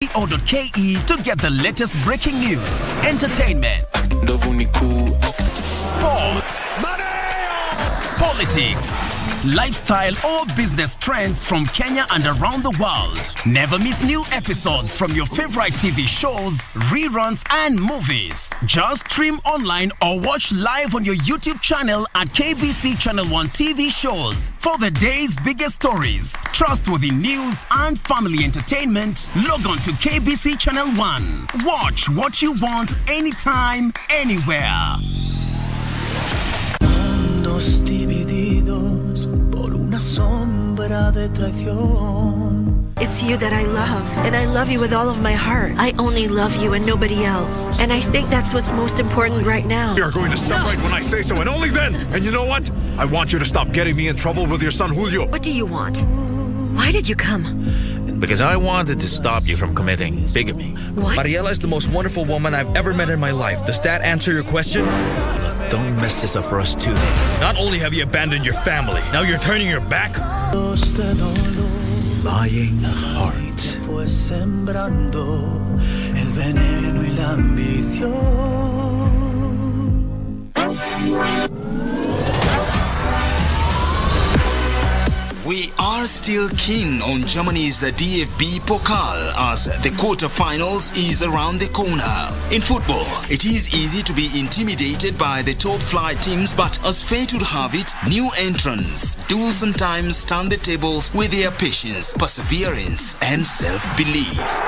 KBC.ke to get the latest breaking news, entertainment, sports, politics, lifestyle or business trends from Kenya and around the world. Never miss new episodes from your favorite TV shows, reruns and movies. Just stream online or watch live on your YouTube channel at KBC Channel 1 TV shows. For the day's biggest stories, trustworthy news and family entertainment, log on to KBC Channel 1. Watch what you want anytime, anywhere. Divididos por una sombra de traición. It's you that I love, and I love you with all of my heart. I only love you and nobody else. And I think that's what's most important right now. You're going to separate when I say so, and only then. And you know what? I want you to stop getting me in trouble with your son, Julio. What do you want? Why did you come? Because I wanted to stop you from committing bigamy. What? Mariela is the most wonderful woman I've ever met in my life. Does that answer your question? Look, don't mess this up for us too. Not only have you abandoned your family, now you're turning your back? Lying heart. Fue sembrando el veneno y la ambición. We are still keen on Germany's DFB Pokal as the quarterfinals is around the corner. In football, it is easy to be intimidated by the top flight teams, but as fate would have it, new entrants do sometimes turn the tables with their patience, perseverance and self-belief.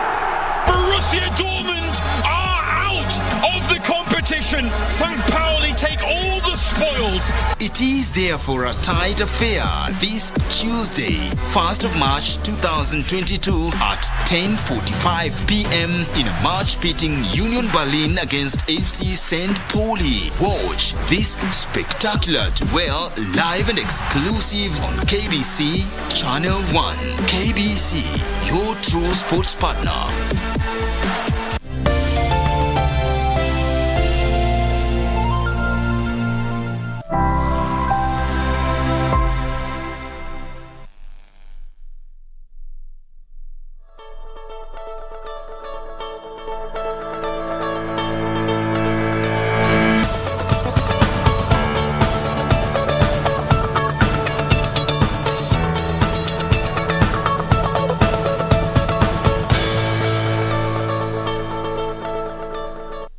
Borussia Dortmund are out of the competition. St. Pauli take all the spoils. It is therefore a tight affair this Tuesday, 1st of March 2022 at 10:45 p.m. in a match pitting Union Berlin against FC St. Pauli. Watch this spectacular duel live and exclusive on KBC Channel 1. KBC, your true sports partner.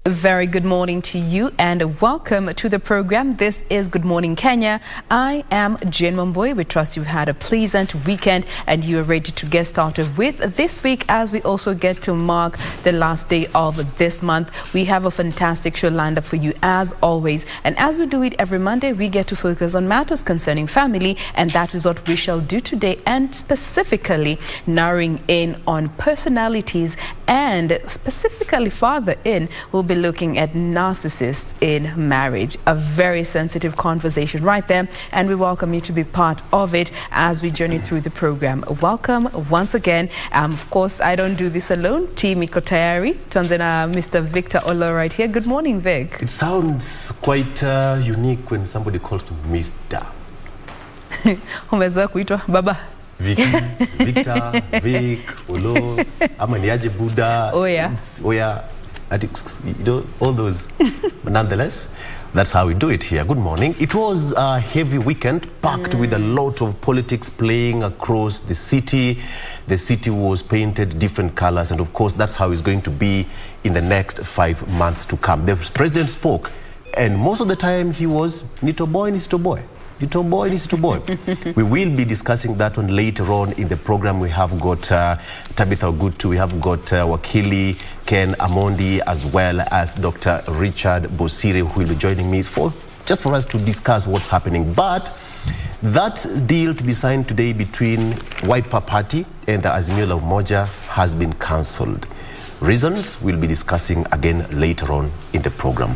Very good morning to you and welcome to the program. This is Good Morning Kenya. I am Jane Mamboy. We trust you've had a pleasant weekend and you are ready to get started with this week as we also get to mark the last day of this month. We have a fantastic show lined up for you as always. And as we do it every Monday, we get to focus on matters concerning family, and that is what we shall do today, and specifically narrowing in on personalities, and specifically farther in, we'll be looking at narcissists in marriage. A very sensitive conversation right there, and we welcome you to be part of it as we journey through the program. Welcome once again. Of course, I don't do this alone. Team iko tayari. Tuanze na Mr. Victor Olo right here. Good morning, Vic. It sounds quite unique when somebody calls me Mr. Umezoea kuitwa baba. Vicky, Victor, Vic, Olo, ama niaje Buddha. Oh yeah. Oya. You know, all those. But nonetheless, that's how we do it here. Good morning. It was a heavy weekend packed with a lot of politics playing across the city. The city was painted different colors, and of course that's how it's going to be in the next 5 months to come. The president spoke, and most of the time he was Nito boy, Nito boy. Little boy, little boy. We will be discussing that one later on in the program. We have got Tabitha Ogutu, we have got Wakili Ken Amondi, as well as Dr. Richard Bosire, who will be joining me just for us to discuss what's happening. But that deal to be signed today between Wiper Party and the Azimio la Umoja has been cancelled. Reasons we'll be discussing again later on in the program.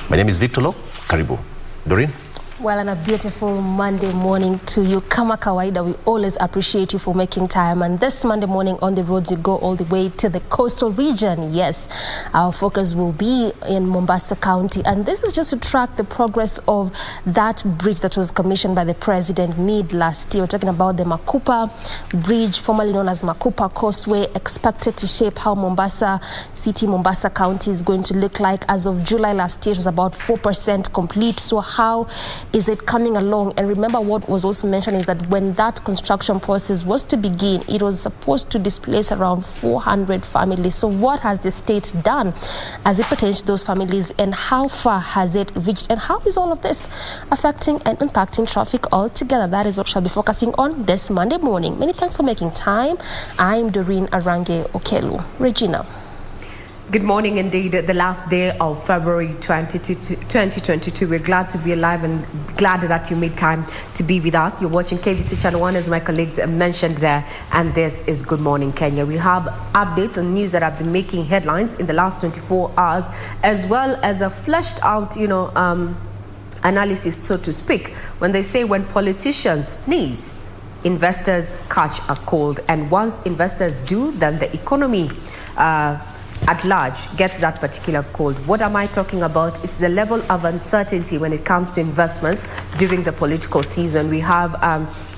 My name is Victor Lo. Karibu. Doreen? Well, and a beautiful Monday morning to you. Kama kawaida, we always appreciate you for making time. And this Monday morning on the roads, you go all the way to the coastal region. Yes, our focus will be in Mombasa County. And this is just to track the progress of that bridge that was commissioned by the President mid last year. We're talking about the Makupa Bridge, formerly known as Makupa Causeway, expected to shape how Mombasa City, Mombasa County is going to look like. As of July last year, it was about 4% complete. So how is it coming along? And remember, what was also mentioned is that when that construction process was to begin, it was supposed to displace around 400 families. So what has the state done as it pertains to those families, and how far has it reached, and how is all of this affecting and impacting traffic altogether? That is what we'll be focusing on this Monday morning. Many thanks for making time. I'm Doreen Arange Okelu. Regina. Good morning indeed. The last day of February 2022. We're glad to be alive and glad that you made time to be with us. You're watching KBC Channel 1, as my colleagues mentioned there, and this is Good Morning Kenya. We have updates on news that have been making headlines in the last 24 hours, as well as a fleshed out, analysis, so to speak, when they say when politicians sneeze, investors catch a cold. And once investors do, then the economy at large gets that particular cold. What am I talking about? It's the level of uncertainty when it comes to investments during the political season. We have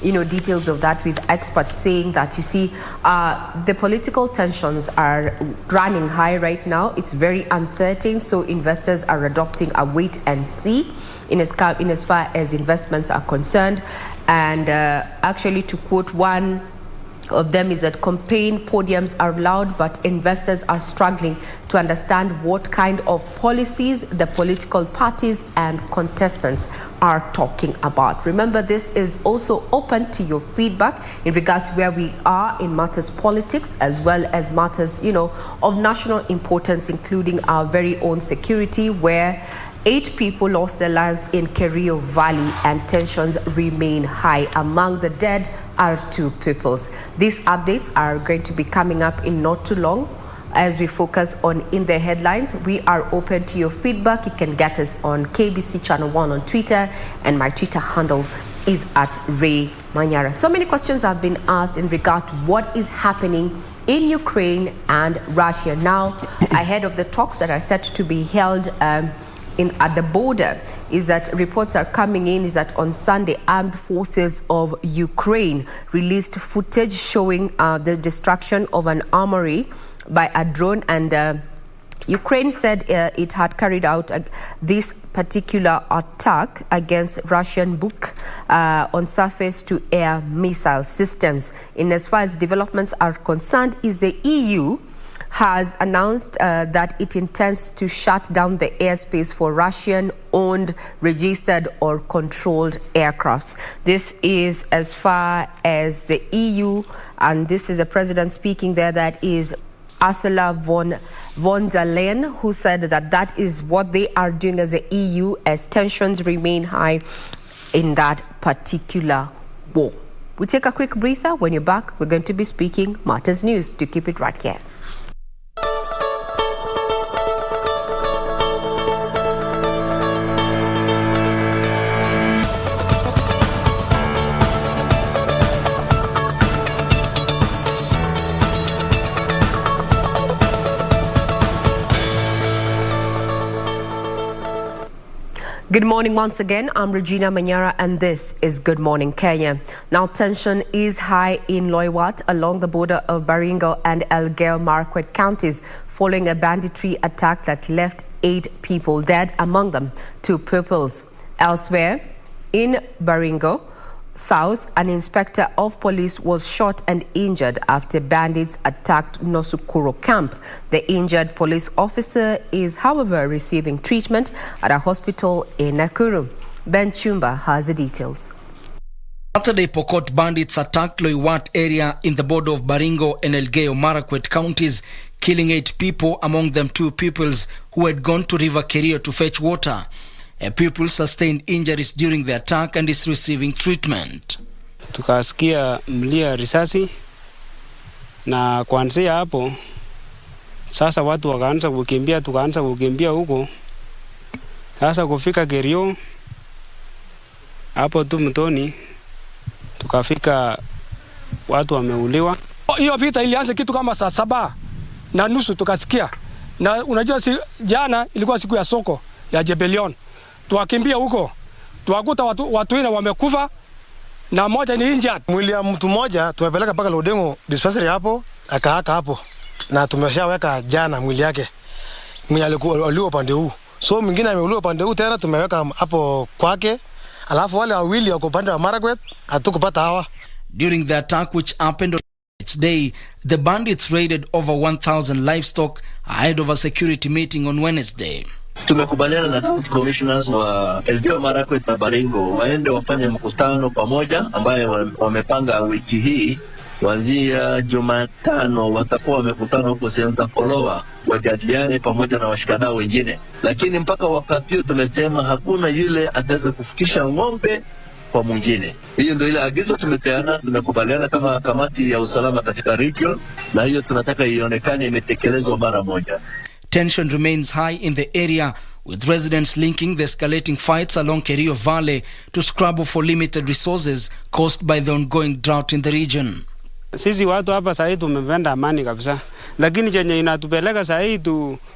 details of that, with experts saying that, you see, the political tensions are running high right now. It's very uncertain, so investors are adopting a wait and see in as far as investments are concerned. And actually, to quote one of them, is that campaign podiums are loud, but investors are struggling to understand what kind of policies the political parties and contestants are talking about. Remember, this is also open to your feedback in regards to where we are in matters politics, as well as matters, of national importance, including our very own security, where 8 people lost their lives in Kerio Valley and tensions remain high. Among the dead are 2 pupils. These updates are going to be coming up in not too long as we focus on In the Headlines. We are open to your feedback. You can get us on KBC Channel 1 on Twitter, and my Twitter handle is @RayManyara. So many questions have been asked in regard to what is happening in Ukraine and Russia now ahead of the talks that are set to be held at the border. Is that reports are coming in is that on Sunday, armed forces of Ukraine released footage showing the destruction of an armory by a drone, and Ukraine said it had carried out this particular attack against Russian Buk on surface-to-air missile systems. In as far as developments are concerned, is the EU has announced that it intends to shut down the airspace for Russian-owned, registered or controlled aircrafts. This is as far as the EU, and this is the president speaking there, that is Ursula von der Leyen, who said that that is what they are doing as the EU as tensions remain high in that particular war. We take a quick breather. When you're back, we're going to be speaking Matters News. To keep it right here. Good morning once again. I'm Regina Manyara, and this is Good Morning Kenya. Now, tension is high in Loiwat along the border of Baringo and Elgeyo Marakwet counties following a banditry attack that left 8 people dead, among them 2 pupils. Elsewhere, in Baringo South, an inspector of police was shot and injured after bandits attacked Nosukuro camp. The injured police officer is, however, receiving treatment at a hospital in Nakuru. Ben Chumba has the details. Saturday, Pokot bandits attacked Loiwat area in the border of Baringo and Elgeyo Marakwet counties, killing 8 people, among them 2 pupils who had gone to River Kerio to fetch water. A pupil sustained injuries during the attack and is receiving treatment. Tukasikia mlia risasi na kuanzia hapo sasa watu wakaanza kukimbia, tukaanza kukimbia huko. Sasa kufika Kerio Hapo tu mtoni tukafika, watu wameuliwa. Hiyo vita ilianza kitu kama saa 7:30 tukasikia. Na unajua jana ilikuwa siku ya soko ya Jebelion. Tuwakimbia huko. Tuwakuta watu wengine wamekufa na mmoja ni injured. Mwili ya mtu mmoja tumepeleka mpaka Lodengo dispensary hapo, akaaka hapo. Na tumeshaweka jana mwili yake. Mwili alikuwa upande huu. So mwingine ameuliwa upande huu tena tumeweka hapo kwake. Alafu wale wawili wako upande wa Marakwet hatukupata hawa. During the attack which happened on its day, the bandits raided over 1,000 livestock ahead of a security meeting on Wednesday. Tumekubaliana na county commissioners wa Elgeyo Marakwet na Baringo waende wafanye mkutano pamoja ambaye wamepanga wiki hii. Kuanzia Jumatano watakuwa wamekutana huko sehemu za Kolowa wajadiliane pamoja na washikadau wengine. Lakini mpaka wakati huu tumesema hakuna yule ataweza kufikisha ng'ombe kwa mwingine. Hiyo ndio ile agizo tumepeana, tumekubaliana kama kamati ya usalama katika region, na hiyo tunataka ionekane imetekelezwa mara moja. Tension remains high in the area, with residents linking the escalating fights along Kerio Valley to scrabble for limited resources caused by the ongoing drought in the region. Sisi watu hapa sasa tumependa amani kabisa. Lakini chenye inatupeleka sasa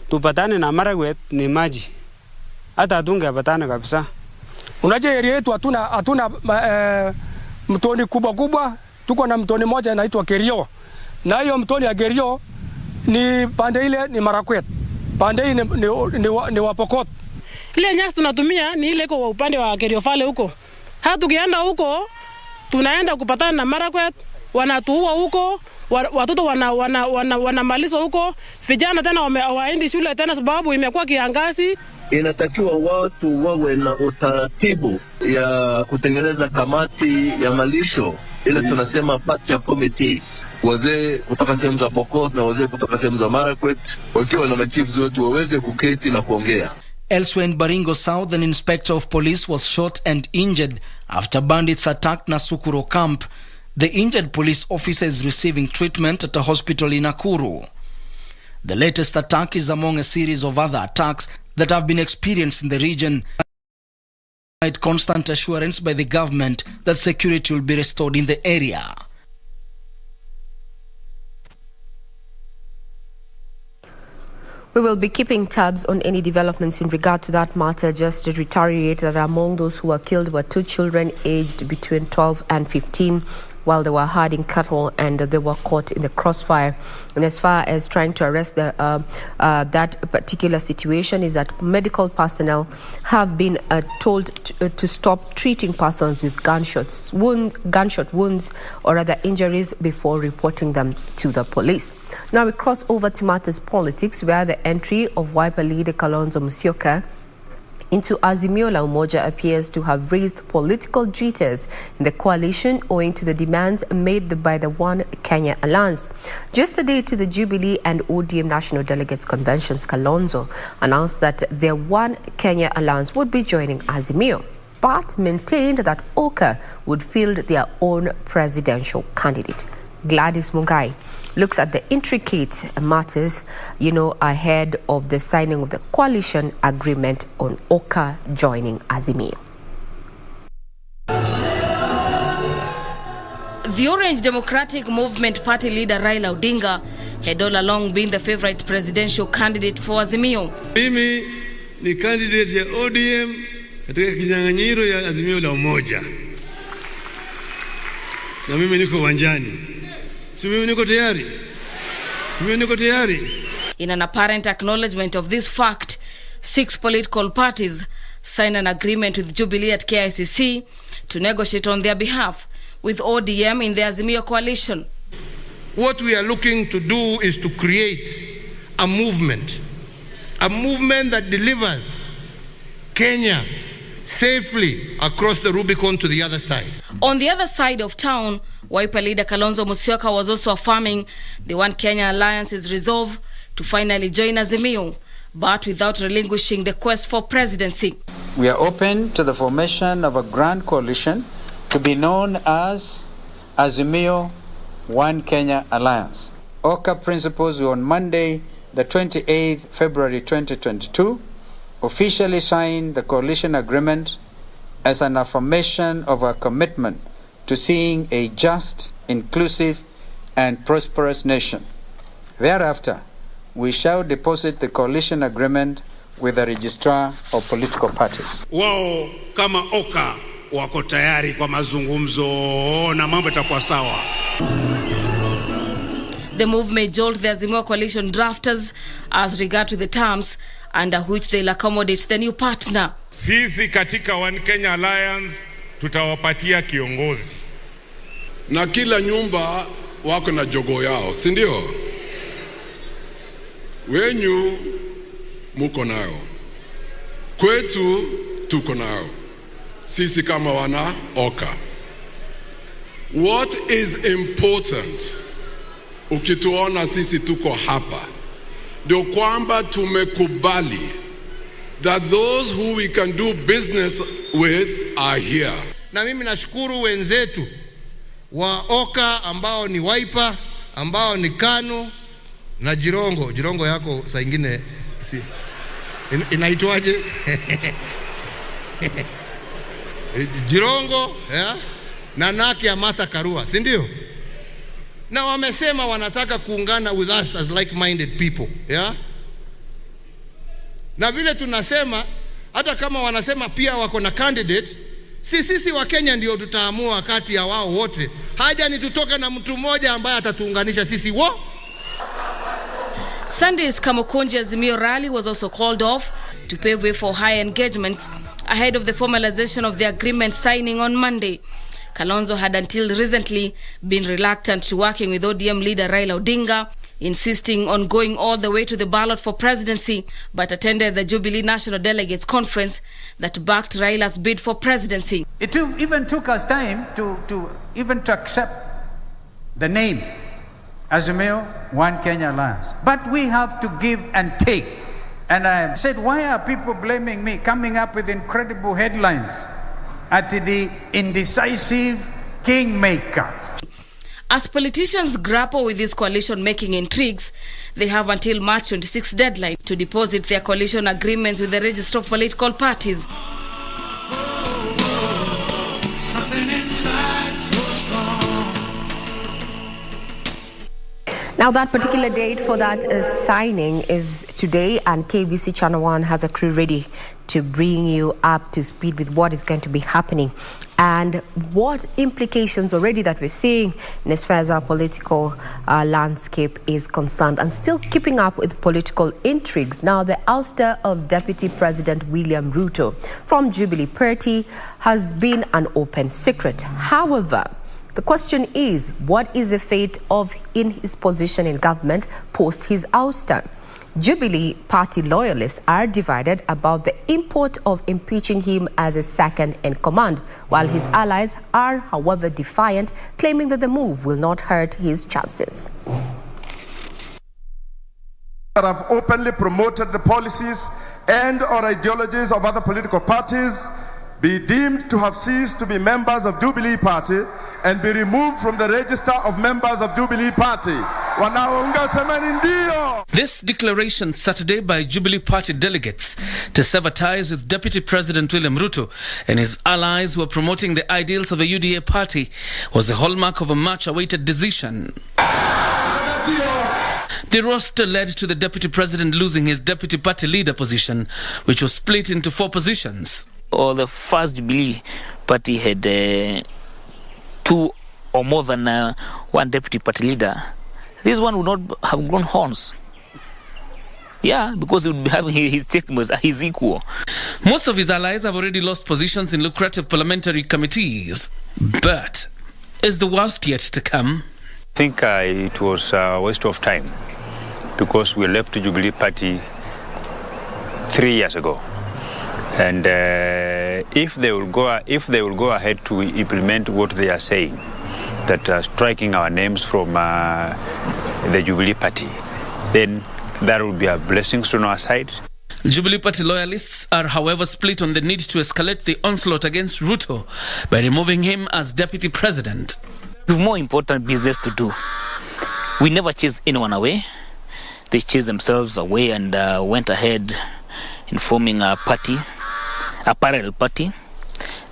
tupatane na Marakwet ni maji. Hata hatungepatana kabisa. Unajua area yetu hatuna mtoni kubwa. Tuko na mtoni moja inaitwa Kerio. Na hiyo mtoni ya Kerio ni pande ile ni Marakwet. Pande hii ni Wapokot. Ile nyasi tunatumia ni ile kwa upande wa Kerio Valley huko. Hata tukienda huko tunaenda kupatana na Marakwet, wanatuua huko, watoto wanamalizwa huko, vijana tena waendi shule tena sababu imekuwa kiangazi. Inatakiwa watu wawe na utaratibu ya kutengeneza kamati ya malisho, ile tunasema patcha committees. Wazee kutoka sehemu za Pokot na wazee kutoka sehemu za Marakwet wakiwa na machiefs wote waweze kuketi na kuongea. Elsewhere in Baringo South, an inspector of police was shot and injured after bandits attacked Nasukuro camp. The injured police officer is receiving treatment at a hospital in Nakuru. The latest attack is among a series of other attacks that have been experienced in the region. Constant assurance by the government that security will be restored in the area. We will be keeping tabs on any developments in regard to that matter. Just to reiterate that among those who were killed were 2 children aged between 12 and 15 while they were herding cattle, and they were caught in the crossfire. And as far as trying to arrest that particular situation is that medical personnel have been told to stop treating persons with gunshot wounds or other injuries before reporting them to the police. Now we cross over to matters politics, where the entry of Wiper leader Kalonzo Musyoka into Azimio la Umoja appears to have raised political jitters in the coalition owing to the demands made by the One Kenya Alliance. Just a day to the Jubilee and ODM National Delegates Conventions, Kalonzo announced that their One Kenya Alliance would be joining Azimio, but maintained that OKA would field their own presidential candidate. Gladys Mungai looks at the intricate matters, ahead of the signing of the coalition agreement on OKA joining Azimio. The Orange Democratic Movement Party leader Raila Odinga had all along been the favorite presidential candidate for Azimio. Mimi ni candidate ya ODM katika kinyang'anyiro ya Azimio la Umoja. Na mimi niko uwanjani. Si mimi niko tayari? Si mimi niko tayari? In an apparent acknowledgement of this fact, 6 political parties signed an agreement with Jubilee at KICC to negotiate on their behalf with ODM in the Azimio coalition. What we are looking to do is to create a movement that delivers Kenya safely across the Rubicon to the other side. On the other side of town, Wiper leader Kalonzo Musyoka was also affirming the One Kenya Alliance's resolve to finally join Azimio, but without relinquishing the quest for presidency. We are open to the formation of a grand coalition to be known as Azimio One Kenya Alliance. OKA principals will on Monday, the 28th February 2022, officially sign the coalition agreement as an affirmation of our commitment to seeing a just, inclusive, and prosperous nation. Thereafter, we shall deposit the coalition agreement with the registrar of political parties. Wao kama OKA wako tayari kwa mazungumzo na mambo yatakuwa sawa. The move may jolt the Azimio coalition drafters as regard to the terms under which they'll accommodate the new partner. Sisi katika One Kenya Alliance tutawapatia kiongozi. Na kila nyumba wako na jogo yao, si ndio? Wenyu muko nao. Kwetu tuko nao. Sisi kama wana OKA. What is important, ukituona sisi tuko hapa, ndio kwamba tumekubali that those who we can do business with are here. Na mimi nashukuru wenzetu wa OKA ambao ni Wiper, ambao ni KANU na Jirongo. Jirongo yako saa ingine si inaitwaje? Jirongo, yeah? Na Naki ya Martha Karua, si ndio? Na wamesema wanataka kuungana with us as like-minded people, yeah? Na vile tunasema, hata kama wanasema pia wako na candidate, sisi wa Kenya ndio tutaamua kati ya wao wote. Haja ni tutoke na mtu mmoja ambaye atatuunganisha sisi wo. Sunday's Kamukunji Azimio rally was also called off to pave way for high engagements ahead of the formalization of the agreement signing on Monday. Kalonzo had until recently been reluctant to working with ODM leader Raila Odinga, insisting on going all the way to the ballot for presidency, but attended the Jubilee National Delegates Conference that backed Raila's bid for presidency. It even took us time to accept the name Azimio One Kenya Alliance. But we have to give and take. And I said, why are people blaming me, coming up with incredible headlines at the indecisive kingmaker? As politicians grapple with this coalition-making intrigues, they have until March 26th deadline to deposit their coalition agreements with the register of political parties. Now, that particular date for that signing is today, and KBC Channel 1 has a crew ready to bring you up to speed with what is going to be happening and what implications already that we're seeing in as far as our political landscape is concerned, and still keeping up with political intrigues. Now, the ouster of Deputy President William Ruto from Jubilee Party has been an open secret. However, the question is, what is the fate of in his position in government post his ouster? Jubilee Party loyalists are divided about the import of impeaching him as a second in command, while his allies are, however, defiant, claiming that the move will not hurt his chances. That have openly promoted the policies and or ideologies of other political parties be deemed to have ceased to be members of Jubilee Party and be removed from the register of members of Jubilee Party. This declaration Saturday by Jubilee Party delegates to sever ties with Deputy President William Ruto and his allies who are promoting the ideals of a UDA party was the hallmark of a much-awaited decision. The roster led to the Deputy President losing his Deputy Party leader position, which was split into 4 positions. Or the first Jubilee Party had 2 or more than 1 deputy party leader. This one would not have grown horns. Yeah, because he would be having his statements as his equal. Most of his allies have already lost positions in lucrative parliamentary committees. But is the worst yet to come? I think it was a waste of time because we left the Jubilee Party 3 years ago. And if they will go ahead to implement what they are saying, that striking our names from the Jubilee Party, then that will be a blessing on our side. Jubilee Party loyalists are, however, split on the need to escalate the onslaught against Ruto by removing him as deputy president. We have more important business to do. We never chased anyone away. They chased themselves away and went ahead in forming a party, a parallel party.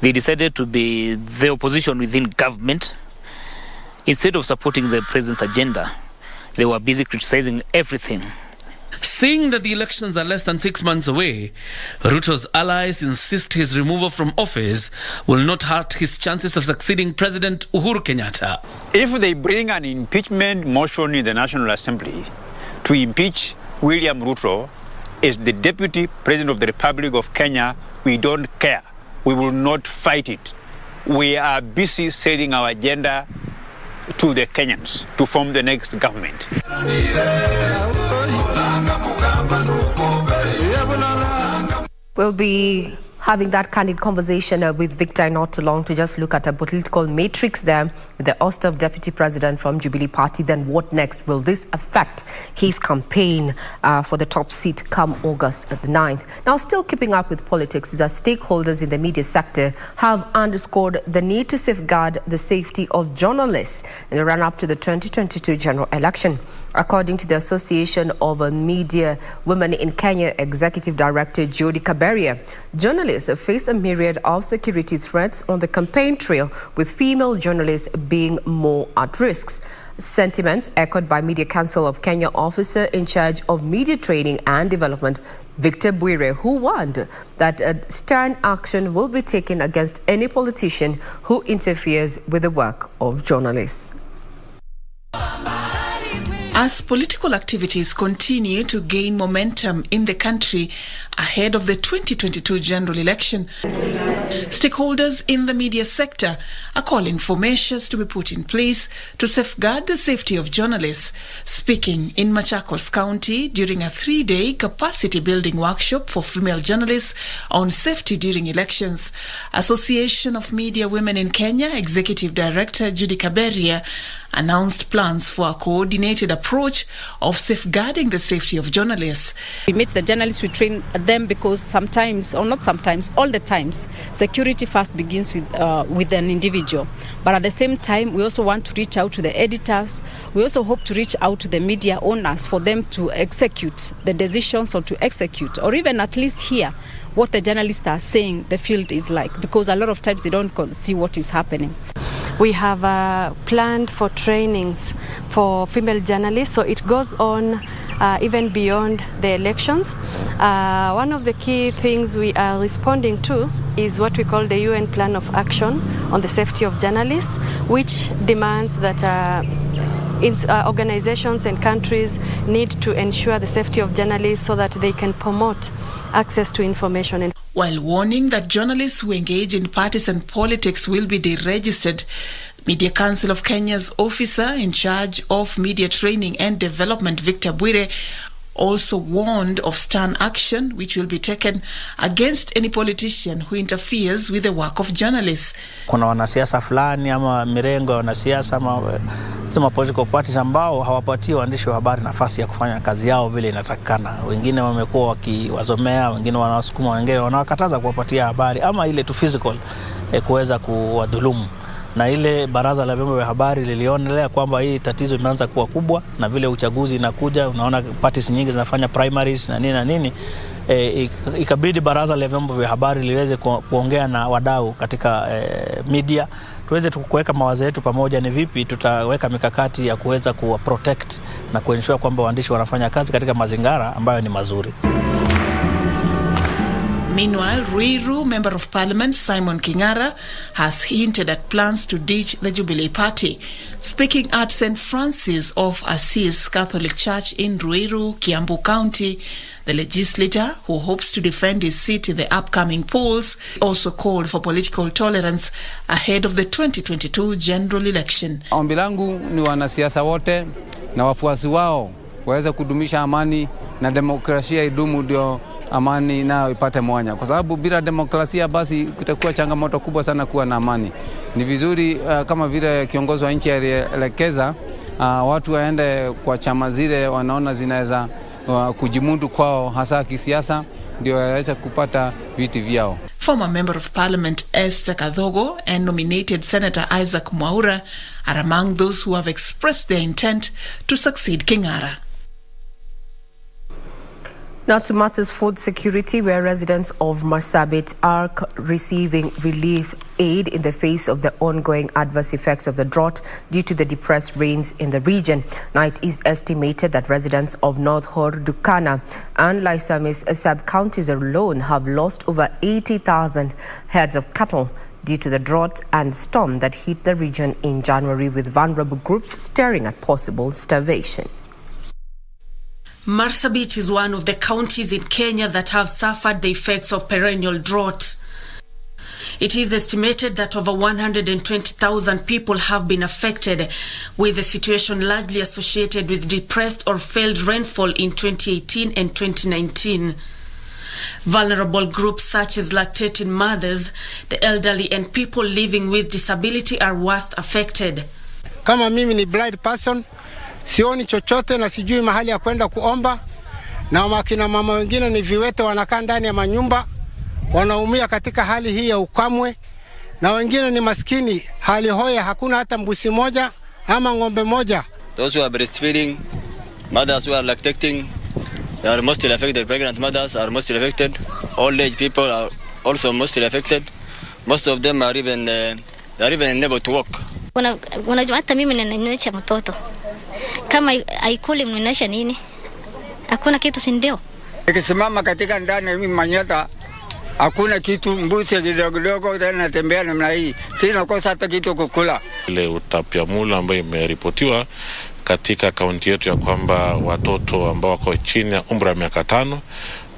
They decided to be the opposition within government. Instead of supporting the president's agenda, they were busy criticizing everything. Seeing that the elections are less than 6 months away, Ruto's allies insist his removal from office will not hurt his chances of succeeding President Uhuru Kenyatta. If they bring an impeachment motion in the National Assembly to impeach William Ruto as the Deputy President of the Republic of Kenya, we don't care. We will not fight it. We are busy setting our agenda to the Kenyans to form the next government. We'll be having that candid conversation with Victor not too long to just look at a political matrix there with the oust of Deputy President from Jubilee Party. Then what next? Will this affect his campaign for the top seat come August the 9th? Now, still keeping up with politics is our stakeholders in the media sector have underscored the need to safeguard the safety of journalists in the run-up to the 2022 general election. According to the Association of Media Women in Kenya Executive Director Jody Kaberia, journalists face a myriad of security threats on the campaign trail, with female journalists being more at risk. Sentiments echoed by Media Council of Kenya officer in charge of media training and development, Victor Bwire, who warned that stern action will be taken against any politician who interferes with the work of journalists. As political activities continue to gain momentum in the country ahead of the 2022 general election, stakeholders in the media sector are calling for measures to be put in place to safeguard the safety of journalists. Speaking in Machakos County during a 3-day capacity building workshop for female journalists on safety during elections, Association of Media Women in Kenya Executive Director Judy Kaberia announced plans for a coordinated approach of safeguarding the safety of journalists. We meet the journalists, we train them, because sometimes, or not sometimes, all the times, security first begins with an individual. But at the same time, we also want to reach out to the editors. We also hope to reach out to the media owners for them to execute the decisions, or to execute, or even at least hear what the journalists are saying the field is like, because a lot of times they don't see what is happening. We have planned for trainings for female journalists, so it goes on even beyond the elections. One of the key things we are responding to is what we call the UN Plan of Action on the Safety of Journalists, which demands that organizations and countries need to ensure the safety of journalists so that they can promote access to information. While warning that journalists who engage in partisan politics will be deregistered, Media Council of Kenya's officer in charge of media training and development, Victor Bwire, also warned of stern action which will be taken against any politician who interferes with the work of journalists. Kuna wanasiasa fulani ama mirengo ya wanasiasa ama political parties ambao hawapatii waandishi wa habari nafasi ya kufanya kazi yao vile inatakikana. Wengine wamekuwa wakiwazomea, wengine wanawasukuma, wengine wanawakataza kuwapatia habari ama ile tu physical kuweza kuwadhulumu. Na ile baraza la vyombo vya habari lilionelea kwamba hii tatizo imeanza kuwa kubwa, na vile uchaguzi inakuja, unaona parties nyingi zinafanya primaries na nini, ikabidi baraza la vyombo vya habari liweze kuongea na wadau katika media, tuweze kuweka mawazo yetu pamoja, ni vipi tutaweka mikakati ya kuweza kuwa protect na kuensure kwamba waandishi wanafanya kazi katika mazingira ambayo ni mazuri. Meanwhile, Ruiru Member of Parliament Simon Kingara has hinted at plans to ditch the Jubilee Party. Speaking at St. Francis of Assisi Catholic Church in Ruiru, Kiambu County, the legislator, who hopes to defend his seat in the upcoming polls, also called for political tolerance ahead of the 2022 general election. Ombi langu ni wanasiasa wote na wafuasi wao waweze kudumisha amani na demokrasia idumu, ndio amani nayo ipate mwanya, kwa sababu bila demokrasia basi kutakuwa changamoto kubwa sana kuwa na amani. Ni vizuri kama vile kiongozi wa nchi alielekeza, watu waende kwa chama zile wanaona zinaweza kujimundu kwao, hasa kisiasa, ndio waweze kupata viti vyao. Former Member of Parliament Esther Kadhogo and nominated Senator Isaac Mwaura are among those who have expressed their intent to succeed Kingara. Now to matters food security, where residents of Marsabit are receiving relief aid in the face of the ongoing adverse effects of the drought due to the depressed rains in the region. Now it is estimated that residents of North Hor, Dukana and Laisamis sub-counties alone have lost over 80,000 heads of cattle due to the drought and storm that hit the region in January, with vulnerable groups staring at possible starvation. Marsabit is one of the counties in Kenya that have suffered the effects of perennial drought. It is estimated that over 120,000 people have been affected, with the situation largely associated with depressed or failed rainfall in 2018 and 2019. Vulnerable groups such as lactating mothers, the elderly and people living with disability are worst affected. Kama mimi ni blind person, sioni chochote na sijui mahali ya kwenda kuomba, na wakina mama wengine ni viwete wanakaa ndani ya manyumba, wanaumia katika hali hii ya ukamwe, na wengine ni maskini, hali hoya, hakuna hata mbuzi moja ama ng'ombe moja. Those who are breastfeeding, mothers who are lactating, they are mostly affected. Pregnant mothers are mostly affected. Old age people are also mostly affected. Most of them are even unable to walk. Unajua hata mimi ninanyonyesha mtoto. Kama haikuli mnyonyesha nini? Hakuna kitu, si ndio? Nikisimama katika ndani mimi manyata, hakuna kitu, mbuzi kidogo tena natembea namna hii. Sina kosa hata kitu kukula. Ile utapiamlo ambayo imeripotiwa katika kaunti yetu ya kwamba watoto ambao wako chini ya umri wa miaka 5,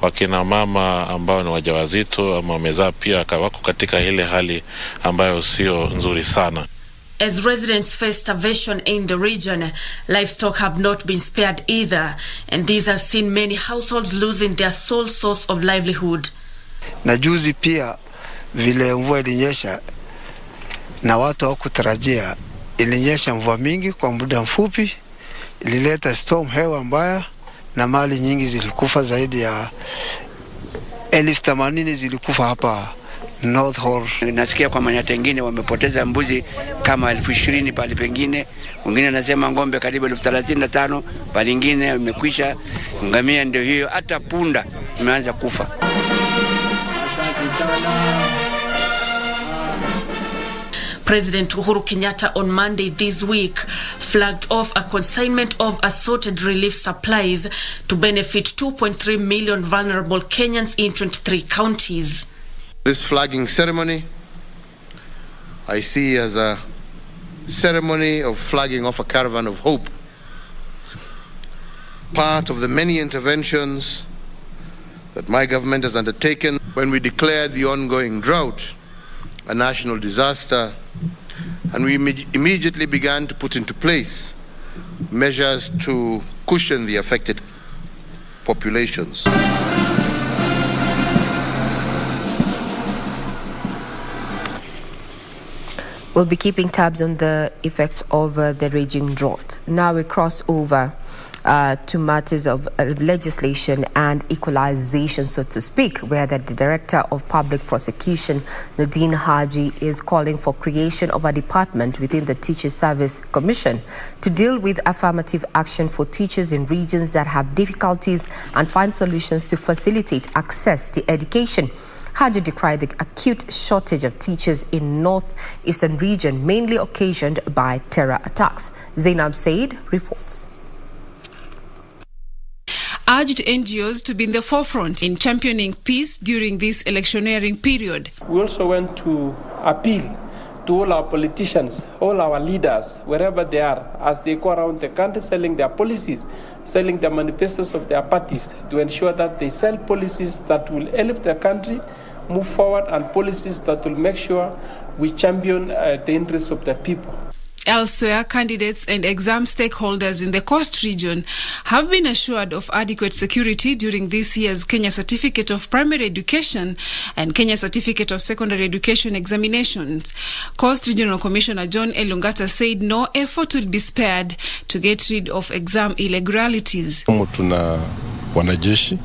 wakina mama ambao ni wajawazito ama wamezaa pia wako katika ile hali ambayo sio nzuri sana. As residents face starvation in the region, livestock have not been spared either, and these have seen many households losing their sole source of livelihood. Na juzi pia vile mvua ilinyesha na watu hawakutarajia, ilinyesha mvua mingi kwa muda mfupi, ilileta storm, hewa mbaya, na mali nyingi zilikufa. Zaidi ya 80,000 zilikufa hapa North Hor. Nasikia kwa manyata wengine wamepoteza mbuzi kama 20,000 pale pengine, wengine nasema ng'ombe karibu 35,000, pale nyingine imekwisha, ngamia ndio hiyo, hata punda imeanza kufa. President Uhuru Kenyatta on Monday this week flagged off a consignment of assorted relief supplies to benefit 2.3 million vulnerable Kenyans in 23 counties. This flagging ceremony I see as a ceremony of flagging off a caravan of hope, part of the many interventions that my government has undertaken when we declared the ongoing drought a national disaster, and we immediately began to put into place measures to cushion the affected populations. We'll be keeping tabs on the effects of the raging drought. Now we cross over to matters of legislation and equalization, so to speak, where the Director of Public Prosecution, Nadine Haji, is calling for creation of a department within the Teachers Service Commission to deal with affirmative action for teachers in regions that have difficulties and find solutions to facilitate access to education. Haji decried the acute shortage of teachers in northeastern region, mainly occasioned by terror attacks. Zainab Said reports. Urged NGOs to be in the forefront in championing peace during this electioneering period. We also went to appeal to all our politicians, all our leaders, wherever they are, as they go around the country selling their policies, selling the manifestos of their parties, to ensure that they sell policies that will help the country move forward and policies that will make sure we champion the interests of the people. Elsewhere, candidates and exam stakeholders in the Coast region have been assured of adequate security during this year's Kenya Certificate of Primary Education and Kenya Certificate of Secondary Education examinations. Coast Regional Commissioner John Elungata said no effort will be spared to get rid of exam irregularities. Tuna wanajeshi,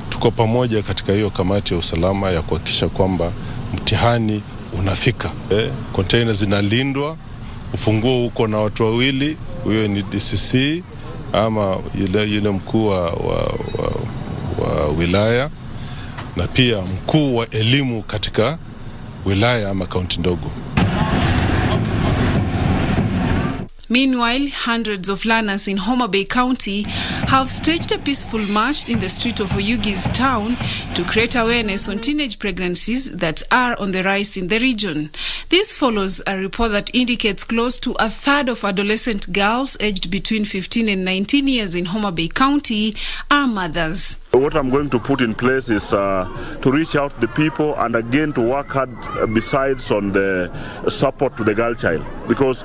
tuko pamoja katika hiyo kamati ya usalama ya kuhakikisha kwamba mtihani unafika. Containers zinalindwa. Ufunguo uko na watu wawili, huyo ni DCC ama yule mkuu wa wilaya na pia mkuu wa elimu katika wilaya ama kaunti ndogo. Meanwhile, hundreds of learners in Homa Bay County have staged a peaceful march in the street of Oyugi's town to create awareness on teenage pregnancies that are on the rise in the region. This follows a report that indicates close to a third of adolescent girls aged between 15 and 19 years in Homa Bay County are mothers. What I'm going to put in place is to reach out to the people and again to work hard besides on the support to the girl child, because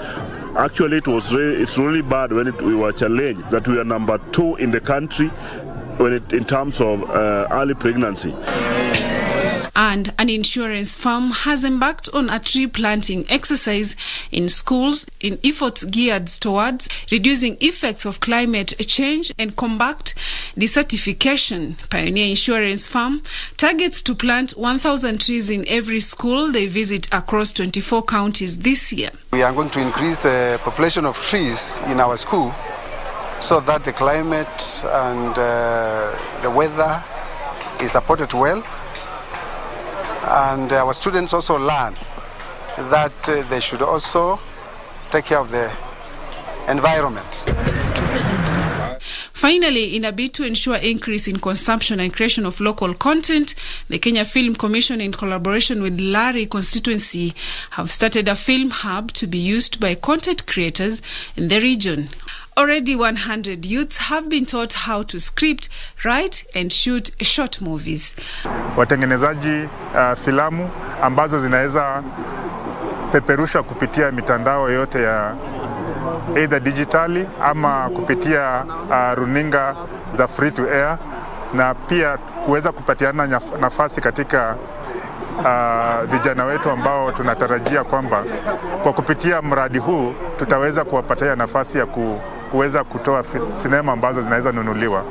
actually it's really bad when we were challenged that we are number 2 in the country in terms of early pregnancy. And an insurance firm has embarked on a tree planting exercise in schools in efforts geared towards reducing effects of climate change and combat desertification. Pioneer Insurance Firm targets to plant 1,000 trees in every school they visit across 24 counties this year. We are going to increase the population of trees in our school so that the climate and the weather is supported well. And our students also learn that they should also take care of the environment. Finally, in a bid to ensure increase in consumption and creation of local content, the Kenya Film Commission, in collaboration with Lari constituency, have started a film hub to be used by content creators in the region. Already 100 youths have been taught how to script, write and shoot short movies. Watengenezaji filamu ambazo zinaweza peperusha kupitia mitandao yote ya either digitali ama kupitia runinga za free to air, na pia kuweza kupatiana nafasi katika vijana wetu ambao tunatarajia kwamba kwa kupitia mradi huu tutaweza kuwapatia nafasi ya kuweza kutoa sinema ambazo zinaweza nunuliwa.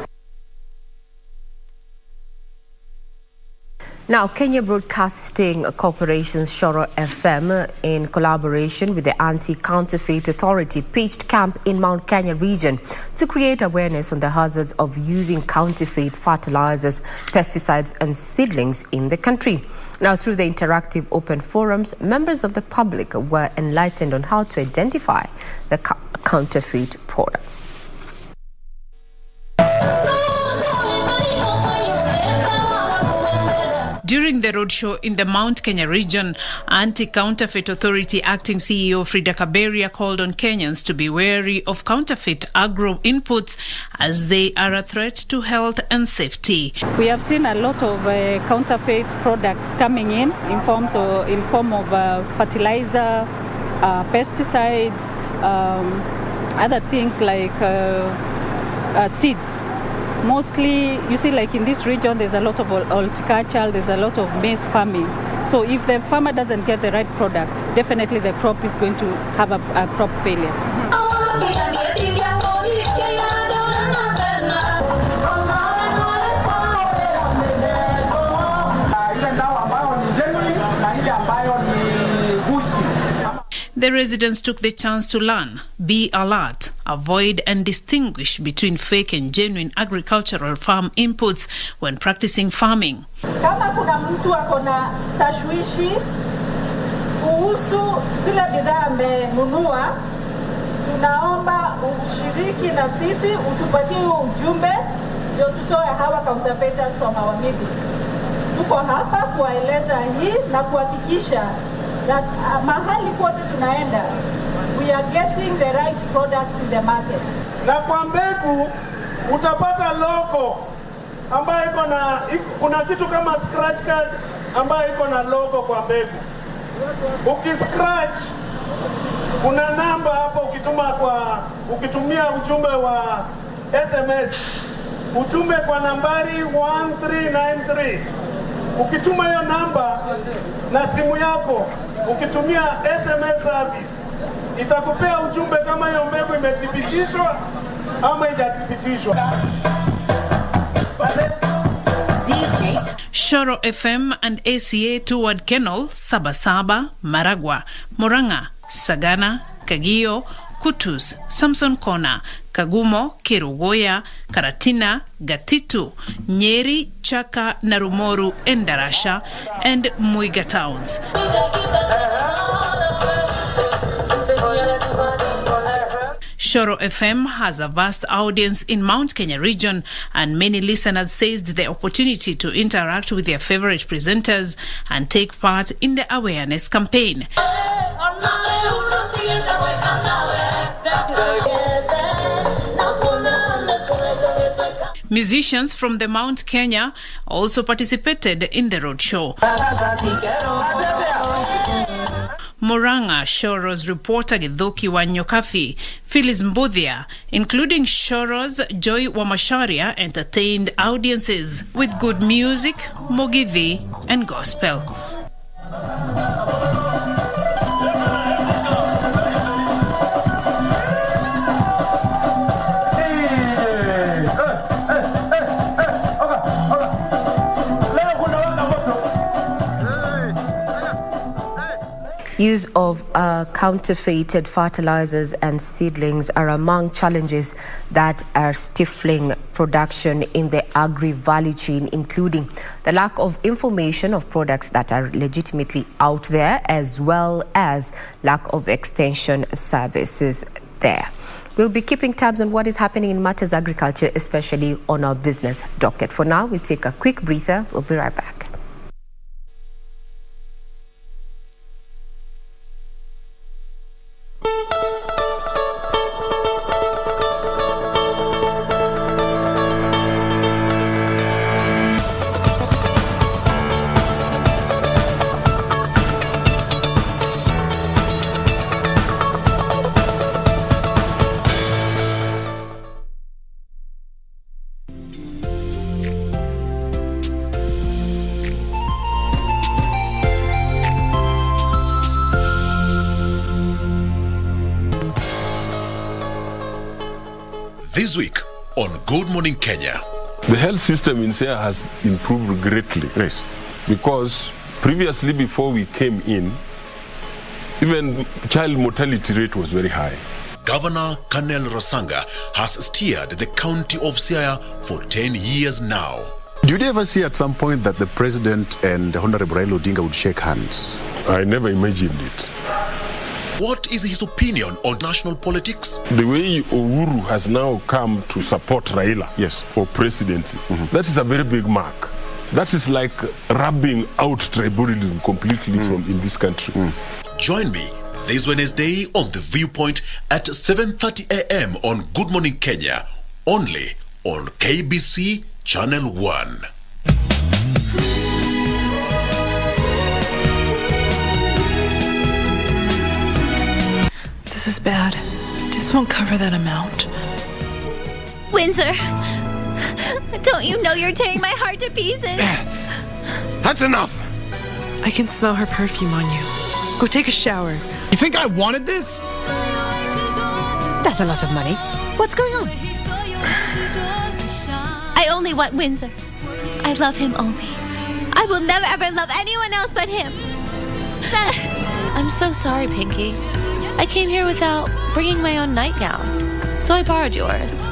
Now, Kenya Broadcasting Corporation's Shoro FM, in collaboration with the Anti-Counterfeit Authority, pitched camp in Mount Kenya region to create awareness on the hazards of using counterfeit fertilizers, pesticides and seedlings in the country. Now, through the interactive open forums, members of the public were enlightened on how to identify the counterfeit products. During the roadshow in the Mount Kenya region, Anti-Counterfeit Authority Acting CEO Frida Kaberia called on Kenyans to be wary of counterfeit agro inputs as they are a threat to health and safety. We have seen a lot of counterfeit products coming in form of fertilizer, pesticides, other things like seeds. Mostly, you see, like in this region, there's a lot of horticulture, there's a lot of maize farming. So if the farmer doesn't get the right product, definitely the crop is going to have a crop failure. The residents took the chance to learn, be alert, avoid and distinguish between fake and genuine agricultural farm inputs when practicing farming. Kama kuna mtu akona tashwishi kuhusu zile bidhaa amenunua, tunaomba ushiriki na sisi, utupatie ujumbe ndio tutoe hawa counterfeiters from our midst. Tuko hapa kuwaeleza hii na kuhakikisha that mahali kote tunaenda, we are getting the right products in the market. Na kwa mbegu utapata logo ambayo kuna kitu kama scratch card ambayo iko na logo kwa mbegu. Ukiscratch kuna namba hapo, ukitumia ujumbe wa SMS utume kwa nambari 1393. Ukituma hiyo namba na simu yako, ukitumia SMS service, itakupea ujumbe kama hiyo mbegu imethibitishwa ama haijathibitishwa. Shoro FM and ACA toward Kenol, Sabasaba, Maragwa, Murang'a, Sagana, Kagio, Kutus, Samson Kona, Kagumo, Kerugoya, Karatina, Gatitu, Nyeri, Chaka, Narumoru, and Darasha, and Muiga towns. Shoro FM has a vast audience in Mount Kenya region, and many listeners seized the opportunity to interact with their favorite presenters and take part in the awareness campaign. Musicians from the Mount Kenya also participated in the roadshow. Moranga Shoro's reporter Githuki Wanyokafi, Phyllis Mbudhia, including Shoro's Joy Wamasharia, entertained audiences with good music, mogithi, and gospel. Use of counterfeited fertilizers and seedlings are among challenges that are stifling production in the agri-value chain, including the lack of information of products that are legitimately out there, as well as lack of extension services there. We'll be keeping tabs on what is happening in matters agriculture, especially on our business docket. For now, we'll take a quick breather. We'll be right back. This week on Good Morning Kenya. The health system in Siaya has improved greatly. Yes. Because previously, before we came in, even child mortality rate was very high. Governor Colonel Rasanga has steered the county of Siaya for 10 years now. Did you ever see at some point that the president and Honorable Raila Odinga would shake hands? I never imagined it. What is his opinion on national politics? The way Uhuru has now come to support Raila for presidency, that is a very big mark. That is like rubbing out tribalism completely from in this country. Join me this Wednesday on The Viewpoint at 7:30 a.m. on Good Morning Kenya, only on KBC Channel 1. This is bad. This won't cover that amount. Windsor, don't you know you're tearing my heart to pieces? That's enough! I can smell her perfume on you. Go take a shower. You think I wanted this? That's a lot of money. What's going on? I only want Windsor. I love him only. I will never ever love anyone else but him. Shut up. I'm so sorry, Pinky. I came here without bringing my own nightgown, so I borrowed yours.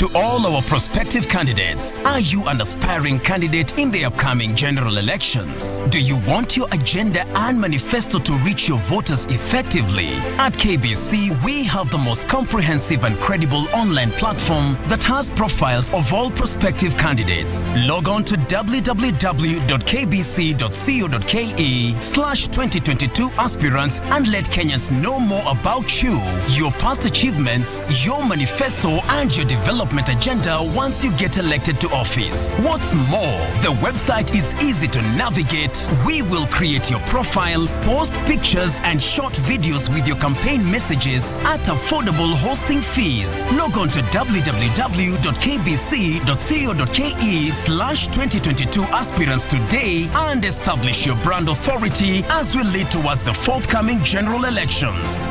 To all our prospective candidates, are you an aspiring candidate in the upcoming general elections? Do you want your agenda and manifesto to reach your voters effectively? At KBC, we have the most comprehensive and credible online platform that has profiles of all prospective candidates. Log on to www.kbc.co.ke/2022 aspirants and let Kenyans know more about you, your past achievements, your manifesto, and your development agenda once you get elected to office. What's more, the website is easy to navigate. We will create your profile, post pictures and short videos with your campaign messages at affordable hosting fees. Log on to www.kbc.co.ke/2022 aspirants today and establish your brand authority as we lead towards the forthcoming general elections.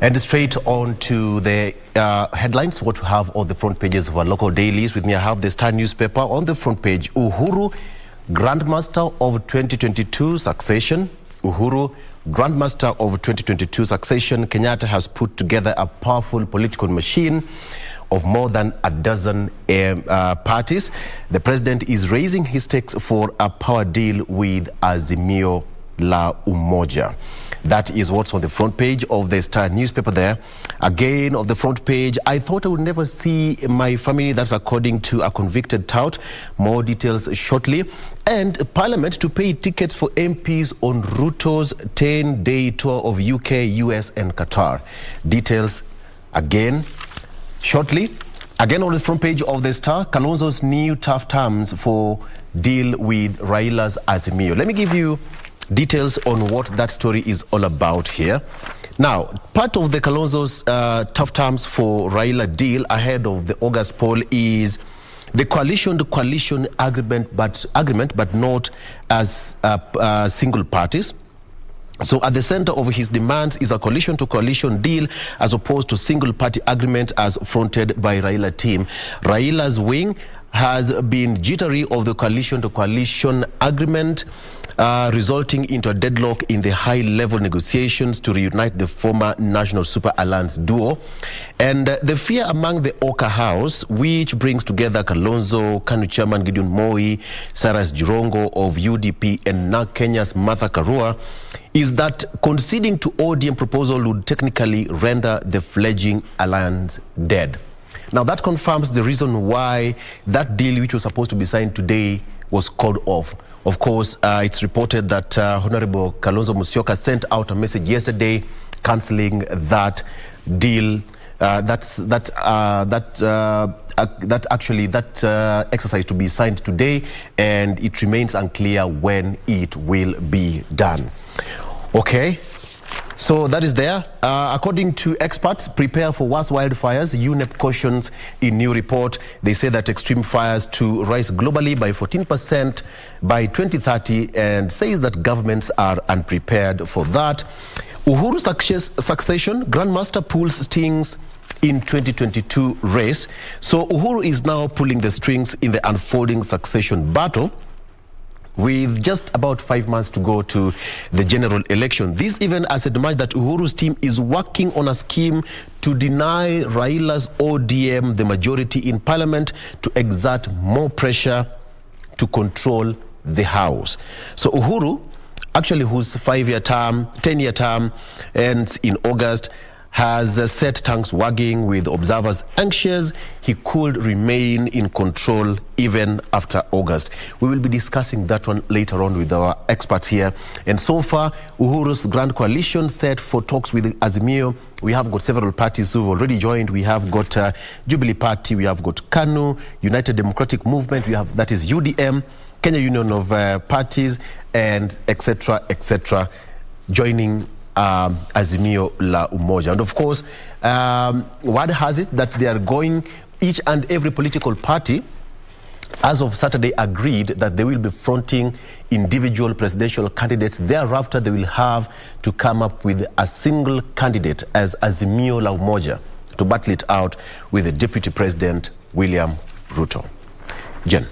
And straight on to the headlines, what we have on the front pages of our local dailies. With me, I have the Star newspaper. On the front page, Uhuru, Grandmaster of 2022 succession. Uhuru, Grandmaster of 2022 succession. Kenyatta has put together a powerful political machine of more than a dozen parties. The president is raising his stakes for a power deal with Azimio la Umoja. That is what's on the front page of the Star newspaper there. Again, on the front page, I thought I would never see my family. That's according to a convicted tout. More details shortly. And Parliament to pay tickets for MPs on Ruto's 10-day tour of UK, US and Qatar. Details again shortly. Again, on the front page of the Star, Kalonzo's new tough terms for deal with Raila's Azimio. Let me give you details on what that story is all about here. Now, part of the Kalonzo's tough terms for Raila deal ahead of the August poll is the coalition-to-coalition agreement, but not as single parties. So at the center of his demands is a coalition-to-coalition deal as opposed to single-party agreement as fronted by Raila team. Raila's wing has been jittery of the coalition-to-coalition agreement, resulting into a deadlock in the high-level negotiations to reunite the former National Super Alliance duo. And the fear among the Oka House, which brings together Kalonzo, KANU Chairman Gideon Moi, Cyrus Jirongo of UDP, and now Kenya's Martha Karua, is that conceding to ODM proposal would technically render the fledgling alliance dead. Now, that confirms the reason why that deal, which was supposed to be signed today, was called off. Of course, it's reported that Honorable Kalonzo Musyoka sent out a message yesterday cancelling that deal, that exercise to be signed today, and it remains unclear when it will be done. Okay. So that is there. According to experts, prepare for worse wildfires. UNEP cautions in new report. They say that extreme fires to rise globally by 14% by 2030 and says that governments are unprepared for that. Uhuru succession, Grandmaster pulls strings in 2022 race. So Uhuru is now pulling the strings in the unfolding succession battle, with just about 5 months to go to the general election. This even as it emerged that Uhuru's team is working on a scheme to deny Raila's ODM the majority in parliament to exert more pressure to control the House. So Uhuru, actually whose 10-year term ends in August, has set tongues wagging with observers anxious he could remain in control even after August. We will be discussing that one later on with our experts here. And so far, Uhuru's grand coalition set for talks with Azimio. We have got several parties who've already joined. We have got Jubilee Party, we have got KANU, United Democratic Movement, we have, that is UDM, Kenya Union of Parties, and etc., joining Azimio la Umoja. And of course, word has it that they are going, each and every political party, as of Saturday, agreed that they will be fronting individual presidential candidates. Thereafter, they will have to come up with a single candidate as Azimio la Umoja to battle it out with the Deputy President, William Ruto. Jen.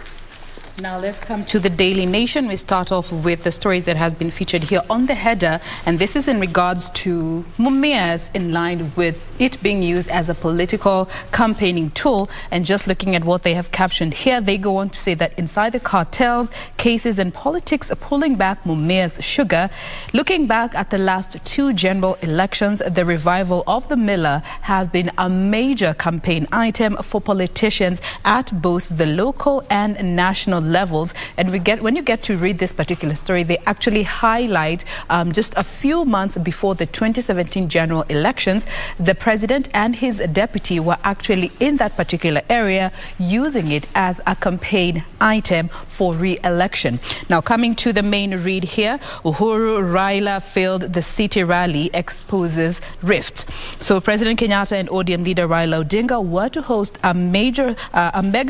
Now let's come to the Daily Nation. We start off with the stories that has been featured here on the header, and this is in regards to Mumias in line with it being used as a political campaigning tool. And just looking at what they have captioned here, they go on to say that inside the cartels, cases and politics are pulling back Mumia's sugar. Looking back at the last two general elections, the revival of the Miller has been a major campaign item for politicians at both the local and national levels. And when you get to read this particular story, they actually highlight just a few months before the 2017 general elections, the president and his deputy were actually in that particular area using it as a campaign item for re-election. Now coming to the main read here, Uhuru Raila failed the city rally, exposes rift. So President Kenyatta and ODM leader Raila Odinga were to host a mega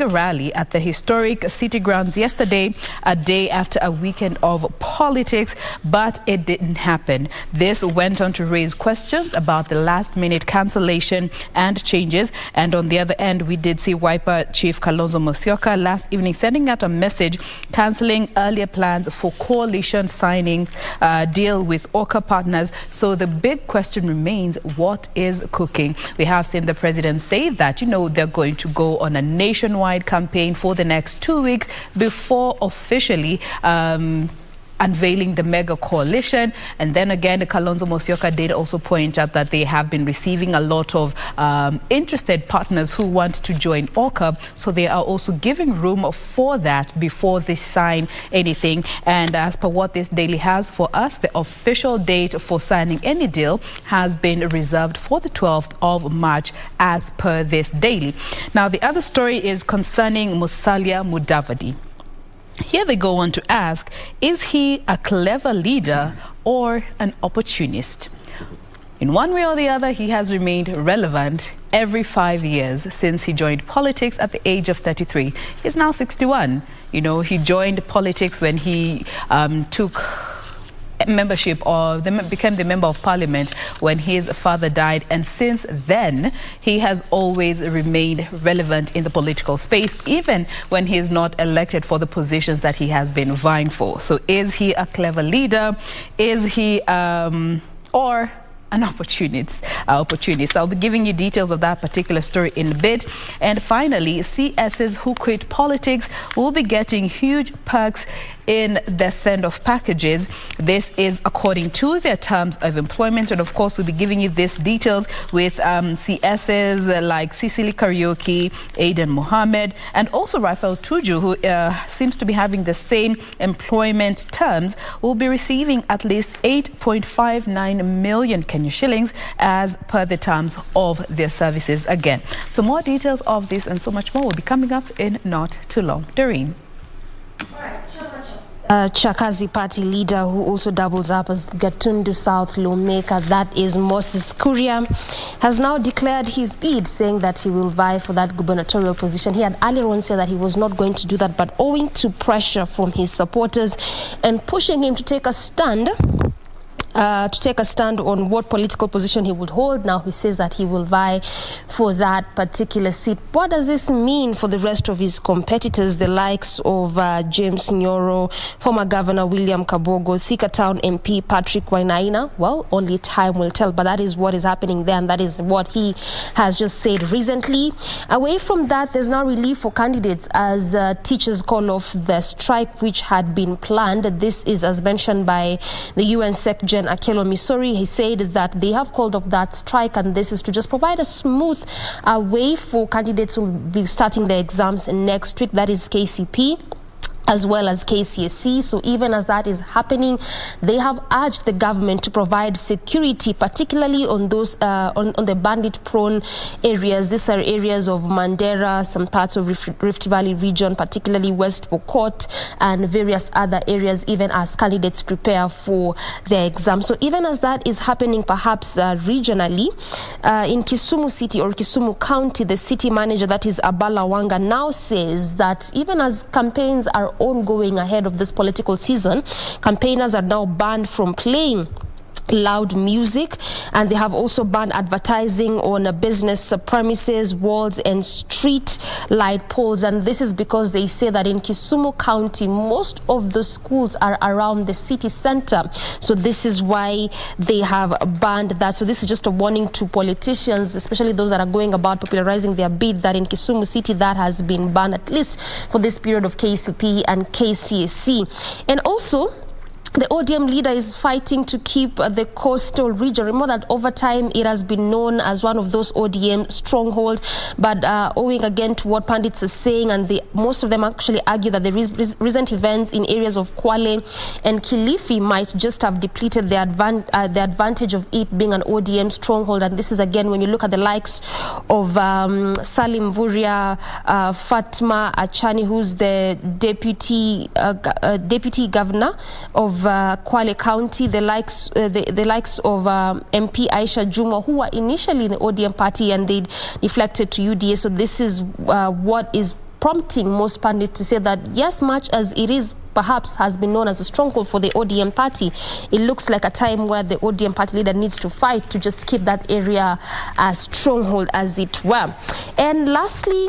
rally at the historic City Grounds comes yesterday, a day after a weekend of politics, but it didn't happen. This went on to raise questions about the last-minute cancellation and changes. And on the other end, we did see Wiper Chief Kalonzo Musyoka last evening sending out a message cancelling earlier plans for coalition signing deal with Orca partners. So the big question remains, what is cooking? We have seen the president say that, they're going to go on a nationwide campaign for the next 2 weeks before officially unveiling the mega coalition. And then again, Kalonzo Musyoka did also point out that they have been receiving a lot of interested partners who want to join Orca. So they are also giving room for that before they sign anything. And as per what this daily has for us, the official date for signing any deal has been reserved for the 12th of March as per this daily. Now, the other story is concerning Musalia Mudavadi. Here they go on to ask, is he a clever leader or an opportunist? In one way or the other, he has remained relevant every 5 years since he joined politics at the age of 33. He's now 61. He joined politics when he took membership or became the member of parliament when his father died, and since then he has always remained relevant in the political space, even when he is not elected for the positions that he has been vying for. So is he a clever leader? Is he or an opportunist? I'll be giving you details of that particular story in a bit. And finally, CSs who quit politics will be getting huge perks in their send-off packages. This is according to their terms of employment. And of course, we'll be giving you these details with CSs like Cecily Karaoke, Aidan Mohammed, and also Rafael Tuju, who seems to be having the same employment terms, will be receiving at least 8.59 million Kenya shillings as per the terms of their services again. So more details of this and so much more will be coming up in not too long. Doreen. Chakazi party leader who also doubles up as Gatundu South lawmaker, that is Moses Kuria, has now declared his bid, saying that he will vie for that gubernatorial position. He had earlier on said that he was not going to do that, but owing to pressure from his supporters and pushing him to take a stand on what political position he would hold. Now he says that he will vie for that particular seat. What does this mean for the rest of his competitors, the likes of James Nyoro, former Governor William Kabogo, Thika Town MP Patrick Wainaina? Well, only time will tell, but that is what is happening there, and that is what he has just said recently. Away from that, there's now relief for candidates as teachers call off the strike which had been planned. This is as mentioned by the UN Sec Gen Akelo Misori. He said that they have called off that strike, and this is to just provide a smooth way for candidates who will be starting their exams next week. That is KCP as well as KCSE. So even as that is happening, they have urged the government to provide security, particularly on those on the bandit-prone areas. These are areas of Mandera, some parts of Rift Valley region, particularly West Pokot, and various other areas, even as candidates prepare for their exams. So even as that is happening, perhaps regionally, in Kisumu City or Kisumu County, the city manager, that is Abala Wanga, now says that even as campaigns are ongoing ahead of this political season, campaigners are now banned from playing loud music, and they have also banned advertising on business premises, walls and street light poles. And this is because they say that in Kisumu County, most of the schools are around the city center. So this is why they have banned that. So this is just a warning to politicians, especially those that are going about popularizing their bid, that in Kisumu City that has been banned, at least for this period of KCP and KCSE. And also, the ODM leader is fighting to keep the coastal region. Remember that over time it has been known as one of those ODM strongholds, but owing again to what pundits are saying, and most of them actually argue that the recent events in areas of Kwale and Kilifi might just have depleted the advantage of it being an ODM stronghold. And this is again when you look at the likes of Salim Vuria, Fatma Achani, who's the deputy governor of Kwale County, the likes of MP Aisha Juma, who were initially in the ODM party and they deflected to UDA. So this is what is prompting most pundits to say that, yes, much as it is perhaps has been known as a stronghold for the ODM party, it looks like a time where the ODM party leader needs to fight to just keep that area a stronghold, as it were. And lastly,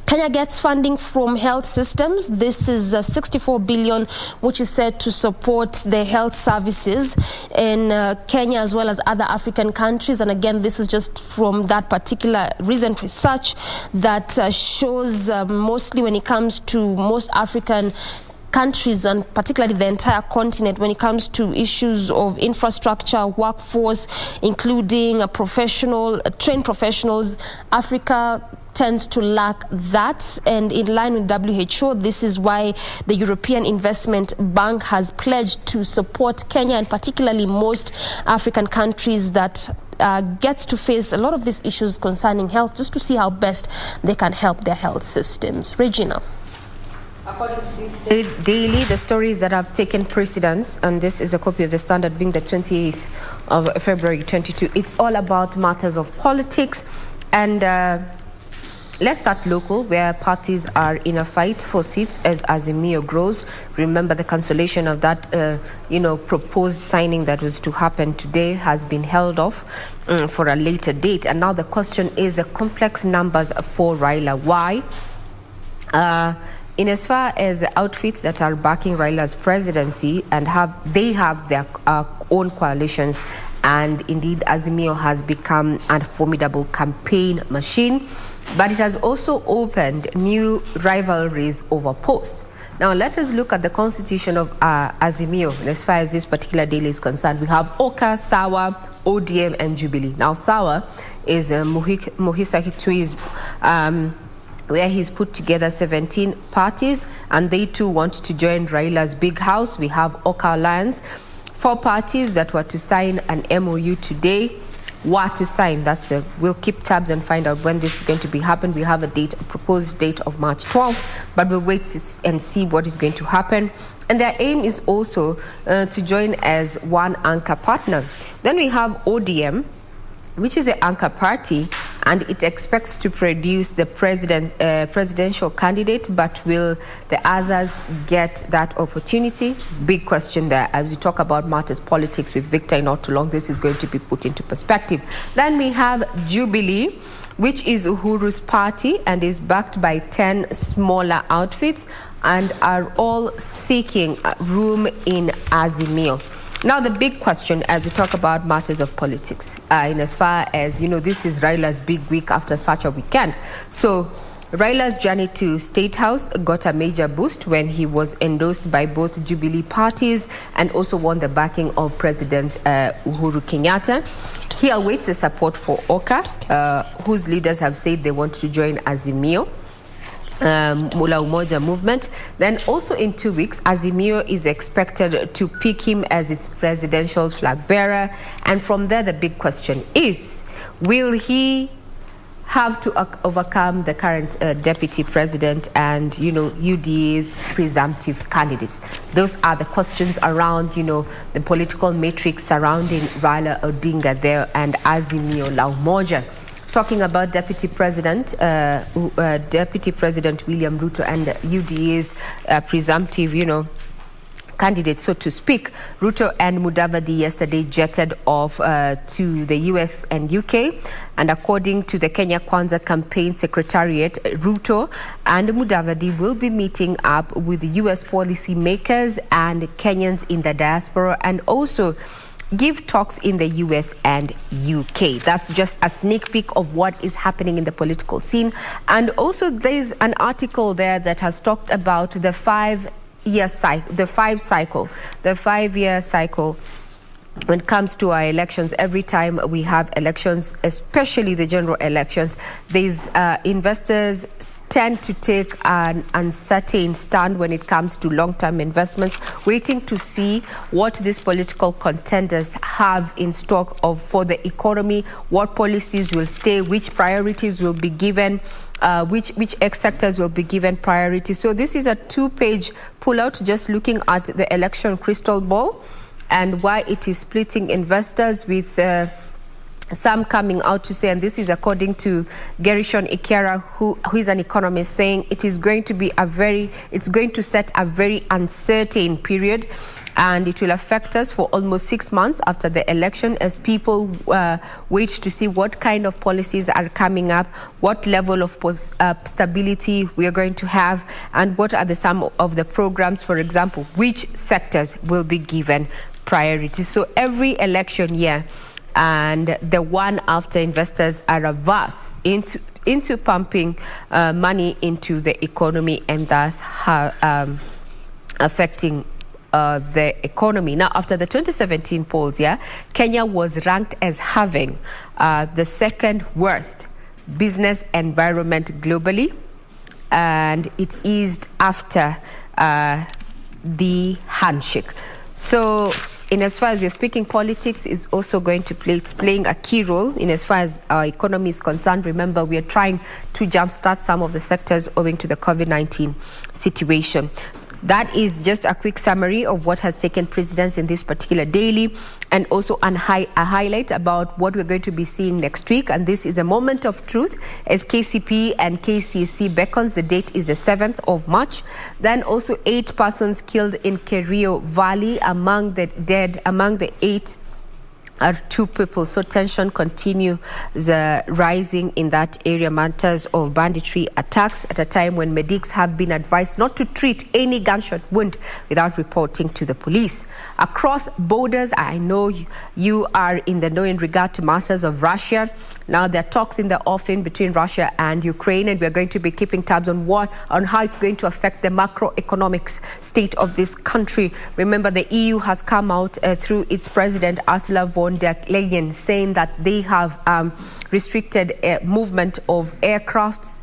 Kenya gets funding from health systems. This is 64 billion, which is said to support the health services in Kenya as well as other African countries. And again, this is just from that particular recent research that shows mostly when it comes to most African countries, and particularly the entire continent, when it comes to issues of infrastructure, workforce, including trained professionals, Africa tends to lack that. And in line with WHO, this is why the European Investment Bank has pledged to support Kenya and particularly most African countries that gets to face a lot of these issues concerning health, just to see how best they can help their health systems. Regina. According to this daily, the stories that have taken precedence, and this is a copy of the Standard being the 28th of February 22, it's all about matters of politics. And let's start local, where parties are in a fight for seats as Azimio grows. Remember, the cancellation of that, proposed signing that was to happen today has been held off for a later date. And now the question is the complex numbers for Raila. Why? In as far as the outfits that are backing Raila's presidency and they have their own coalitions, and indeed Azimio has become a formidable campaign machine, but it has also opened new rivalries over posts. Now let us look at the constitution of Azimio. As far as this particular daily is concerned, we have Oka, Sawa, ODM and Jubilee. Now Sawa is Mohisa Kitui's where he's put together 17 parties, and they too want to join Raila's big house. We have Oka Alliance, 4 parties that were to sign an MOU today. We'll keep tabs and find out when this is going to be happen. We have a proposed date of March 12th, but we'll wait and see what is going to happen. And their aim is also to join as one anchor partner. Then we have ODM, which is the anchor party, and it expects to produce the presidential candidate, but will the others get that opportunity? Big question there. As we talk about matters politics with Victor in not too long, this is going to be put into perspective. Then we have Jubilee, which is Uhuru's party and is backed by 10 smaller outfits and are all seeking room in Azimio. Now, the big question as we talk about matters of politics, in as far as, this is Raila's big week after such a weekend. So Raila's journey to State House got a major boost when he was endorsed by both Jubilee parties and also won the backing of President Uhuru Kenyatta. He awaits the support for Oka, whose leaders have said they want to join Azimio. Mula Umoja movement. Then also in 2 weeks, Azimio is expected to pick him as its presidential flag bearer. And from there, the big question is, will he have to overcome the current deputy president and, UDA's presumptive candidates? Those are the questions around, the political matrix surrounding Raila Odinga there and Azimio La Umoja. Talking about Deputy President William Ruto and UDA's presumptive, candidate, so to speak. Ruto and Mudavadi yesterday jetted off to the US and UK. And according to the Kenya Kwanza campaign secretariat, Ruto and Mudavadi will be meeting up with the US policy makers and Kenyans in the diaspora, and also give talks in the US and UK. That's just a sneak peek of what is happening in the political scene. And also there's an article there that has talked about the 5-year cycle when it comes to our elections. Every time we have elections, especially the general elections, these investors tend to take an uncertain stand when it comes to long-term investments, waiting to see what these political contenders have in stock for the economy, what policies will stay, which priorities will be given, which sectors will be given priority. So this is a 2-page pullout just looking at the election crystal ball and why it is splitting investors with some coming out to say, and this is according to Gershon Ikera, who is an economist, saying it is going to be it's going to set a very uncertain period, and it will affect us for almost 6 months after the election as people wait to see what kind of policies are coming up, what level of stability we are going to have, and what are some of the programs, for example, which sectors will be given priority. So every election year and the one after, investors are averse into pumping money into the economy, and thus affecting the economy. Now, after the 2017 polls, Kenya was ranked as having the second worst business environment globally, and it eased after the handshake. So, in as far as you're speaking, politics is also going to play, it's playing a key role in as far as our economy is concerned. Remember, we are trying to jumpstart some of the sectors owing to the COVID-19 situation. That is just a quick summary of what has taken precedence in this particular daily, and also a highlight about what we're going to be seeing next week. And this is a moment of truth as KCP and KCC beckons. The date is the 7th of March. Then also 8 persons killed in Kerio Valley. Among the dead, among the 8 are 2 people. So tension continues rising in that area. Matters of banditry attacks at a time when medics have been advised not to treat any gunshot wound without reporting to the police. Across borders, I know you are in the know in regard to matters of Russia. Now there are talks in the offing between Russia and Ukraine, and we're going to be keeping tabs on how it's going to affect the macroeconomic state of this country. Remember, the EU has come out through its president Ursula von der Leyen, saying that they have restricted movement of aircrafts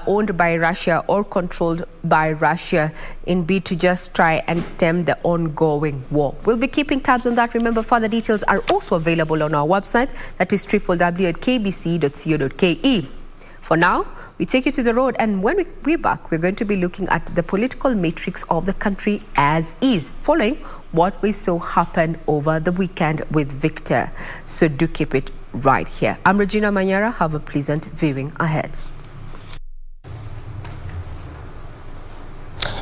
owned by Russia or controlled by Russia in bid to just try and stem the ongoing war. We'll be keeping tabs on that. Remember, further details are also available on our website, that is www.kbc.co.ke. For now, we take you to the road, and when we're back, we're going to be looking at the political matrix of the country as is, following what we saw happen over the weekend with Victor. So do keep it right here. I'm Regina Manyara. Have a pleasant viewing ahead.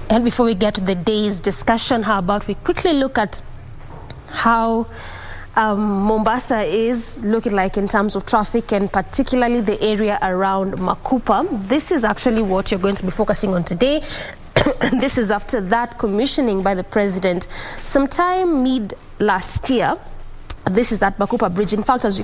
And before we get to the day's discussion, how about we quickly look at how Mombasa is looking like in terms of traffic, and particularly the area around Makupa. This is actually what you're going to be focusing on today. This is after that commissioning by the president sometime mid last year. This is that Bakupa Bridge. In fact, as you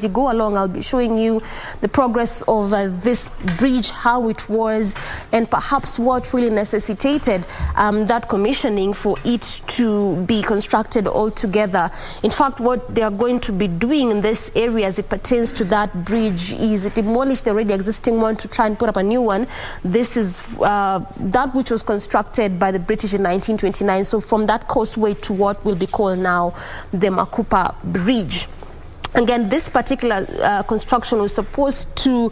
go along, I'll be showing you the progress of this bridge, how it was, and perhaps what really necessitated that commissioning for it to be constructed altogether. In fact, what they are going to be doing in this area as it pertains to that bridge is demolish the already existing one to try and put up a new one. This is that which was constructed by the British in 1929. So from that causeway to what will be called now the Makupa Bridge. Again, this particular construction was supposed to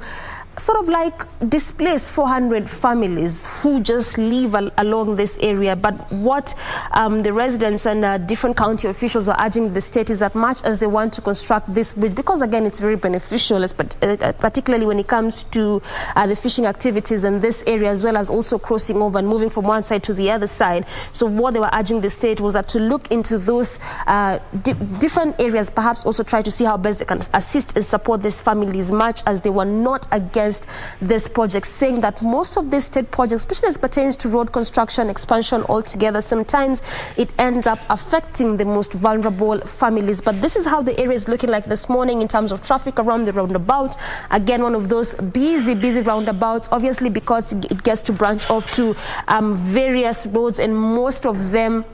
sort of like displace 400 families who just live along this area. But what the residents and different county officials were urging the state is that much as they want to construct this bridge, because again it's very beneficial, particularly when it comes to the fishing activities in this area, as well as also crossing over and moving from one side to the other side. So what they were urging the state was that to look into those different areas, perhaps also try to see how best they can assist and support these families, much as they were not against this project, saying that most of these state projects, especially as pertains to road construction, expansion altogether, sometimes it ends up affecting the most vulnerable families. But this is how the area is looking like this morning in terms of traffic around the roundabout. Again, one of those busy roundabouts, obviously because it gets to branch off to various roads, and most of them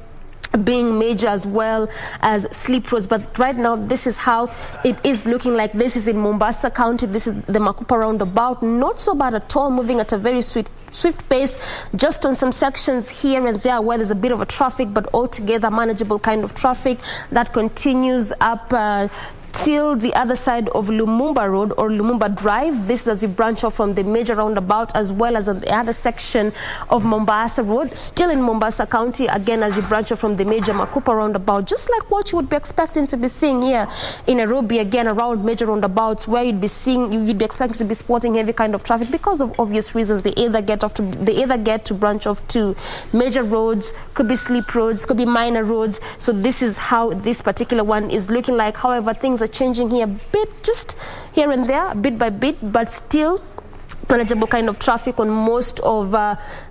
being major as well as slip roads. But right now, this is how it is looking like. This is in Mombasa County. This is the Makupa roundabout. Not so bad at all, moving at a very swift pace, just on some sections here and there where there's a bit of a traffic, but altogether manageable kind of traffic that continues up till the other side of Lumumba Road or Lumumba Drive. This is as you branch off from the major roundabout, as well as on the other section of Mombasa Road, still in Mombasa County, again as you branch off from the major Makupa roundabout, just like what you would be expecting to be seeing here in Nairobi, again around major roundabouts, where you'd be expecting to be spotting heavy kind of traffic because of obvious reasons. They either get to branch off to major roads, could be slip roads, could be minor roads. So this is how this particular one is looking like. However, things are changing here a bit, just here and there, bit by bit, but still manageable kind of traffic on most of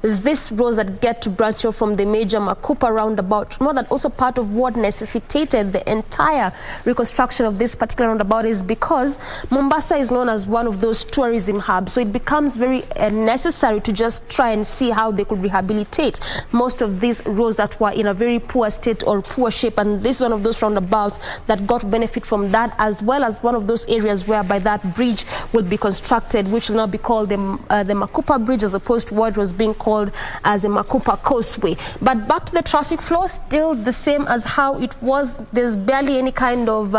these roads that get to branch off from the major Makupa roundabout. More that also part of what necessitated the entire reconstruction of this particular roundabout is because Mombasa is known as one of those tourism hubs. So it becomes very necessary to just try and see how they could rehabilitate most of these roads that were in a very poor state or poor shape. And this is one of those roundabouts that got benefit from that, as well as one of those areas whereby that bridge will be constructed, which will now be called the Makupa Bridge, as opposed to what was being called as the Makupa Causeway. But back to the traffic flow, still the same as how it was. There's barely any kind of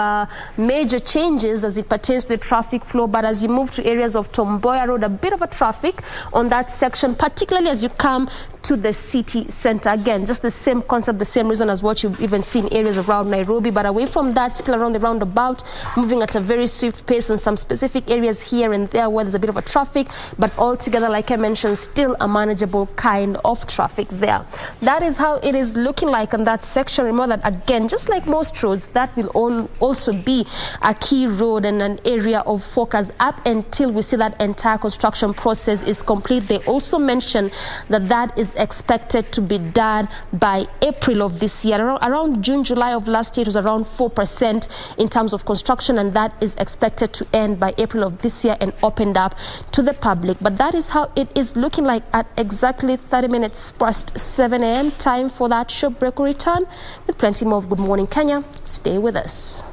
major changes as it pertains to the traffic flow. But as you move to areas of Tomboya Road, a bit of a traffic on that section, particularly as you come to the city center. Again, just the same concept, the same reason as what you've even seen areas around Nairobi. But away from that, still around the roundabout, moving at a very swift pace in some specific areas here and there where there's a bit of a traffic, but altogether, like I mentioned, still a manageable kind of traffic there. That is how it is looking like in that section. Remember that, again, just like most roads, that will also be a key road and an area of focus up until we see that entire construction process is complete. They also mentioned that that is expected to be done by April of this year. Around June, July of last year, it was around 4% in terms of construction, and that is expected to end by April of this year and opened up to the public. But that is how it is looking like at exactly 30 minutes past 7 a.m. Time for that short break. We'll return with plenty more of Good Morning Kenya. Stay with us.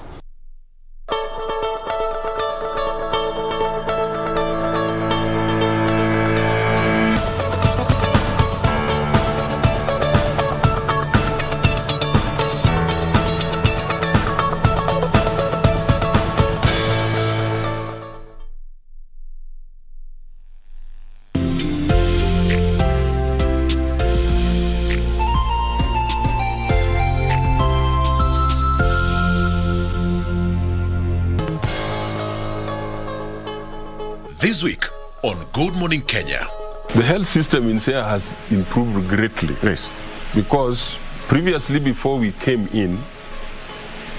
This week on Good Morning Kenya. The health system in Siaya has improved greatly. Yes. Because previously, before we came in,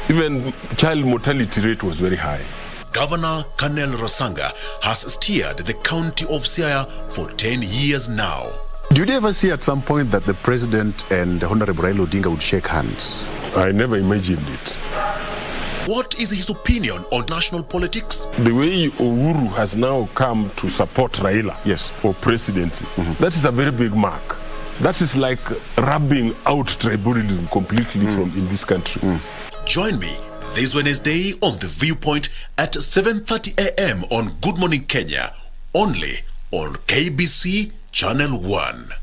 even child mortality rate was very high. Governor Colonel Rasanga has steered the county of Siaya for 10 years now. Did you ever see at some point that the president and Honorable Raila Odinga would shake hands? I never imagined it. What is his opinion on national politics? The way Uhuru has now come to support Raila for presidency, that is a very big mark. That is like rubbing out tribalism completely from in this country. Join me this Wednesday on The Viewpoint at 7:30 a.m. on Good Morning Kenya, only on KBC Channel 1.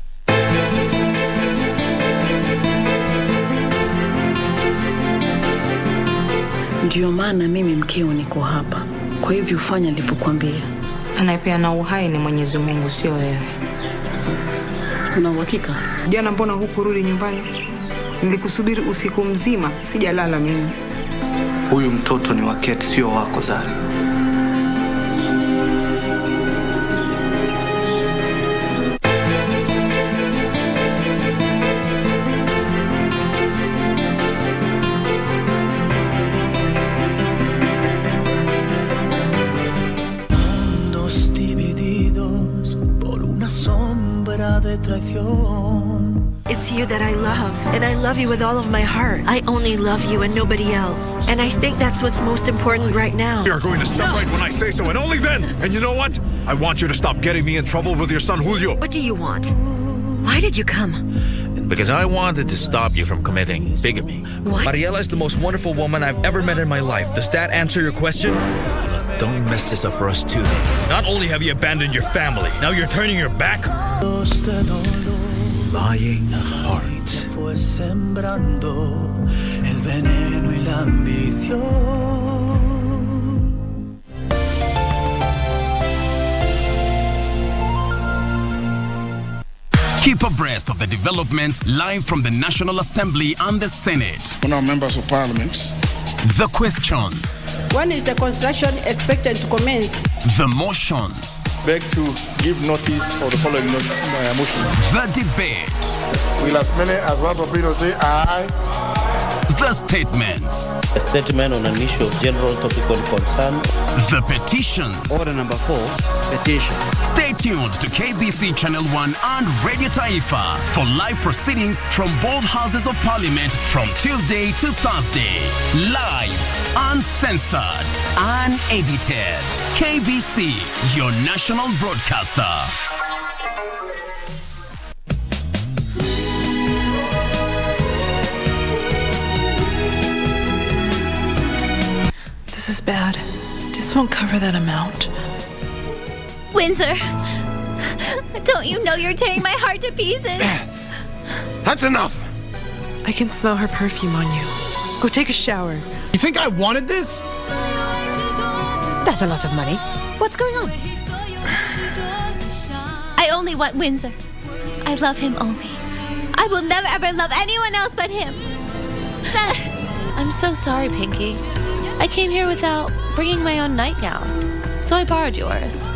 Ndio maana mimi mkeo niko hapa. Kwa hivyo fanya nilivyokuambia. Anayepeana uhai ni Mwenyezi Mungu, sio wewe. Una uhakika? Jana mbona hukurudi nyumbani? Nilikusubiri usiku mzima, sijalala mimi. Huyu mtoto ni wa Kate, sio wako Zari. It's you that I love, and I love you with all of my heart. I only love you and nobody else. And I think that's what's most important right now. You're going to celebrate when I say so, and only then. And you know what? I want you to stop getting me in trouble with your son Julio. What do you want? Why did you come? Because I wanted to stop you from committing bigamy. What? Mariela is the most wonderful woman I've ever met in my life. Does that answer your question? Look, don't mess this up for us too. Not only have you abandoned your family, now you're turning your back? Lying heart. Keep abreast of the developments live from the National Assembly and the Senate. Honourable members of Parliament. The questions. When is the construction expected to commence? The motions. Beg to give notice of the following motion. The debate. Will as many as want to be to say aye. The statements. A statement on an issue of general topical concern. The petitions. Order number 4, petitions. Stay tuned to KBC Channel 1 and Radio Taifa for live proceedings from both houses of parliament from Tuesday to Thursday. Live, uncensored, unedited. KBC, your national broadcaster. This is bad. This won't cover that amount. Windsor, don't you know you're tearing my heart to pieces? That's enough. I can smell her perfume on you. Go take a shower. You think I wanted this? That's a lot of money. What's going on? I only want Windsor. I love him only. I will never ever love anyone else but him. I'm so sorry, Pinky. I came here without bringing my own nightgown, so I borrowed yours.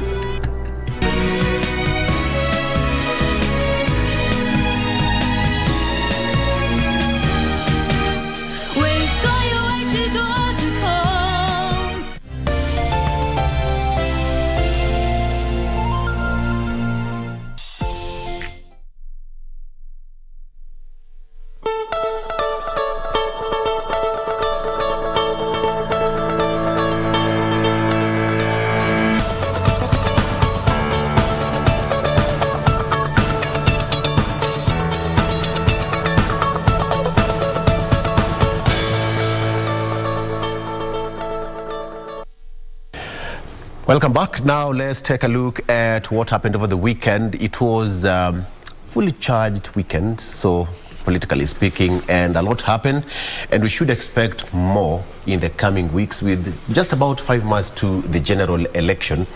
Welcome back. Now let's take a look at what happened over the weekend. It was fully charged weekend, so politically speaking, and a lot happened, and we should expect more in the coming weeks with just about 5 months to the general election.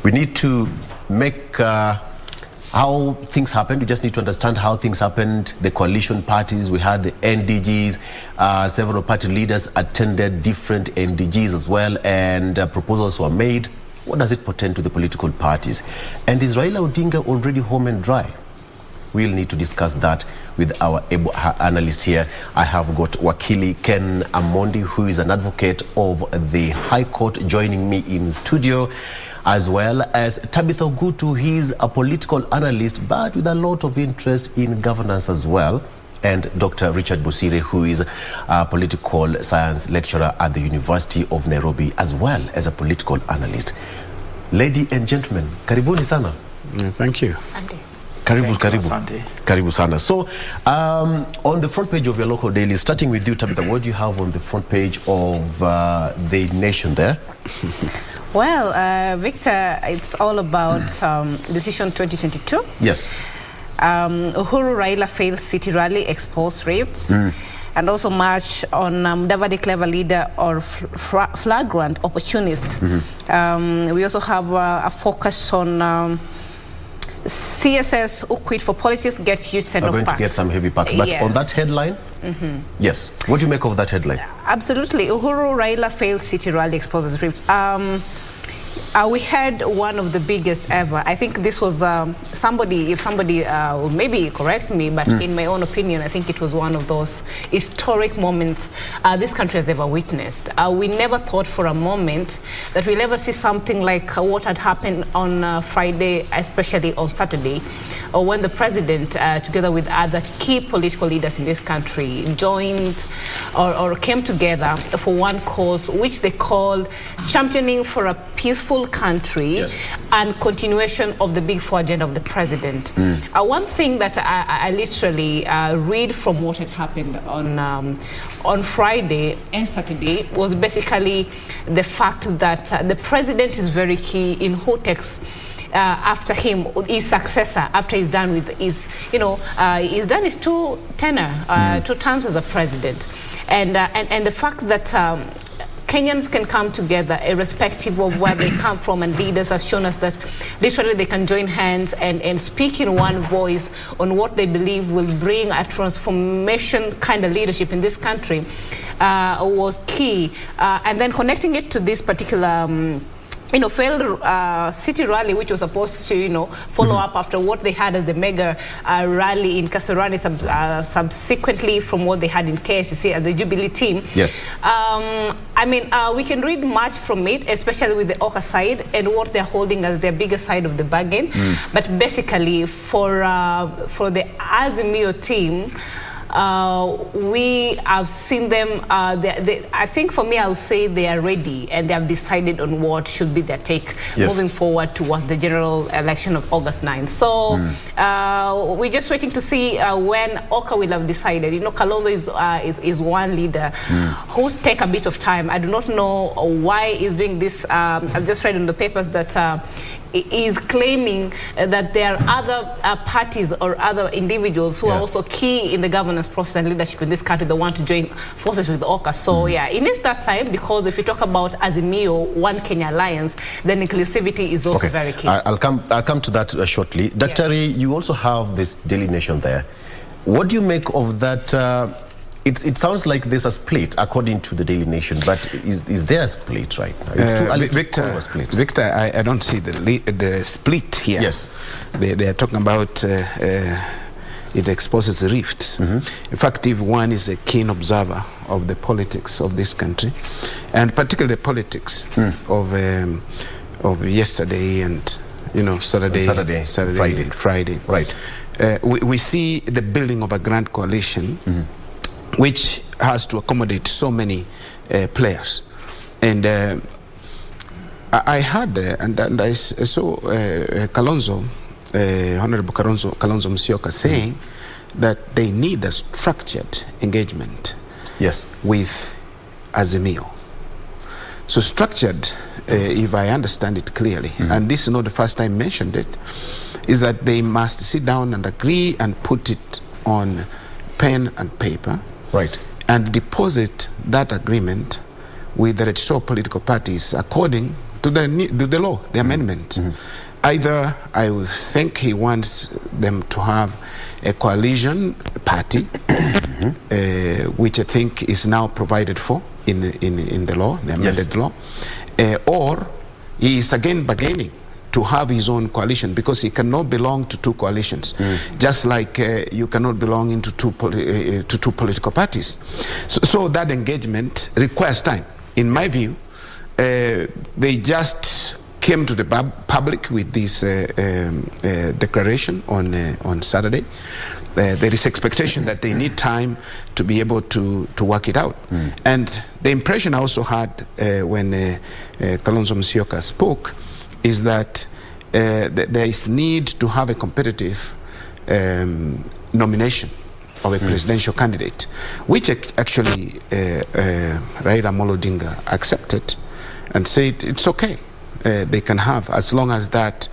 We need to make how things happened. We just need to understand how things happened. The coalition parties, we had the NDGs, several party leaders attended different NDGs as well, and proposals were made. What does it portend to the political parties? And is Raila Odinga already home and dry? We'll need to discuss that with our analyst here. I have got Wakili Ken Amondi, who is an advocate of the High Court, joining me in studio, as well as Tabitha Gutu. He's a political analyst, but with a lot of interest in governance as well. And Dr. Richard Busire, who is a political science lecturer at the University of Nairobi, as well as a political analyst. Ladies and gentlemen, karibuni sana. Thank you. Asante. Karibu sana. So, on the front page of your local daily, starting with you, Tabitha, what do you have on the front page of the Nation there? Well, Victor, it's all about Decision 2022. Yes. Uhuru Raila failed city rally, exposed rapes, and also march on Mudavadi clever leader or flagrant opportunist. We also have a focus on CSS who quit for politics get used send off going packs. to get some heavy packs, but yes. on that headline, yes. What do you make of that headline? Absolutely. Uhuru Raila failed city rally, exposes rapes. We had one of the biggest ever. I think this was somebody will maybe correct me, but in my own opinion, I think it was one of those historic moments this country has ever witnessed. We never thought for a moment that we'll ever see something like what had happened on Friday, especially on Saturday, or when the president, together with other key political leaders in this country, joined or came together for one cause, which they called championing for a peaceful country and continuation of the Big Four agenda of the president. One thing that I literally read from what had happened on Friday and Saturday was basically the fact that the president is very key in who takes after him, his successor, after he's done with his, he's done his two terms as a president. And the fact that Kenyans can come together irrespective of where they come from, and leaders have shown us that literally they can join hands and speak in one voice on what they believe will bring a transformation kind of leadership in this country, was key. And then connecting it to this particular failed city rally, which was supposed to, follow up after what they had as the mega rally in Kasarani, subsequently from what they had in KCC as the Jubilee team. Yes. We can read much from it, especially with the Oka side and what they're holding as their biggest side of the bargain. But basically, for the Azimio team, we have seen them, I think for me, I'll say they are ready and they have decided on what should be their take moving forward towards the general election of August 9th. So we're just waiting to see when Oka will have decided. Kalonzo is one leader who's take a bit of time. I do not know why he's doing this. I've just read in the papers that is claiming that there are other parties or other individuals who are also key in the governance process and leadership in this country that want to join forces with Oka. So it needs that time, because if you talk about Azimio, One Kenya Alliance, then inclusivity is also very key. I'll come to that shortly. Dr. You also have this Daily Nation there. What do you make of that? It sounds like there's a split according to the Daily Nation, but is there a split right now? It's too early to call a split. Victor, I don't see the split here. Yes. They are talking about it exposes rifts. In fact, if one is a keen observer of the politics of this country, and particularly the politics of yesterday and Saturday, Friday. Right. We see the building of a grand coalition which has to accommodate so many players. And I heard and I saw Kalonzo, Honorable Kalonzo Musyoka saying that they need a structured engagement with Azimio. So structured, if I understand it clearly, and this is not the first time I mentioned it, is that they must sit down and agree and put it on pen and paper, and deposit that agreement with the register of political parties according to the law, the amendment. Either I would think he wants them to have a coalition party, which I think is now provided for in the law, the amended law, or he is again bargaining to have his own coalition, because he cannot belong to two coalitions, just like you cannot belong into two political parties. So that engagement requires time. In my view, they just came to the public with this declaration on Saturday. There is expectation that they need time to be able to work it out. And the impression I also had when Kalonzo Musyoka spoke is that there is need to have a competitive nomination of a presidential candidate, which actually Raila Amolo Odinga accepted and said it's okay. They can have, as long as that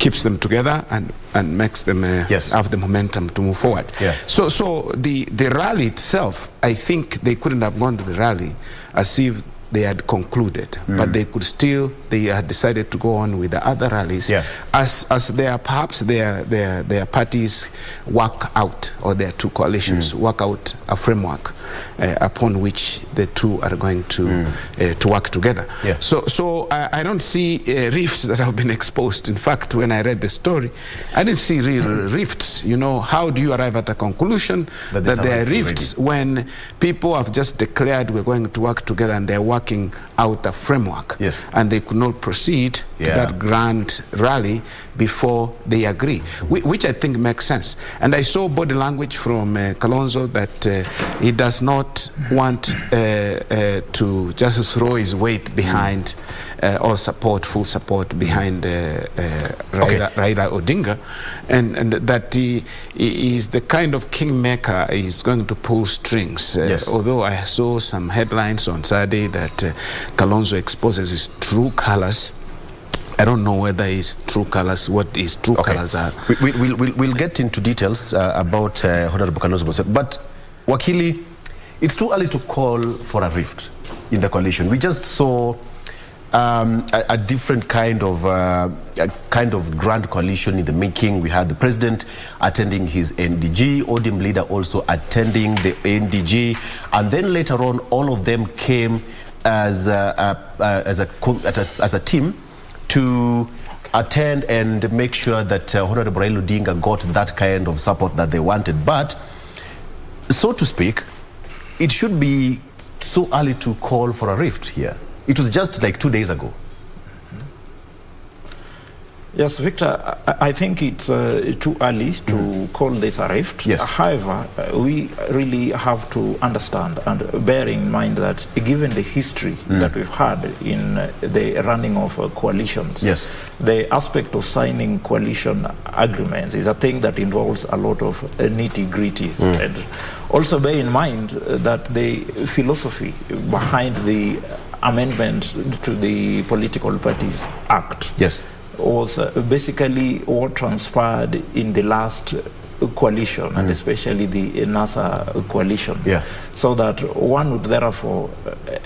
keeps them together and makes them have the momentum to move forward. So the rally itself, I think they couldn't have gone to the rally as if they had concluded, but they had decided to go on with the other rallies as perhaps their parties work out, or their two coalitions work out a framework upon which the two are going to work together. So I don't see rifts that have been exposed. In fact, when I read the story, I didn't see real rifts. How do you arrive at a conclusion that there are rifts when people have just declared we're going to work together and they're working out a framework, and they could not proceed to that grand rally before they agree, which I think makes sense. And I saw body language from Kalonzo that he does not want to just throw his weight behind or full support behind Raila Odinga, and that he is the kind of kingmaker. He's going to pull strings. Although I saw some headlines on Saturday that Kalonzo exposes his true colors, I don't know whether his true colors, what his true colors are. We'll get into details about Honorable Kalonzo, but Wakili, it's too early to call for a rift. in the coalition. We just saw a different kind of grand coalition in the making. We had the president attending his NDG, ODM leader also attending the NDG, and then later on, all of them came as a team to attend and make sure that Honorable Raila Odinga got that kind of support that they wanted. But, so to speak, it should be so early to call for a rift here. It was just like 2 days ago. Yes, Victor, I think it's too early to call this a rift. Yes. However, we really have to understand and bear in mind that given the history that we've had in the running of coalitions, yes, the aspect of signing coalition agreements is a thing that involves a lot of nitty-gritties. And also bear in mind that the philosophy behind the amendment to the Political Parties Act, yes, was basically what transpired in the last coalition, and especially the NASA coalition. Yeah. So that one would therefore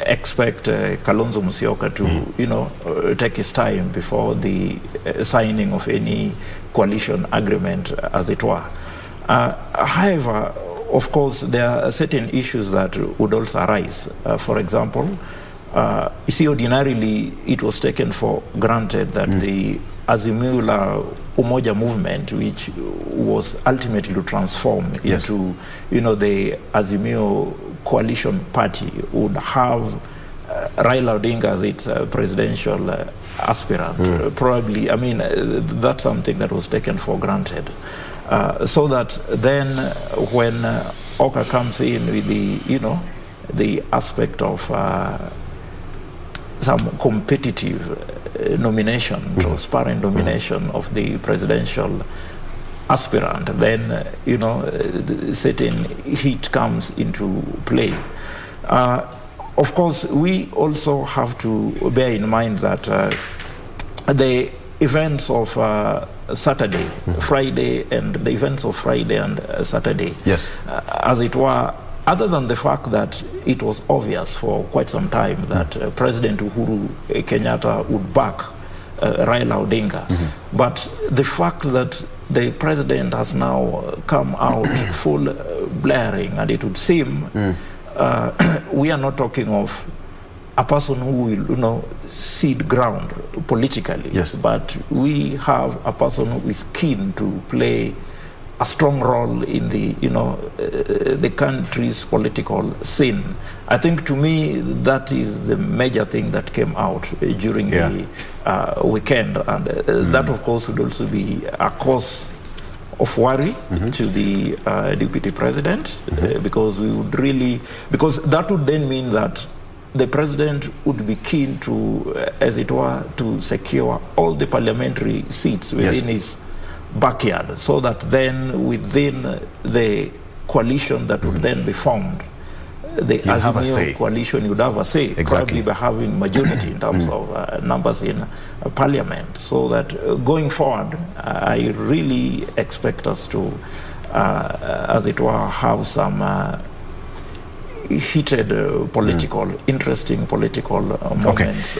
expect Kalonzo Musyoka to, take his time before the signing of any coalition agreement, as it were. However, of course, there are certain issues that would also arise. For example, you see, ordinarily it was taken for granted that the Azimio la Umoja movement, which was ultimately to transform into, the Azimio coalition party, would have Raila Odinga as its presidential aspirant. Probably, I mean, that's something that was taken for granted. So that then when Oka comes in with the aspect of some competitive nomination, transparent nomination of the presidential aspirant, then, certain heat comes into play. Of course, we also have to bear in mind that the events of Saturday, Friday, and the events of Friday and Saturday, yes, as it were, other than the fact that it was obvious for quite some time that President Uhuru Kenyatta would back Raila Odinga, but the fact that the president has now come out full blaring, and it would seem we are not talking of a person who will, cede ground politically, yes, but we have a person who is keen to play a strong role in the, the country's political scene. I think, to me, that is the major thing that came out during the weekend, and that, of course, would also be a cause of worry to the deputy president, because we would really, because that would then mean that the president would be keen to, as it were, to secure all the parliamentary seats within his backyard, so that then within the coalition that would then be formed, the Azimio coalition would have a say, probably by having majority in terms of numbers in parliament. So that going forward, I really expect us to, as it were, have some heated political, interesting political moments.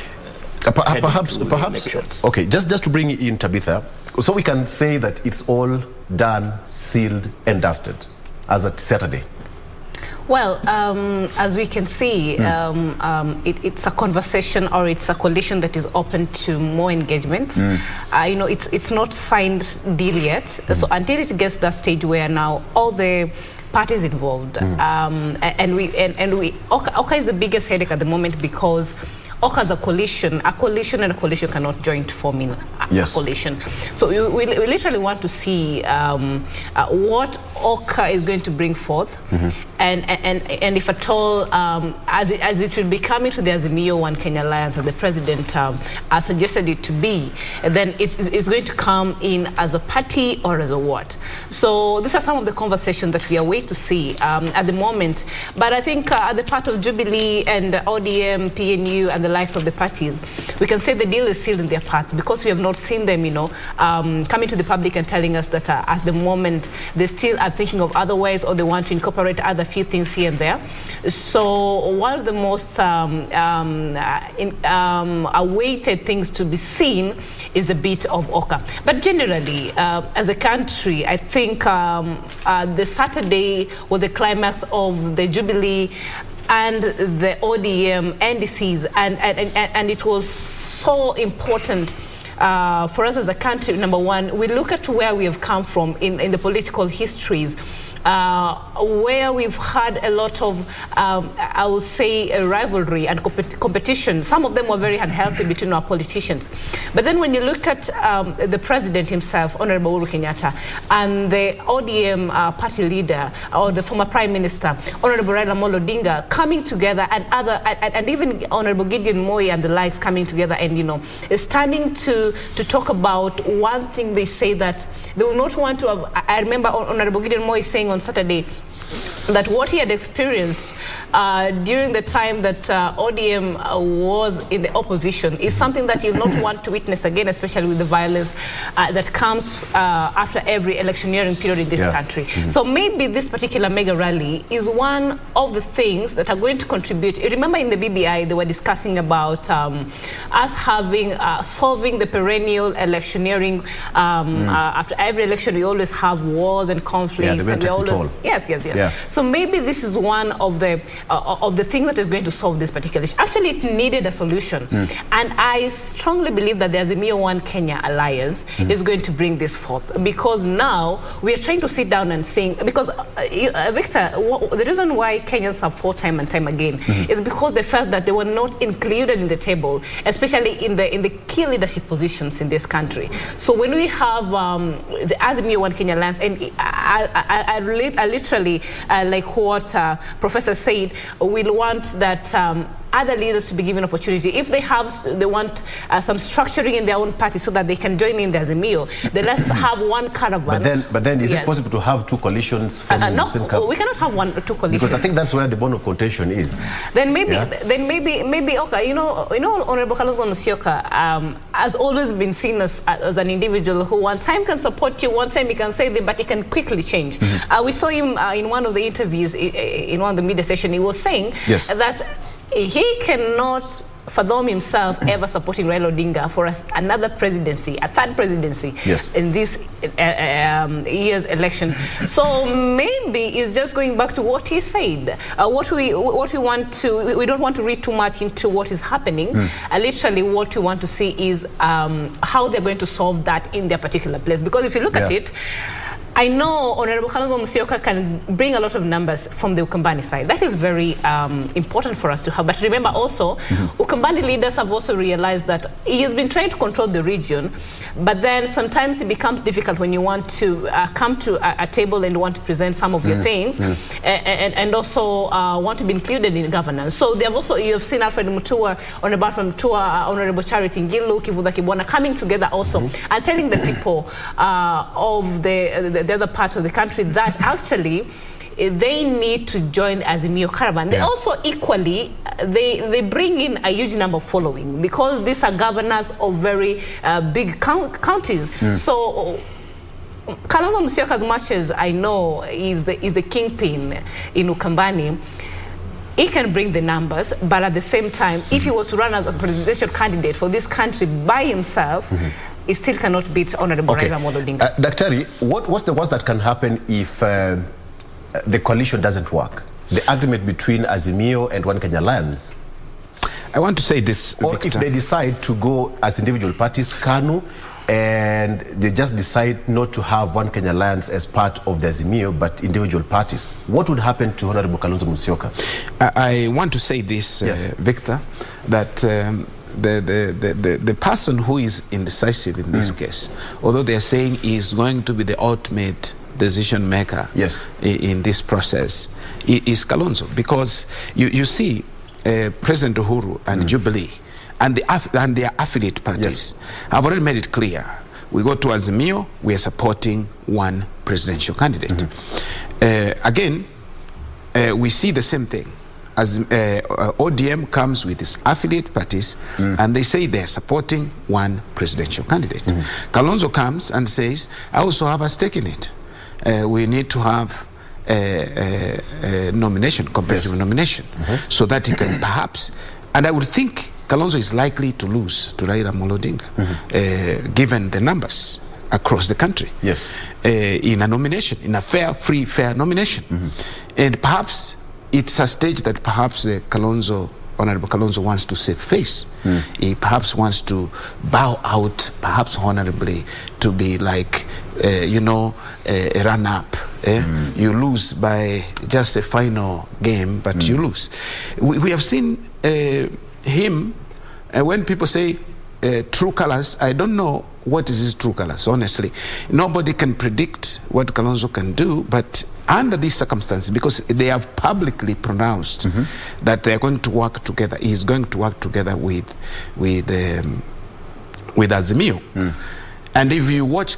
Perhaps, okay, just to bring in Tabitha, so we can say that it's all done, sealed, and dusted as of Saturday. Well, as we can see, it's a conversation, or it's a coalition that is open to more engagement. It's not signed deal yet. So until it gets to that stage where now all the parties involved, Oka is the biggest headache at the moment, because Oka is a coalition and a coalition cannot join to form in a coalition. So we literally want to see what Oka is going to bring forth, and if at all, as it will be coming to the Azimio One Kenya Alliance, and the president has suggested it to be, then it's going to come in as a party or as a what. So these are some of the conversations that we are waiting to see at the moment. But I think at the part of Jubilee and ODM, PNU, and the likes of the parties, we can say the deal is sealed in their parts because we have not seen them, coming to the public and telling us that at the moment they still are thinking of other ways, or they want to incorporate other few things here and there. So one of the most awaited things to be seen is the bit of Oka. But generally, as a country, I think the Saturday was the climax of the Jubilee and the ODM NDCs, and it was so important for us as a country. Number one, we look at where we have come from in the political histories, where we've had a lot of, I would say, a rivalry and competition. Some of them were very unhealthy between our politicians. But then when you look at the president himself, Honorable Uhuru Kenyatta, and the ODM party leader, or the former prime minister, Honorable Raila Amolo Odinga, coming together, and even Honorable Gideon Moi and the likes coming together, and standing to talk about one thing. They say that they will not want to have. I remember Honorable Gideon Moi saying on Saturday that what he had experienced during the time that ODM was in the opposition is something that he'll not want to witness again, especially with the violence that comes after every electioneering period in this country. So maybe this particular mega rally is one of the things that are going to contribute. You remember in the BBI, they were discussing about us having, solving the perennial electioneering. After every election, we always have wars and conflicts. And we always, yes. So maybe this is one of the things that is going to solve this particular issue. Actually, it needed a solution. And I strongly believe that the Azimio One Kenya Alliance is going to bring this forth, because now we are trying to sit down and sing. Because, Victor, the reason why Kenyans have fought time and time again is because they felt that they were not included in the table, especially in the key leadership positions in this country. So when we have the Azimio One Kenya Alliance, and I literally, like what Professor said, we'll want that other leaders to be given opportunity. If they want some structuring in their own party so that they can join in the Azimio, then let's have one caravan. But then is it possible to have two coalitions from the same camp? We cannot have two coalitions. Because I think that's where the bone of contention is. Then maybe, okay, Honorable Kalonzo Musyoka has always been seen as an individual who one time can support you, one time he can say that, but he can quickly change. We saw him in one of the interviews, in one of the media sessions, he was saying that he cannot fathom himself ever supporting Raila Odinga for another presidency, a third presidency in this year's election. So maybe it's just going back to what he said. We don't want to read too much into what is happening. Literally, what we want to see is how they're going to solve that in their particular place. Because if you look at it, I know Honorable Kalonzo Musyoka can bring a lot of numbers from the Ukambani side. That is very important for us to have. But remember also, Ukambani leaders have also realized that he has been trying to control the region, but then sometimes it becomes difficult when you want to come to a table and want to present some of your things and also want to be included in governance. So they have also, you have seen Alfred Mutua, Honorable Charity Ngilu, Kivuda Kibwana coming together also and telling the people of the other part of the country that actually they need to join the Azimio caravan. They also equally, they bring in a huge number of following, because these are governors of very big counties. So Kalonzo Musyoka, as much as I know, is the kingpin in Ukambani. He can bring the numbers, but at the same time, if he was to run as a presidential candidate for this country by himself, he still cannot beat Honorable Raila Amolo Odinga. Daktari, what's the worst that can happen if the coalition doesn't work? The agreement between Azimio and One Kenya Alliance? I want to say this, or Victor. If they decide to go as individual parties, KANU, and they just decide not to have One Kenya Alliance as part of the Azimio, but individual parties, what would happen to Honorable Kalonzo Musyoka? I want to say this, Victor, that the person who is indecisive in this case, although they are saying is going to be the ultimate decision maker in this process, is Kalonzo. Because you see President Uhuru and Jubilee and their affiliate parties have already made it clear. We go to Azimio, we are supporting one presidential candidate. Again, we see the same thing as ODM comes with its affiliate parties, and they say they're supporting one presidential candidate. Kalonzo comes and says, I also have a stake in it. We need to have a nomination, competitive nomination, so that he can perhaps, and I would think Kalonzo is likely to lose to Raila Amolo Odinga, given the numbers across the country, in a nomination, in a fair nomination. And perhaps it's a stage that perhaps Honorable Kalonzo wants to save face. He perhaps wants to bow out, perhaps honorably, to be like, a run-up. You lose by just a final game, but you lose. We have seen him, when people say true colors, I don't know what is his true colors, honestly. Nobody can predict what Kalonzo can do, but under these circumstances, because they have publicly pronounced that they are going to work together, he's going to work together with Azimio. And if you watch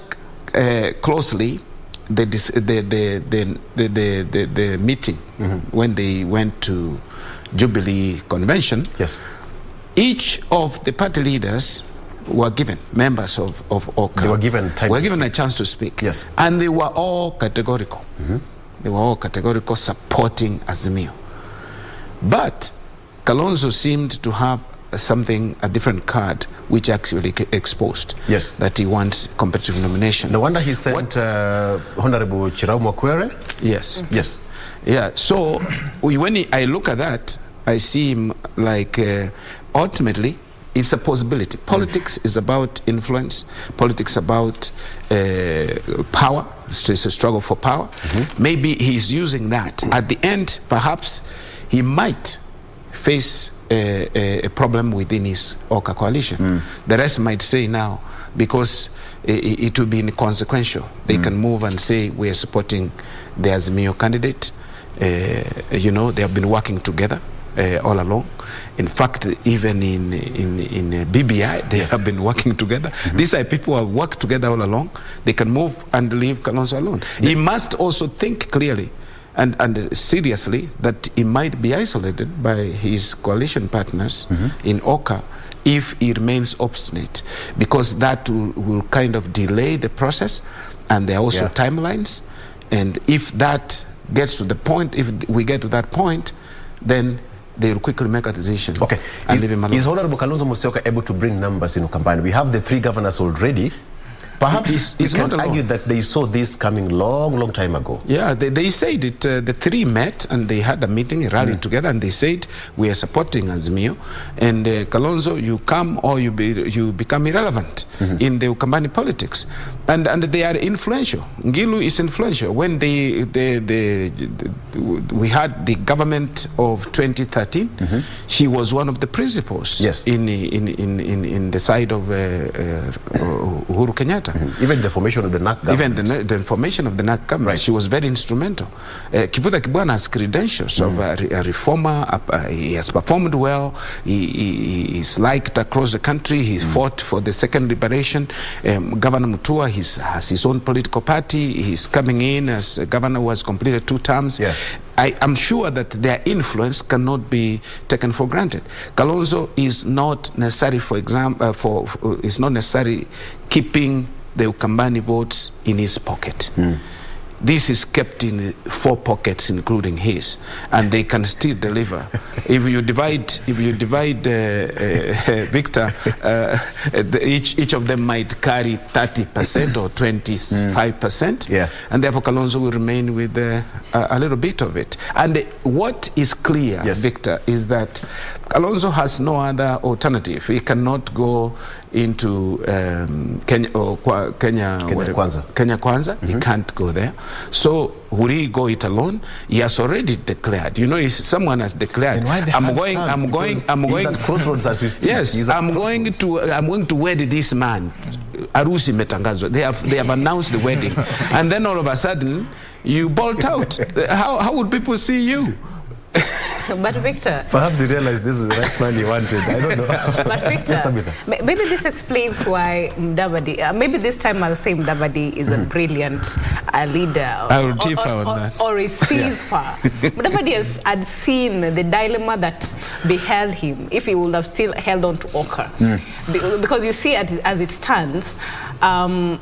closely the meeting when they went to Jubilee Convention, each of the party leaders were given, members of OCA, they were given time a chance to speak. And they were all categorical. They were all categorical, supporting Azimio. But Kalonzo seemed to have a different card, which actually exposed that he wants competitive nomination. No wonder he sent Honorable Chirau Mwakwere. Yes. Yeah, so when I look at that, I see him like, ultimately, it's a possibility. Politics is about influence. Politics about power. It's a struggle for power. Maybe he's using that. At the end, perhaps he might face a problem within his OCA coalition. The rest might say now, because it will be inconsequential, they can move and say, we are supporting the Azimio candidate. They have been working together all along. In fact, even in BBI, they have been working together. These are people who have worked together all along. They can move and leave Kalonzo alone. He must also think clearly and seriously that he might be isolated by his coalition partners in OCA if he remains obstinate, because that will kind of delay the process, and there are also timelines. And if that gets to the point, if we get to that point, then they will quickly make a decision. Okay. And leave him alone. Is Honorable Kalonzo Musyoka able to bring numbers in Ukambani? We have the 3 governors already. Perhaps you can argue that they saw this coming long time ago. Yeah, they said it. The 3 met and they had a meeting, rallied together, and they said, we are supporting Azimio. And Kalonzo, you come or you become irrelevant in the Ukambani politics. And they are influential. Ngilu is influential. When we had the government of 2013, she was one of the principals in the side of Uhuru Kenyatta. Even the formation of the NAC government. Even the formation of the NAC government, she was very instrumental. Kivutha Kibwana has credentials of a reformer. He has performed well. He is liked across the country. He fought for the second liberation. Governor Mutua has his own political party. He's coming in as a governor who has completed 2 terms. I am sure that their influence cannot be taken for granted. Kalonzo is not necessary, for example, is not necessary keeping the Ukambani votes in his pocket. This is kept in 4 pockets, including his, and they can still deliver. If you divide Victor, each of them might carry 30% or 25%, and therefore Kalonzo will remain with a little bit of it. And what is clear, Victor, is that Kalonzo has no other alternative. He cannot go into Kenya Kwanza. He can't go there. So will he go it alone? He has already declared. If someone has declared, I'm going at crossroads as we speak. Yes, I'm going to wed this man. Arusi metangazwa. They have announced the wedding, and then all of a sudden you bolt out. How would people see you? But Victor... Perhaps he realized this is the right man he wanted. I don't know. But Victor, maybe this explains why Mudavadi... maybe this time I'll say Mudavadi is a brilliant leader. I will tip on that. Or he sees far. Mudavadi had seen the dilemma that beheld him if he would have still held on to Oka. Because you see, as it stands,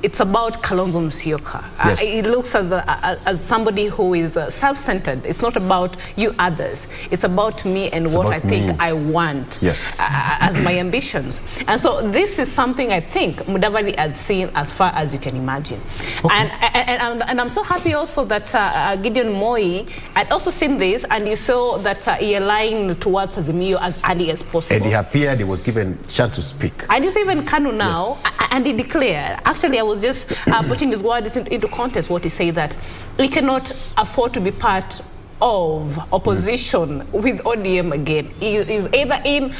it's about Kalonzo Musyoka. Yes. It looks as somebody who is self-centered. It's not about you others. It's about me and what I think I want as my ambitions. And so this is something I think Mudavadi had seen as far as you can imagine. Okay. And I'm so happy also that Gideon Moi had also seen this, and you saw that he aligned towards Azimio as early as possible. And he appeared, he was given a chance to speak. And you see even Kanu now, and he declared, actually I was just putting his words into context, what he said, that we cannot afford to be part of opposition with ODM again. He is either in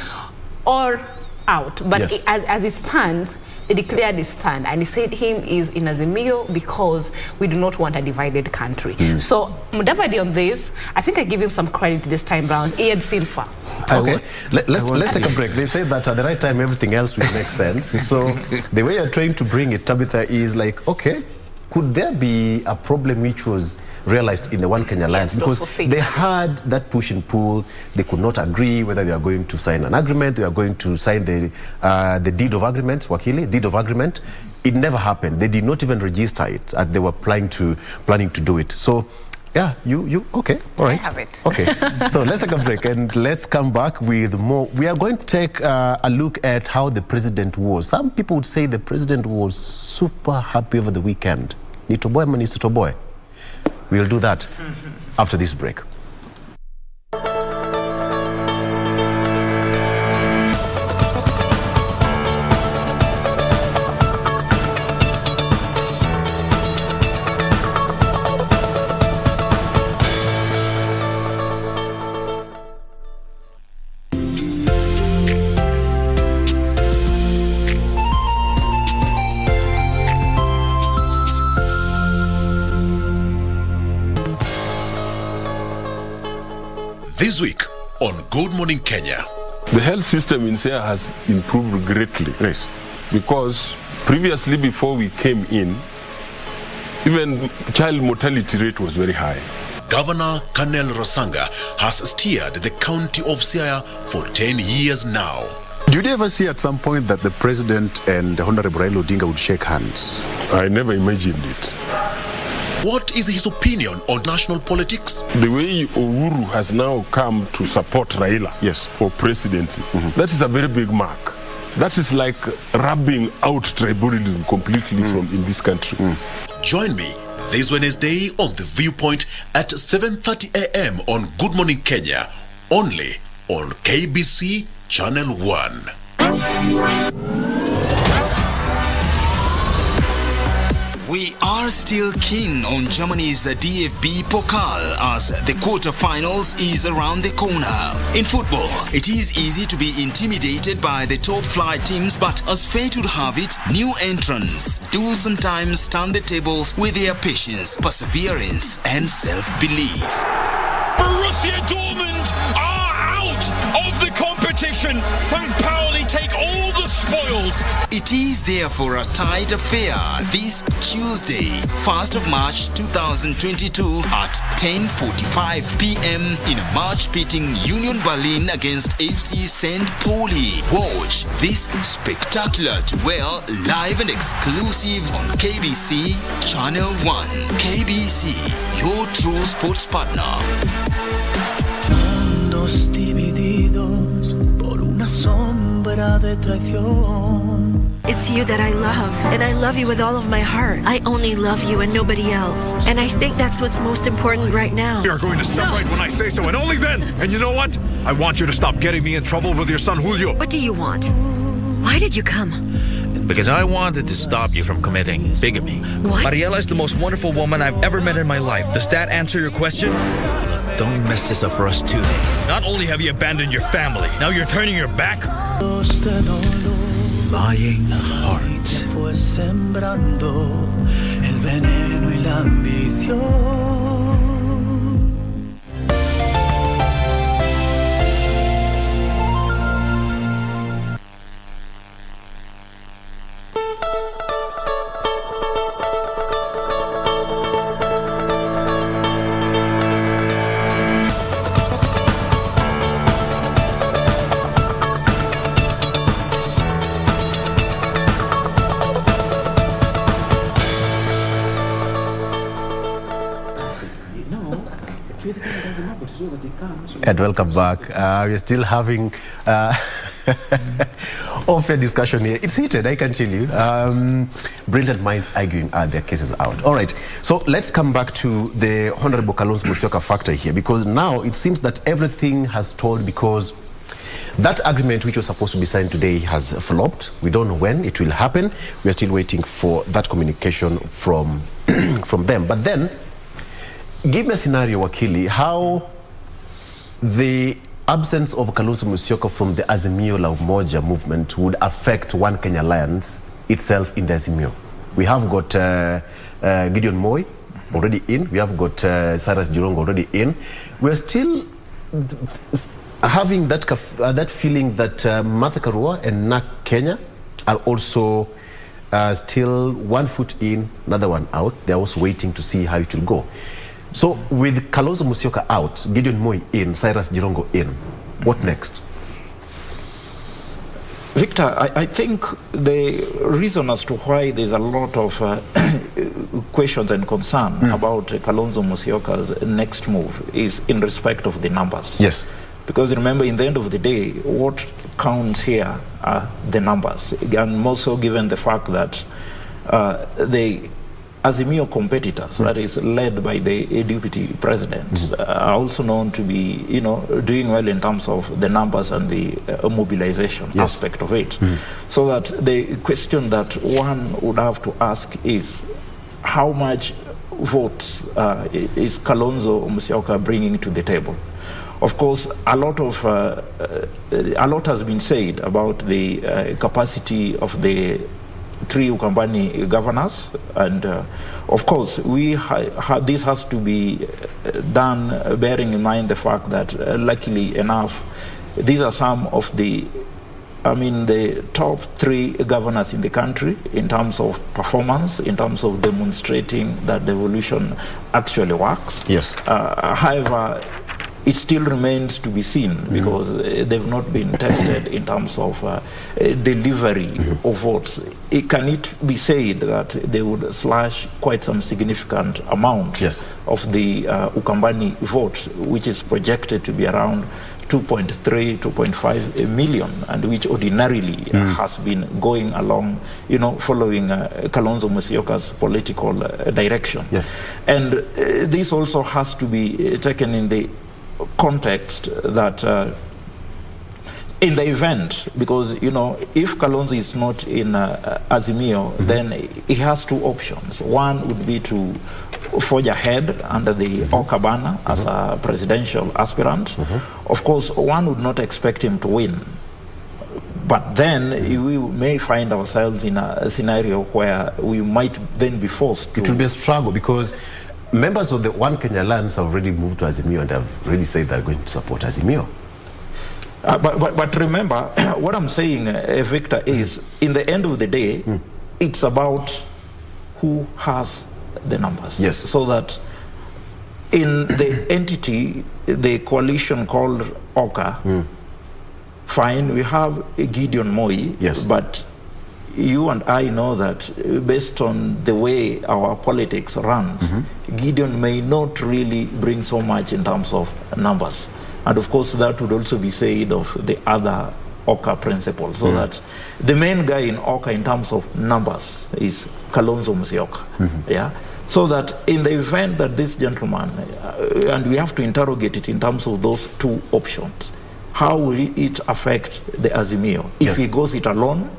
or out. But as it stands, he declared his stand, and he said him is in Azimio because we do not want a divided country. So Mudavadi on this, I think I give him some credit this time round. He had seen far. Okay, let's take a break. They say that at the right time everything else will make sense. So the way you're trying to bring it, Tabitha, is like, okay, could there be a problem which was realized in the One Kenya Alliance? Because they had that push and pull. They could not agree whether they are going to sign an agreement, they are going to sign the deed of agreement, Wakili, deed of agreement. It never happened. They did not even register it as they were planning to do it. So yeah, you okay, all right. I have it. Okay, so let's take a break and let's come back with more. We are going to take a look at how the president was. Some people would say the president was super happy over the weekend. Nitoboy, Minister Toboy. We'll do that after this break. This week on Good Morning Kenya. The health system in Siaya has improved greatly. Yes. Because previously, before we came in, even child mortality rate was very high. Governor Kanel Rasanga has steered the county of Siaya for 10 years now. Did you ever see at some point that the president and Honorable Raila Odinga would shake hands? I never imagined it. What is his opinion on national politics? The way Uhuru has now come to support Raila for presidency, that is a very big mark. That is like rubbing out tribalism completely from in this country. Join me this Wednesday on The Viewpoint at 7:30 a.m. on Good Morning Kenya, only on KBC Channel 1. We are still keen on Germany's DFB Pokal as the quarterfinals is around the corner. In football, it is easy to be intimidated by the top flight teams, but as fate would have it, new entrants do sometimes turn the tables with their patience, perseverance, and self-belief. Borussia Dortmund are out of the competition. St. Pauli take all the spoils. It is therefore a tight affair this Tuesday, 1st of March 2022 at 10:45 p.m. in a match pitting Union Berlin against FC St. Pauli. Watch this spectacular duel live and exclusive on KBC Channel 1. KBC, your true sports partner. Mundos divididos por una sombra de traición. It's you that I love, and I love you with all of my heart. I only love you and nobody else. And I think that's what's most important right now. You're going to celebrate when I say so, and only then. And you know what? I want you to stop getting me in trouble with your son Julio. What do you want? Why did you come? Because I wanted to stop you from committing bigamy. What? Mariela is the most wonderful woman I've ever met in my life. Does that answer your question? Look, don't mess this up for us too. Not only have you abandoned your family, now you're turning your back? Lying heart. Fue sembrando el veneno y la ambición. And welcome back. We're still having off-air discussion here. It's heated, I can tell you. Brilliant minds arguing their cases out. All right, so let's come back to the Honorable Kalonzo Musyoka factor here, because now it seems that everything has stalled because that agreement which was supposed to be signed today has flopped. We don't know when it will happen. We are still waiting for that communication from them. But then, give me a scenario, Wakili, how the absence of Kalonzo Musyoka from the Azimio la Umoja movement would affect One Kenya Alliance itself in the Azimio. We have got Gideon Moi already in. We have got Cyrus Jirongo already in. We're still having that feeling that Martha Karua and NAK Kenya are also still one foot in, another one out. They're also waiting to see how it will go. So with Kalonzo Musyoka out, Gideon Moi in, Cyrus Jirongo in, what next? Victor, I think the reason as to why there's a lot of questions and concern about Kalonzo Musyoka's next move is in respect of the numbers. Yes. Because remember, in the end of the day, what counts here are the numbers. And more so given the fact that the Azimio competitors, that is led by the deputy president, are also known to be, doing well in terms of the numbers and the mobilization aspect of it. So that the question that one would have to ask is, how much votes is Kalonzo Musyoka bringing to the table? Of course, a lot has been said about the capacity of the three Ukambani governors, and of course, this has to be done bearing in mind the fact that, luckily enough, these are some of the top three governors in the country in terms of performance, in terms of demonstrating that devolution actually works. Yes. However, it still remains to be seen because they've not been tested in terms of delivery of votes. Can it be said that they would slash quite some significant amount of the Ukambani vote, which is projected to be around 2.3, 2.5 million, and which ordinarily has been going along, following Kalonzo Musyoka's political direction. Yes. And this also has to be taken in the context that in the event, because if Kalonzo is not in Azimio, then he has two options. One would be to forge ahead under the Oka banner as a presidential aspirant. Of course, one would not expect him to win, but then we may find ourselves in a scenario where we might then be forced to... It will be a struggle because members of the One Kenya Alliance have already moved to Azimio and have really said they're going to support Azimio. But remember, what I'm saying, Victor, is in the end of the day, it's about who has the numbers. Yes. So that in the entity, the coalition called Oka, fine, we have Gideon Moi, but you and I know that based on the way our politics runs, Gideon may not really bring so much in terms of numbers. And of course, that would also be said of the other Oka principles, so that the main guy in Oka in terms of numbers is Kalonzo Musyoka. So that in the event that this gentleman, and we have to interrogate it in terms of those two options, how will it affect the Azimio? If he goes it alone,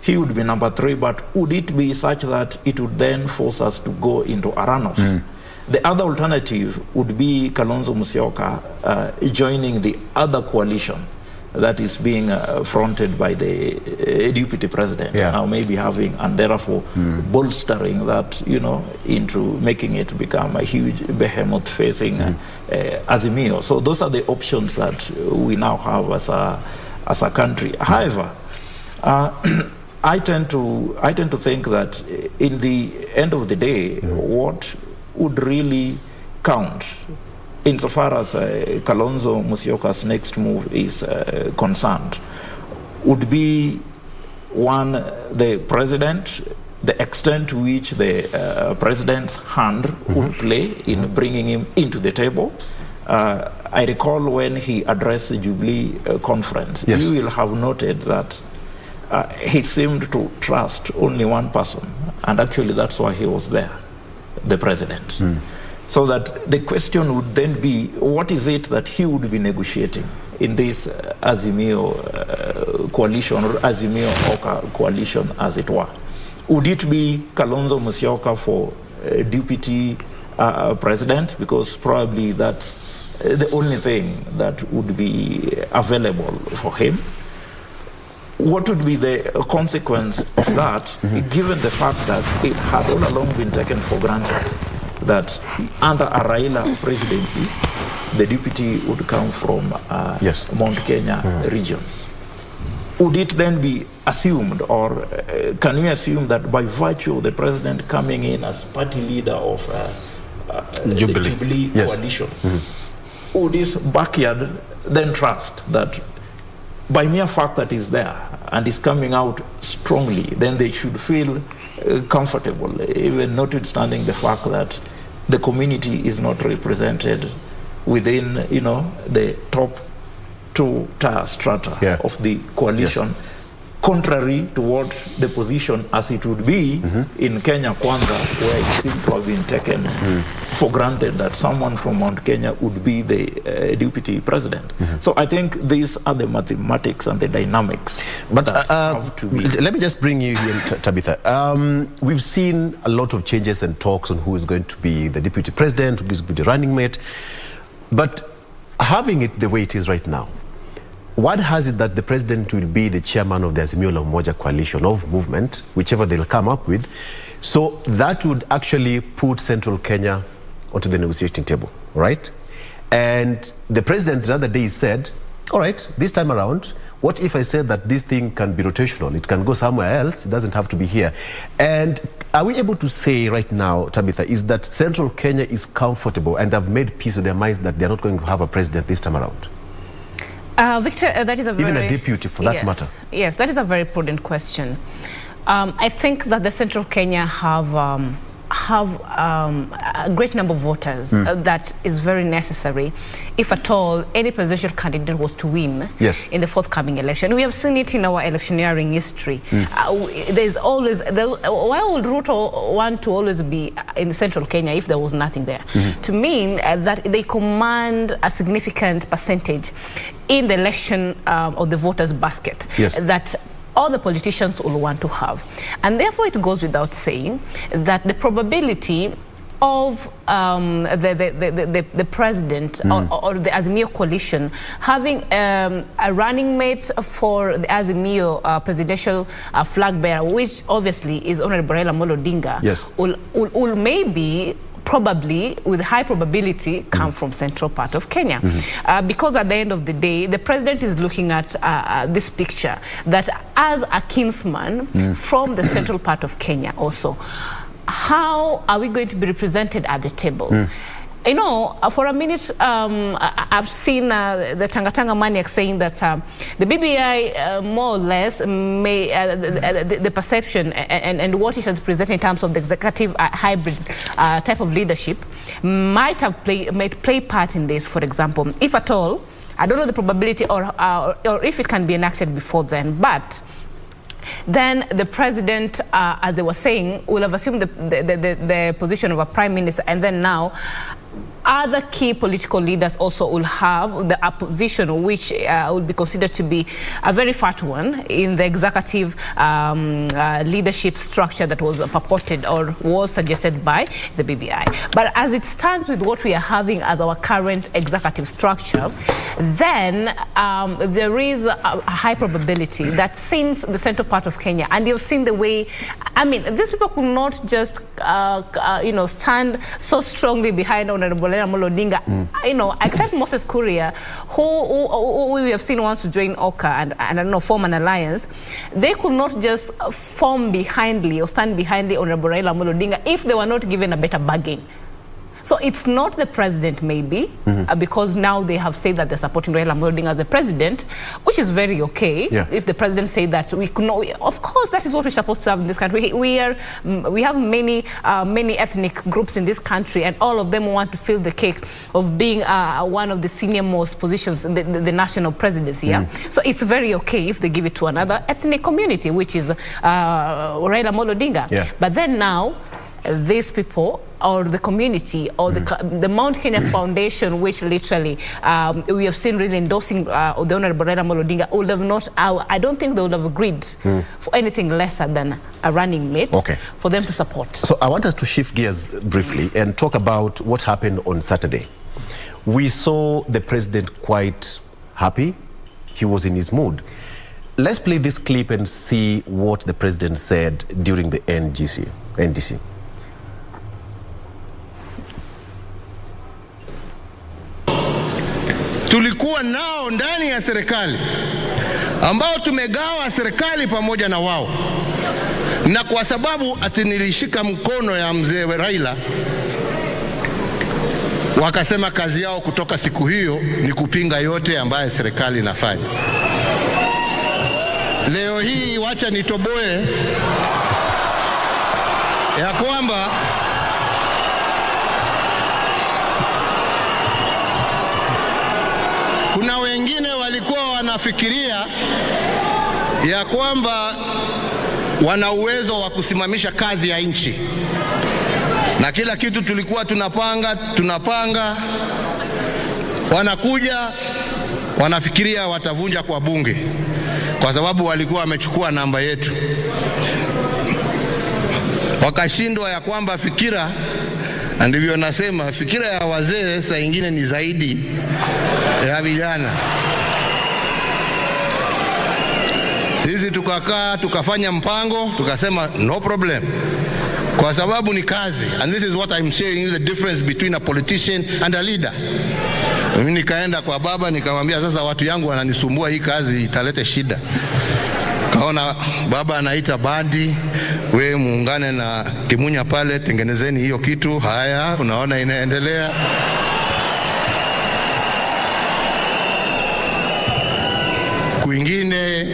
he would be number 3, but would it be such that it would then force us to go into a runoff? The other alternative would be Kalonzo Musyoka joining the other coalition that is being fronted by the deputy president, now maybe having, and therefore bolstering that, into making it become a huge behemoth facing Azimio. So those are the options that we now have as a country. However, I tend to think that in the end of the day, what would really count insofar as Kalonzo Musyoka's next move is concerned would be, one, the president, the extent to which the president's hand would play in bringing him into the table, I recall when he addressed the Jubilee conference, yes. you will have noted that he seemed to trust only one person, and actually that's why he was there, the president. So that the question would then be, what is it that he would be negotiating in this Azimio coalition, or Azimio Oka coalition, as it were? Would it be Kalonzo Musyoka for deputy president? Because probably that's the only thing that would be available for him. What would be the consequence of that, given the fact that it had all along been taken for granted that under a Raila presidency, the deputy would come from Mount Kenya region? Would it then be assumed, or can we assume that by virtue of the president coming in as party leader of Jubilee, the Jubilee coalition, would this backyard then trust that by mere fact that he's there and is coming out strongly, then they should feel comfortable, even notwithstanding the fact that the community is not represented within, the top two tier strata of the coalition, contrary to what the position as it would be in Kenya Kwanza, where it seemed to have been taken for granted that someone from Mount Kenya would be the deputy president. So I think these are the mathematics and the dynamics. But let me just bring you here, Tabitha. We've seen a lot of changes and talks on who is going to be the deputy president, who is going to be the running mate. But having it the way it is right now, what has it that the president will be the chairman of the Azimio la Umoja coalition of movement, whichever they'll come up with? So that would actually put Central Kenya onto the negotiating table, right? And the president the other day said, all right, this time around, what if I said that this thing can be rotational? It can go somewhere else. It doesn't have to be here. And are we able to say right now, Tabitha, is that Central Kenya is comfortable and have made peace with their minds that they're not going to have a president this time around? Victor, that is a very... Even a deputy, for that matter. Yes, that is a very prudent question. I think that the Central Kenya have a great number of voters that is very necessary, if at all any presidential candidate was to win in the forthcoming election. We have seen it in our electioneering history. There's always... why would Ruto want to always be in Central Kenya if there was nothing there? To mean that they command a significant percentage in the election of the voters' basket that all the politicians will want to have. And therefore it goes without saying that the probability of the president or the Azimio coalition having a running mate for the Azimio presidential flag bearer, which obviously is Honorable Raila Amolo Odinga, will maybe probably, with high probability, come from central part of Kenya. Because at the end of the day, the president is looking at this picture that as a kinsman from the central part of Kenya also, how are we going to be represented at the table? You know, for a minute, I've seen the Tangatanga maniacs saying that the BBI, more or less, may the perception and what it has presented in terms of the executive hybrid type of leadership might have play part in this. For example, if at all, I don't know the probability or if it can be enacted before then, but then the president, as they were saying, will have assumed the position of a prime minister, and then now other key political leaders also will have the position which will be considered to be a very fat one in the executive leadership structure that was purported or was suggested by the BBI. But as it stands with what we are having as our current executive structure, then there is a high probability that since the central part of Kenya, and you've seen the way, I mean, these people could not just, stand so strongly behind Honorable Amolo Odinga, except Moses Kuria, who we have seen wants to join Oka and I don't know, form an alliance. They could not just form behindly or stand behind the Honorable Raila Amolo Odinga if they were not given a better bargain. So it's not the president, maybe, because now they have said that they're supporting Raila Amolo Odinga as the president, which is very okay. If the president said that, we could not. Of course, that is what we're supposed to have in this country. We have many ethnic groups in this country, and all of them want to fill the cake of being one of the senior most positions in the national presidency. So it's very okay if they give it to another ethnic community, which is Raila Amolo Odinga. But then now, these people or the community or the Mount Kenya Foundation, which literally we have seen really endorsing the Honorable Raila Amolo Odinga, would have not, I don't think they would have agreed for anything lesser than a running mate for them to support. So I want us to shift gears briefly and talk about what happened on Saturday. We saw the president quite happy. He was in his mood. Let's play this clip and see what the president said during the NDC. Tulikuwa nao ndani ya serikali ambao tumegawa serikali pamoja na wao, na kwa sababu ati nilishika mkono ya mzee Raila, wakasema kazi yao kutoka siku hiyo ni kupinga yote ambaye serikali inafanya. Leo hii wacha nitoboe ya kwamba kuna wengine walikuwa wanafikiria ya kwamba wana uwezo wa kusimamisha kazi ya nchi, na kila kitu tulikuwa tunapanga, wanakuja wanafikiria watavunja kwa bunge kwa sababu walikuwa wamechukua namba yetu, wakashindwa ya kwamba fikira, ndivyo nasema fikira ya wazee saa ingine ni zaidi ya vijana. Sisi tukakaa tukafanya mpango, tukasema no problem, kwa sababu ni kazi. And this is what I'm sharing, the difference between a politician and a leader. Mimi nikaenda kwa baba nikamwambia, sasa watu yangu wananisumbua, hii kazi italete shida. Kaona baba anaita bandi, we muungane na Kimunya pale, tengenezeni hiyo kitu. Haya, unaona inaendelea. Kuingine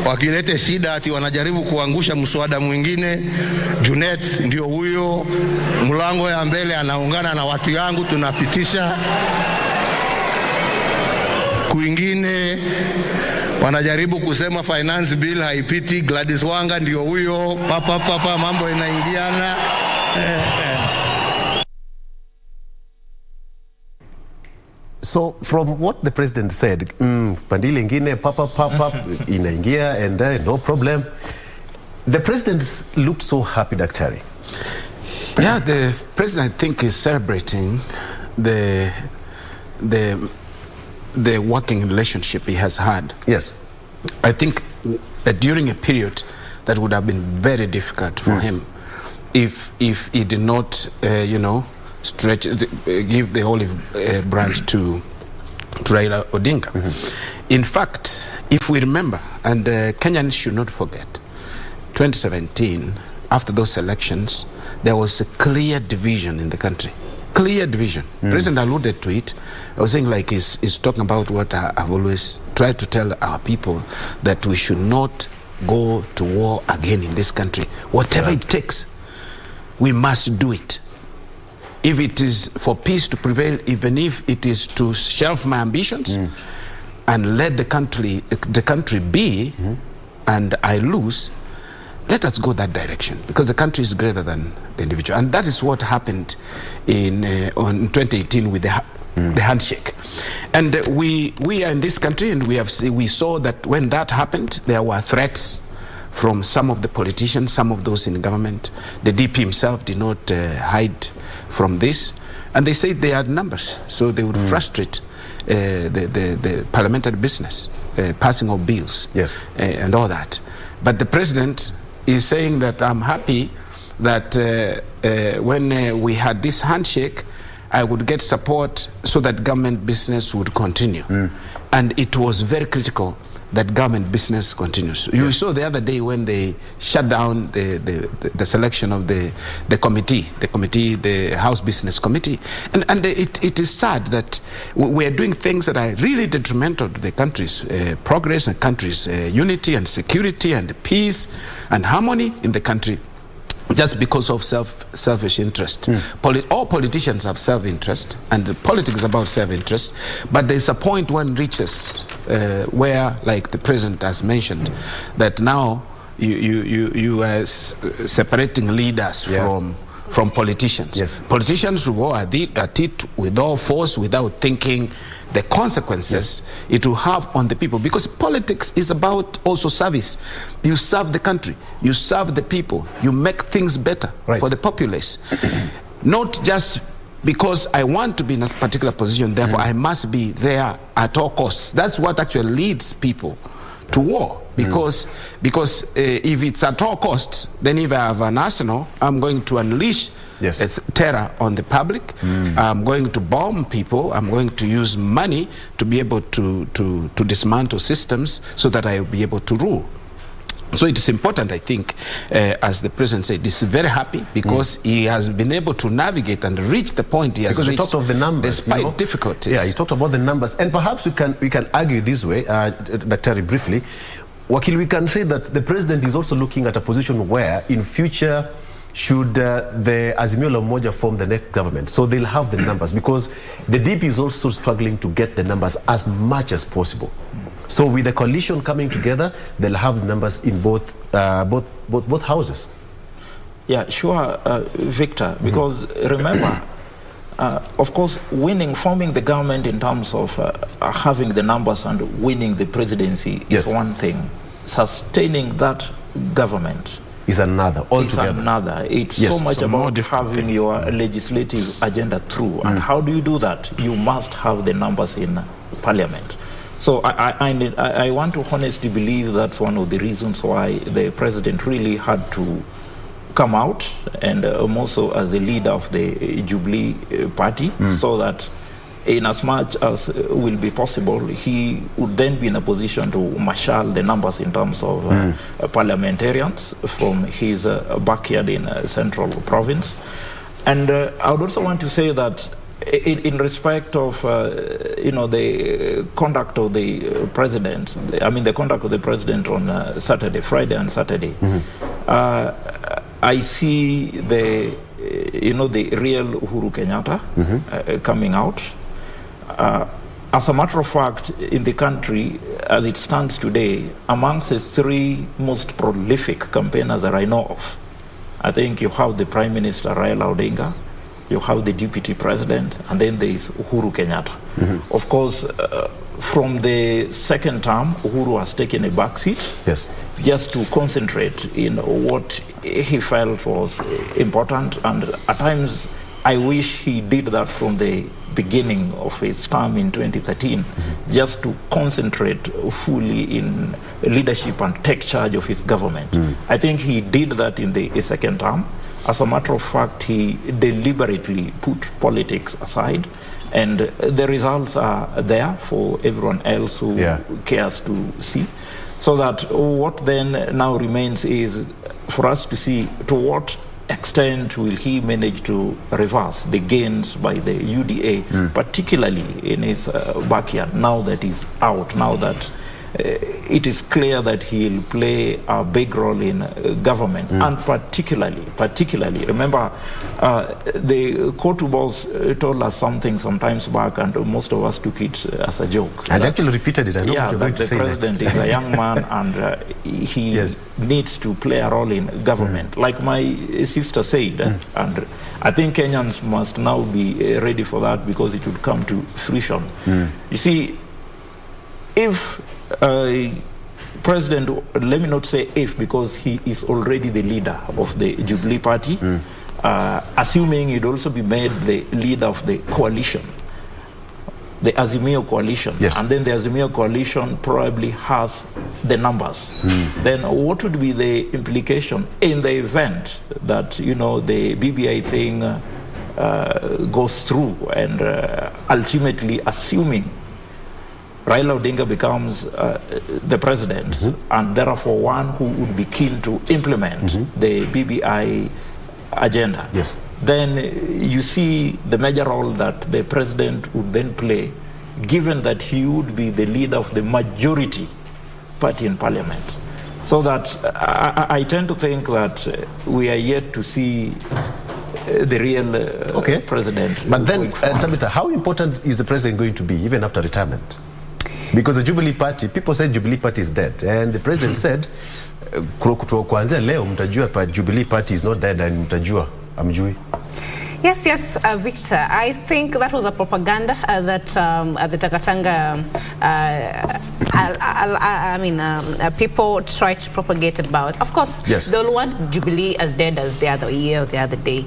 wakilete shida ati wanajaribu kuangusha mswada mwingine. Junet ndio huyo, mlango ya mbele anaungana na watu yangu, tunapitisha. Kuingine wanajaribu kusema finance bill haipiti, Gladys Wanga ndio huyo, papa mambo inaingiana. So from what the president said, pandili ingine papa inaingia and no problem. The president looked so happy, Daktari. Yeah, the president, I think, is celebrating the working relationship he has had. Yes. I think that during a period that would have been very difficult for him if he did not, give the olive branch to Raila Odinga. In fact, if we remember, and Kenyans should not forget, 2017, after those elections, there was a clear division in the country. Clear division. President alluded to it. I was saying, like, he's talking about what I've always tried to tell our people, that we should not go to war again in this country. Whatever it takes, we must do it. If it is for peace to prevail, even if it is to shelf my ambitions and let the country be, and I lose, let us go that direction, because the country is greater than the individual. And that is what happened in 2018 with the handshake. And we are in this country, and we saw that when that happened, there were threats from some of the politicians, some of those in government. The DP himself did not hide from this, and they said they had numbers, so they would frustrate the parliamentary business, passing of bills, and all that. But the president is saying that I'm happy that when we had this handshake, I would get support so that government business would continue. And it was very critical that government business continues. You saw the other day when they shut down the selection of the House Business Committee. And it is sad that we are doing things that are really detrimental to the country's progress and country's unity and security and peace and harmony in the country, just because of selfish interest. All politicians have self-interest, and politics is about self-interest, but there's a point one reaches where, like the president has mentioned, that now you are separating leaders from politicians. Politicians will go at it with all force without thinking the consequences it will have on the people, because politics is about also service. You serve the country, you serve the people, you make things better for the populace. Not just because I want to be in a particular position, therefore I must be there at all costs. That's what actually leads people to war, because if it's at all costs, then if I have an arsenal, I'm going to unleash terror on the public. I'm going to bomb people. I'm going to use money to be able to dismantle systems so that I will be able to rule. So it is important, I think, as the president said, he's very happy because he has been able to navigate and reach the point he has reached. Because he talked of the numbers, despite difficulties. Yeah, he talked about the numbers, and perhaps we can argue this way, Dr. briefly. Wakil, we can say that the president is also looking at a position where, in future, should the Azimio la Umoja form the next government, so they'll have the numbers, because the DP is also struggling to get the numbers as much as possible. So with the coalition coming together, they'll have numbers in both houses. Yeah, sure, Victor, because remember, of course, forming the government in terms of having the numbers and winning the presidency is one thing. Sustaining that government is another altogether. It's another. It's so much about having your legislative agenda through. And how do you do that? You must have the numbers in parliament. So I want to honestly believe that's one of the reasons why the president really had to come out, and more so as a leader of the Jubilee party, so that in as much as will be possible, he would then be in a position to marshal the numbers in terms of parliamentarians from his backyard in Central Province. And I would also want to say that in respect of the conduct of the president, the conduct of the president on Friday and Saturday, I see the real Uhuru Kenyatta coming out. As a matter of fact, in the country, as it stands today, amongst the three most prolific campaigners that I know of, I think you have the Prime Minister Raila Odinga, you have the Deputy President, and then there is Uhuru Kenyatta. Of course, from the second term, Uhuru has taken a back seat just to concentrate in what he felt was important, and at times I wish he did that from the beginning of his term in 2013, just to concentrate fully in leadership and take charge of his government. I think he did that in the second term. As a matter of fact, he deliberately put politics aside, and the results are there for everyone else who cares to see. So that what then now remains is for us to see to what extent will he manage to reverse the gains by the UDA, particularly in his backyard, now that he's out, now that it is clear that he'll play a big role in government, and particularly, remember, the Kotu boss told us something sometimes back, and most of us took it as a joke. And actually repeated it. I know what you're going to say. The president is a young man, and he needs to play a role in government. Like my sister said, and I think Kenyans must now be ready for that, because it would come to fruition. You see, if President, let me not say if, because he is already the leader of the Jubilee Party, assuming he'd also be made the leader of the coalition, the Azimio coalition, and then the Azimio coalition probably has the numbers, then what would be the implication in the event that, the BBI thing goes through, and ultimately assuming Raila Odinga becomes the president, and therefore one who would be keen to implement the BBI agenda, then you see the major role that the president would then play, given that he would be the leader of the majority party in parliament. So that I tend to think that we are yet to see the real president. But then, Tabitha, how important is the president going to be even after retirement? Because the Jubilee Party, people said Jubilee Party is dead, and the president said, kuanzia leo mtajua pa Jubilee Party is not dead and mtajua amjui. Yes, Victor. I think that was a propaganda that the Takatanga, people tried to propagate about. Of course, they'll want Jubilee as dead as the other year or the other day,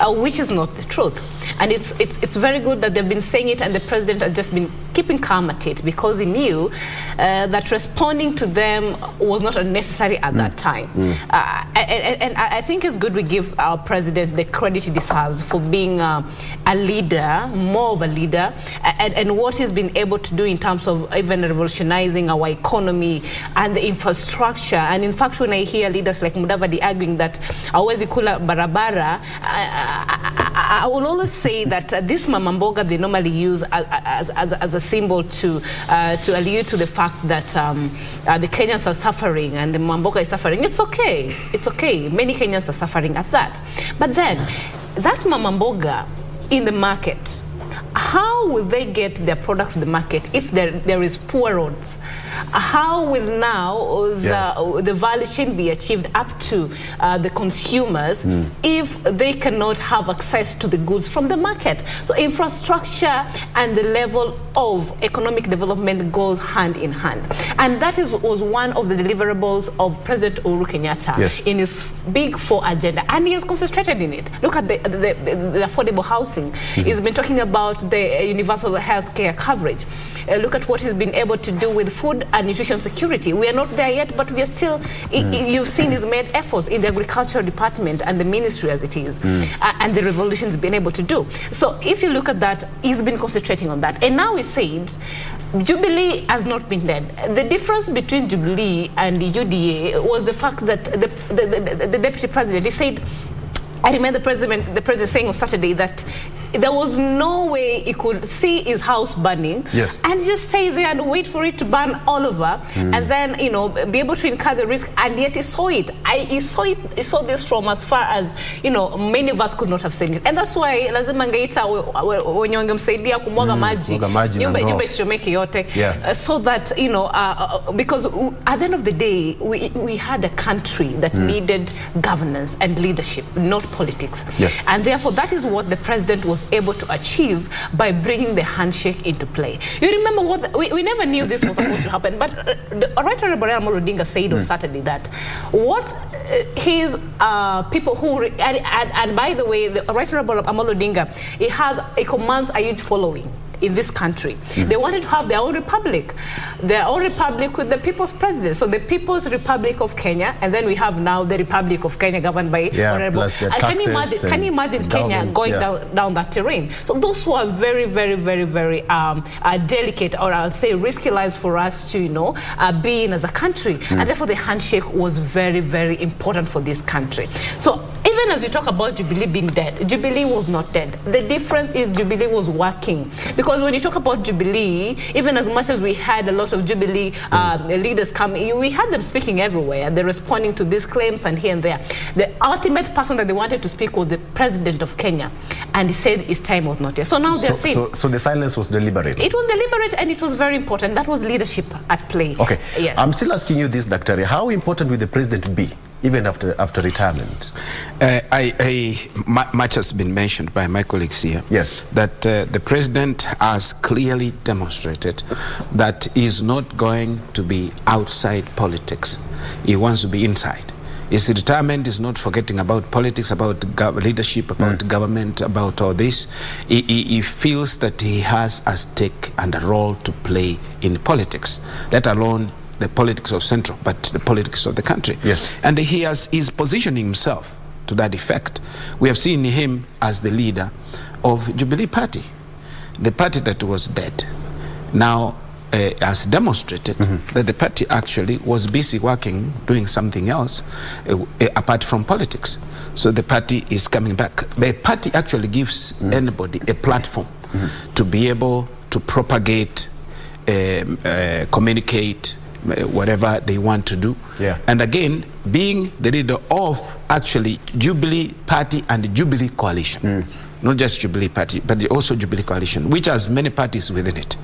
which is not the truth. And it's very good that they've been saying it, and the president has just been keeping calm at it, because he knew that responding to them was not unnecessary at that time. And I think it's good we give our president the credit he deserves for being a leader, more of a leader, and what he's been able to do in terms of even revolutionizing our economy and the infrastructure. And in fact, when I hear leaders like Mudavadi arguing that hawezi kula barabara, I will always say that this mama mboga they normally use as a symbol to allude to the fact that the Kenyans are suffering and the mboga is suffering. It's okay. It's okay. Many Kenyans are suffering at that. But then, that mama mboga in the market, how will they get their product to the market if there is poor roads? How will now the value chain be achieved up to the consumers if they cannot have access to the goods from the market? So infrastructure and the level of economic development goes hand in hand. And that was one of the deliverables of President Uhuru Kenyatta in his Big Four agenda. And he has concentrated in it. Look at the affordable housing. He's been talking about the universal health care coverage. Look at what he's been able to do with food and nutrition security. We are not there yet, but we are still, you've seen he's made efforts in the agricultural department and the ministry as it is, and the revolution he's been able to do. So if you look at that, he's been concentrating on that. And now he said, Jubilee has not been dead. The difference between Jubilee and the UDA was the fact that the deputy president, he said, I remember the president saying on Saturday that there was no way he could see his house burning and just stay there and wait for it to burn all over and then, you know, be able to incur the risk, and yet he saw it. He saw this from as far as, you know, many of us could not have seen it. And that's why lazima angeita wenye wangemsaidia kumwaga maji nyumba isichomeke yote, so that, you know, because at the end of the day we had a country that needed governance and leadership, not politics. And therefore that is what the president was able to achieve by bringing the handshake into play. You remember what we never knew this was supposed to happen, but Right Honorable Amolo Odinga said on Saturday that what his people who and by the way, the Right Honorable Amolo Odinga, he commands a huge following in this country. They wanted to have their own republic with the People's President. So the People's Republic of Kenya, and then we have now the Republic of Kenya governed by Honorable. Can you imagine Kenya going down that terrain? So those were very, very, very, very delicate, or I'll say risky lives for us to, you know, be in as a country. And therefore the handshake was very, very important for this country. So even as we talk about Jubilee being dead, Jubilee was not dead. The difference is Jubilee was working. Because when you talk about Jubilee, even as much as we had a lot of Jubilee leaders coming, we had them speaking everywhere. They're responding to these claims and here and there. The ultimate person that they wanted to speak was the President of Kenya. And he said his time was not yet. So now they're saying... So the silence was deliberate? It was deliberate, and it was very important. That was leadership at play. Okay. Yes. I'm still asking you this, Dr. How important will the President be, even after retirement? Much has been mentioned by my colleagues here. That the president has clearly demonstrated that he's not going to be outside politics. He wants to be inside. His retirement is not forgetting about politics, about leadership, about government, about all this. He feels that he has a stake and a role to play in politics, let alone the politics of Central, but the politics of the country. And he's positioning himself to that effect. We have seen him as the leader of Jubilee Party, the party that was dead. Now, has demonstrated that the party actually was busy working, doing something else apart from politics. So the party is coming back. The party actually gives anybody a platform to be able to propagate, communicate, whatever they want to do. And again, being the leader of actually Jubilee Party and the Jubilee Coalition. Not just Jubilee Party, but also Jubilee Coalition, which has many parties within it.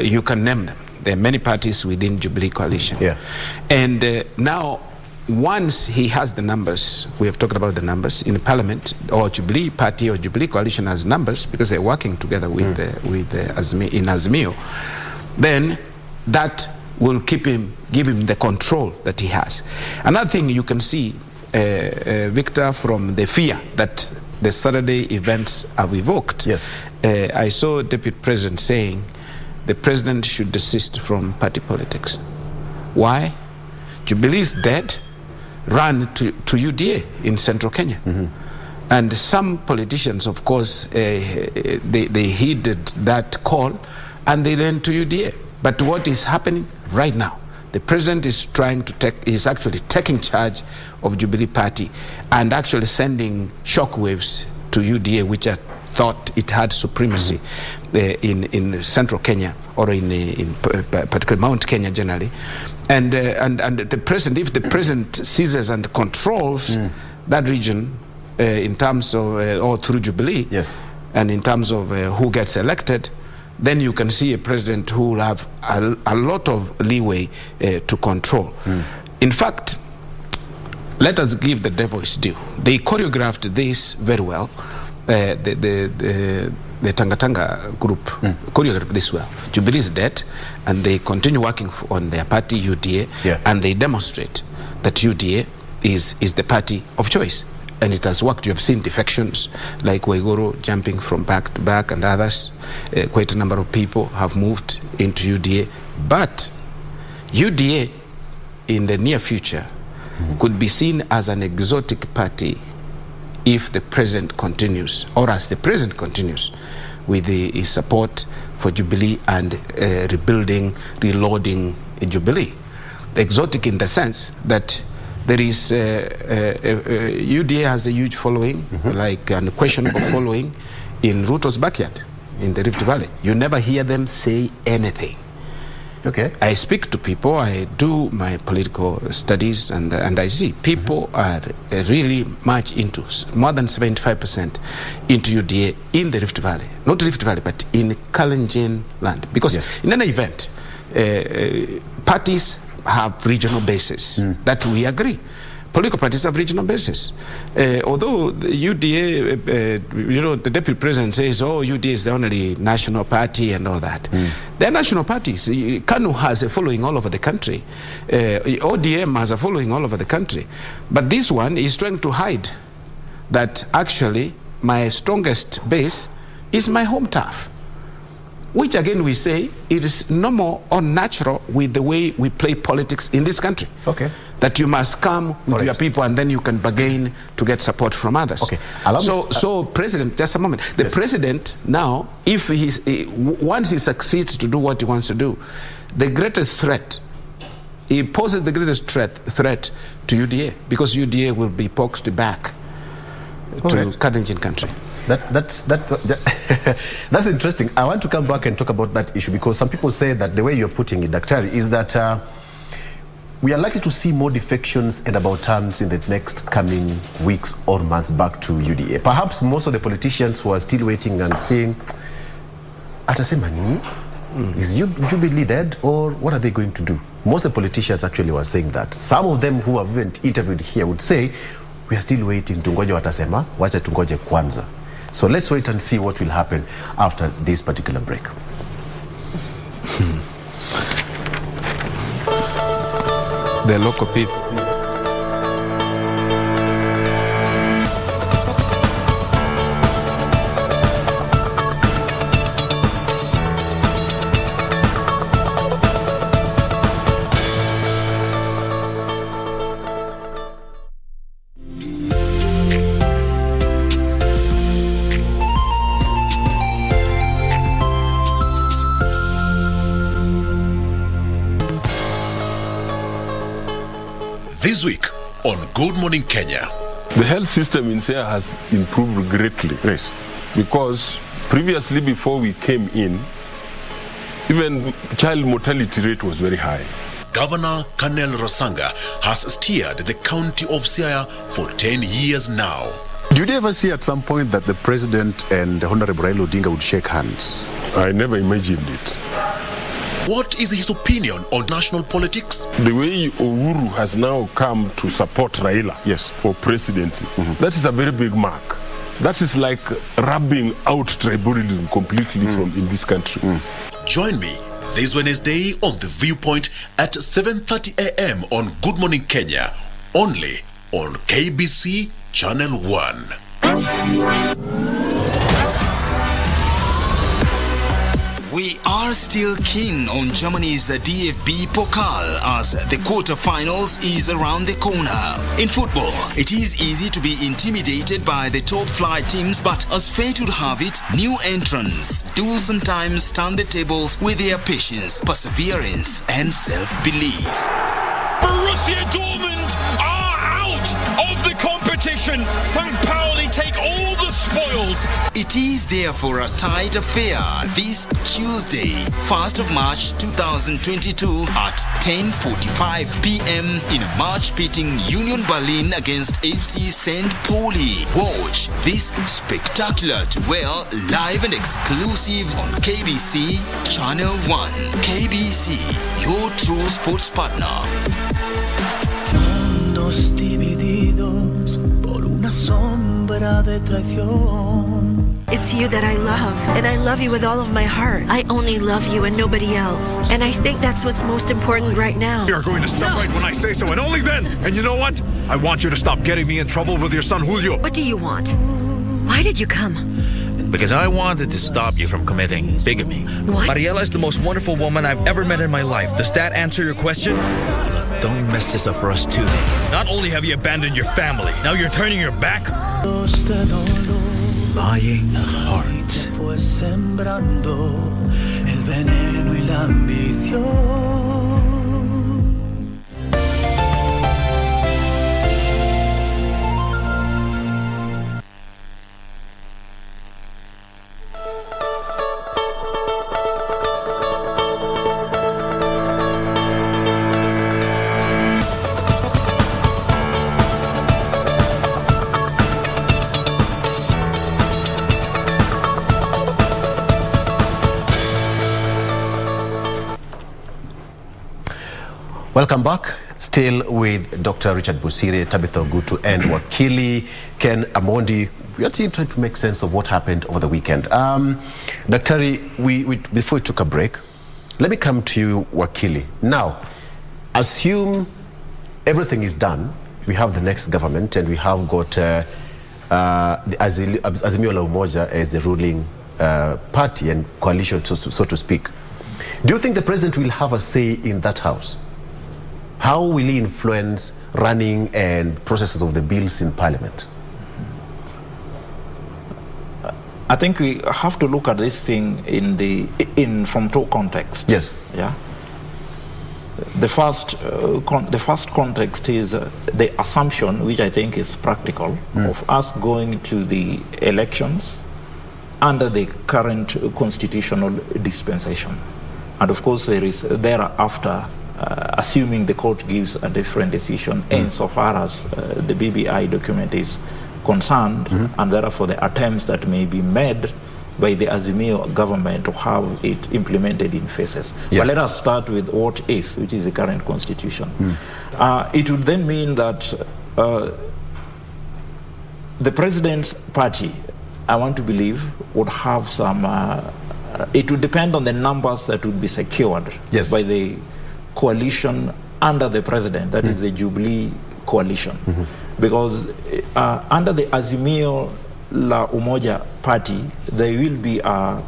You can name them. There are many parties within Jubilee Coalition. And now, once he has the numbers, we have talked about the numbers in Parliament, or Jubilee Party or Jubilee Coalition has numbers because they're working together with in Azimio, then that will give him the control that he has. Another thing you can see, Victor, from the fear that the Saturday events have evoked. I saw Deputy President saying the President should desist from party politics. Why? Jubilee is dead, ran to UDA in central Kenya. And some politicians, of course, they heeded that call and they ran to UDA. But what is happening right now? The President is actually taking charge of Jubilee Party and actually sending shockwaves to UDA, which I thought it had supremacy in central Kenya, or in particular Mount Kenya generally. And the President, if the President seizes and controls that region in terms of, or through Jubilee, and in terms of who gets elected, then you can see a president who will have a lot of leeway to control. In fact, let us give the devil his due. They choreographed this very well. The Tangatanga group choreographed this well. Jubilee is dead, and they continue working on their party, UDA, and they demonstrate that UDA is the party of choice. And it has worked. You have seen defections like Waiguru jumping from back to back, and others. Quite a number of people have moved into UDA. But UDA in the near future could be seen as an exotic party if the President continues, or as the President continues with his support for Jubilee and rebuilding, reloading Jubilee. Exotic in the sense that there is UDA has a huge following, like an unquestionable following in Ruto's backyard in the Rift Valley. You never hear them say anything. I speak to people, I do my political studies, and I see people are really much into, more than 75% into UDA in the Rift Valley. Not Rift Valley, but in Kalenjin land. Because in any event, parties have regional bases, that we agree. Political parties have regional bases. Although the UDA, the Deputy President says, UDA is the only national party and all that. They're national parties. KANU has a following all over the country. ODM has a following all over the country. But this one is trying to hide that actually my strongest base is my home turf. Which again we say it is no more unnatural with the way we play politics in this country. That you must come with your people and then you can bargain to get support from others. So President, just a moment. The President now, if once he succeeds to do what he wants to do, the greatest threat, he poses the greatest threat to UDA, because UDA will be boxed back to Kalenjin country. That's interesting. I want to come back and talk about that issue, because some people say that the way you're putting it, Daktari, is that we are likely to see more defections and about turns in the next coming weeks or months back to UDA. Perhaps most of the politicians who are still waiting and saying, Atasemani, is Jubilee dead, or what are they going to do? Most of the politicians actually were saying that. Some of them who have been interviewed here would say, we are still waiting, tungoje watasema, wacha tungoje kwanza. So let's wait and see what will happen after this particular break. The local people. This week on Good Morning Kenya. The health system in Siaya has improved greatly. Yes. Because previously, before we came in, even child mortality rate was very high. Governor Kanel Rosanga has steered the county of Siaya for 10 years now. Did you ever see at some point that the president and Honorable Raila Odinga would shake hands? I never imagined it. What is his opinion on national politics? The way Uhuru has now come to support Raila for presidency, that is a very big mark. That is like rubbing out tribalism completely from in this country. Join me this Wednesday on The Viewpoint at 7:30 a.m. on Good Morning Kenya, only on KBC Channel 1. We are still keen on Germany's DFB Pokal as the quarterfinals is around the corner. In football, it is easy to be intimidated by the top flight teams, but as fate would have it, new entrants do sometimes turn the tables with their patience, perseverance, and self-belief. Borussia Dortmund are out of the competition. St. Pauli take all the spoils. It is therefore a tight affair this Tuesday, 1st of March 2022 at 10:45 p.m. in a match pitting Union Berlin against FC St. Pauli. Watch this spectacular duel live and exclusive on KBC Channel 1. KBC, your true sports partner. Mundos divididos por una sombra de traición. It's you that I love, and I love you with all of my heart. I only love you and nobody else. And I think that's what's most important right now. You're going to separate when I say so, and only then. And you know what? I want you to stop getting me in trouble with your son Julio. What do you want? Why did you come? Because I wanted to stop you from committing bigamy. What? Mariela is the most wonderful woman I've ever met in my life. Does that answer your question? Look, don't mess this up for us too. Not only have you abandoned your family, now you're turning your back? Lying heart. Fue sembrando el veneno y la ambición. Welcome back. Still with Dr. Richard Busire, Tabitha Ogutu, and Wakili Ken Amondi. We are still trying to make sense of what happened over the weekend. Daktari, before we took a break, let me come to you, Wakili. Now, assume everything is done. We have the next government, and we have got the Azimio la Umoja as the ruling party and coalition, so to speak. Do you think the president will have a say in that house? How will he influence running and processes of the bills in Parliament? I think we have to look at this thing from two contexts. Yes. Yeah. The first context is the assumption, which I think is practical, of us going to the elections under the current constitutional dispensation, and of course there is thereafter. Assuming the court gives a different decision insofar as the BBI document is concerned, and therefore the attempts that may be made by the Azimio government to have it implemented in phases. Yes. But let us start with what is, which is the current constitution. It would then mean that the president's party, I want to believe, would have some, it would depend on the numbers that would be secured by the coalition under the president, that is the Jubilee coalition. Because under the Azimio la Umoja party, there will be a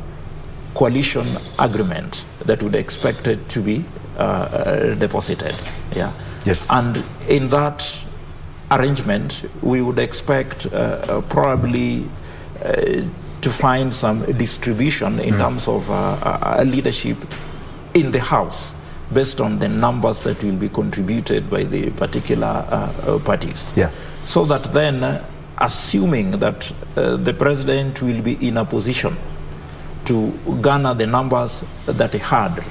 coalition agreement that would expect it to be deposited. Yeah. Yes. And in that arrangement, we would expect probably to find some distribution in terms of leadership in the House. based on the numbers that will be contributed by the particular parties. Yeah. So that then, assuming that the president will be in a position to garner the numbers that he had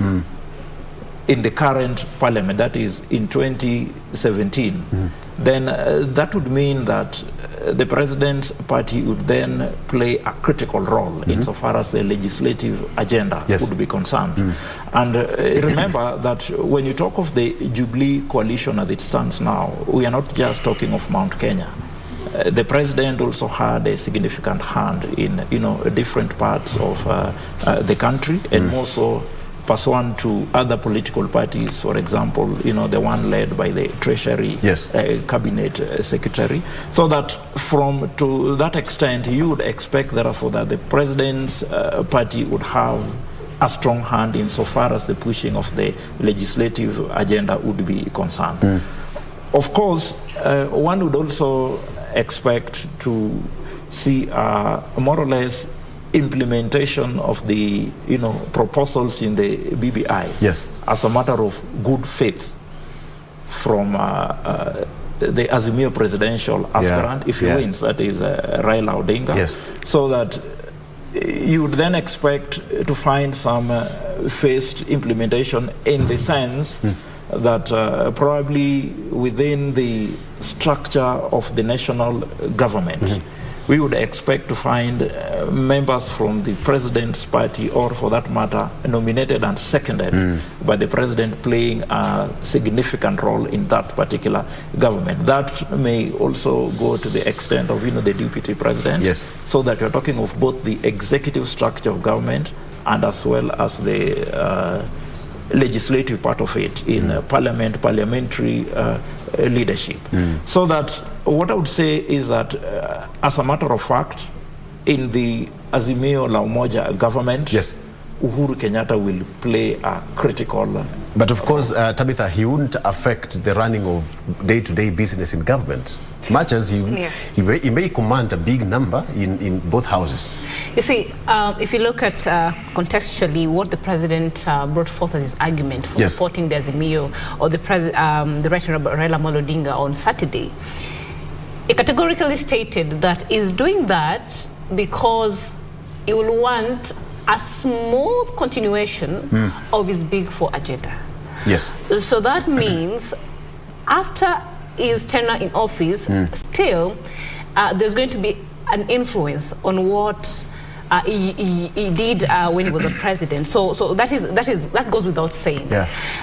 in the current parliament, that is in 2017, then that would mean that the president's party would then play a critical role insofar as the legislative agenda would be concerned. And remember that when you talk of the Jubilee coalition as it stands now, we are not just talking of Mount Kenya. The president also had a significant hand in different parts of the country, and more so pursuant to other political parties, for example, the one led by the Treasury Cabinet Secretary. So that to that extent, you would expect, therefore, that the president's party would have a strong hand insofar as the pushing of the legislative agenda would be concerned. Of course, one would also expect to see more or less implementation of the proposals in the BBI as a matter of good faith from the Azimio presidential aspirant, if he wins, that is Raila Odinga, so that you would then expect to find some phased implementation in the sense that probably within the structure of the national government, we would expect to find members from the president's party, or for that matter, nominated and seconded by the president, playing a significant role in that particular government. That may also go to the extent of the deputy president, so that you're talking of both the executive structure of government and as well as the legislative part of it in parliamentary leadership. So that what I would say is that as a matter of fact, in the Azimio la Umoja government, Uhuru Kenyatta will play a critical... But of course, Tabitha, he wouldn't affect the running of day-to-day business in government, much as he may command a big number in both houses. You see, if you look at contextually what the president brought forth as his argument for supporting the Azimio or the right Honorable Raila Odinga on Saturday, he categorically stated that he's doing that because he will want a smooth continuation of his Big Four agenda. So that means after his tenure in office, still there's going to be an influence on what he did when he was a president. So that goes without saying.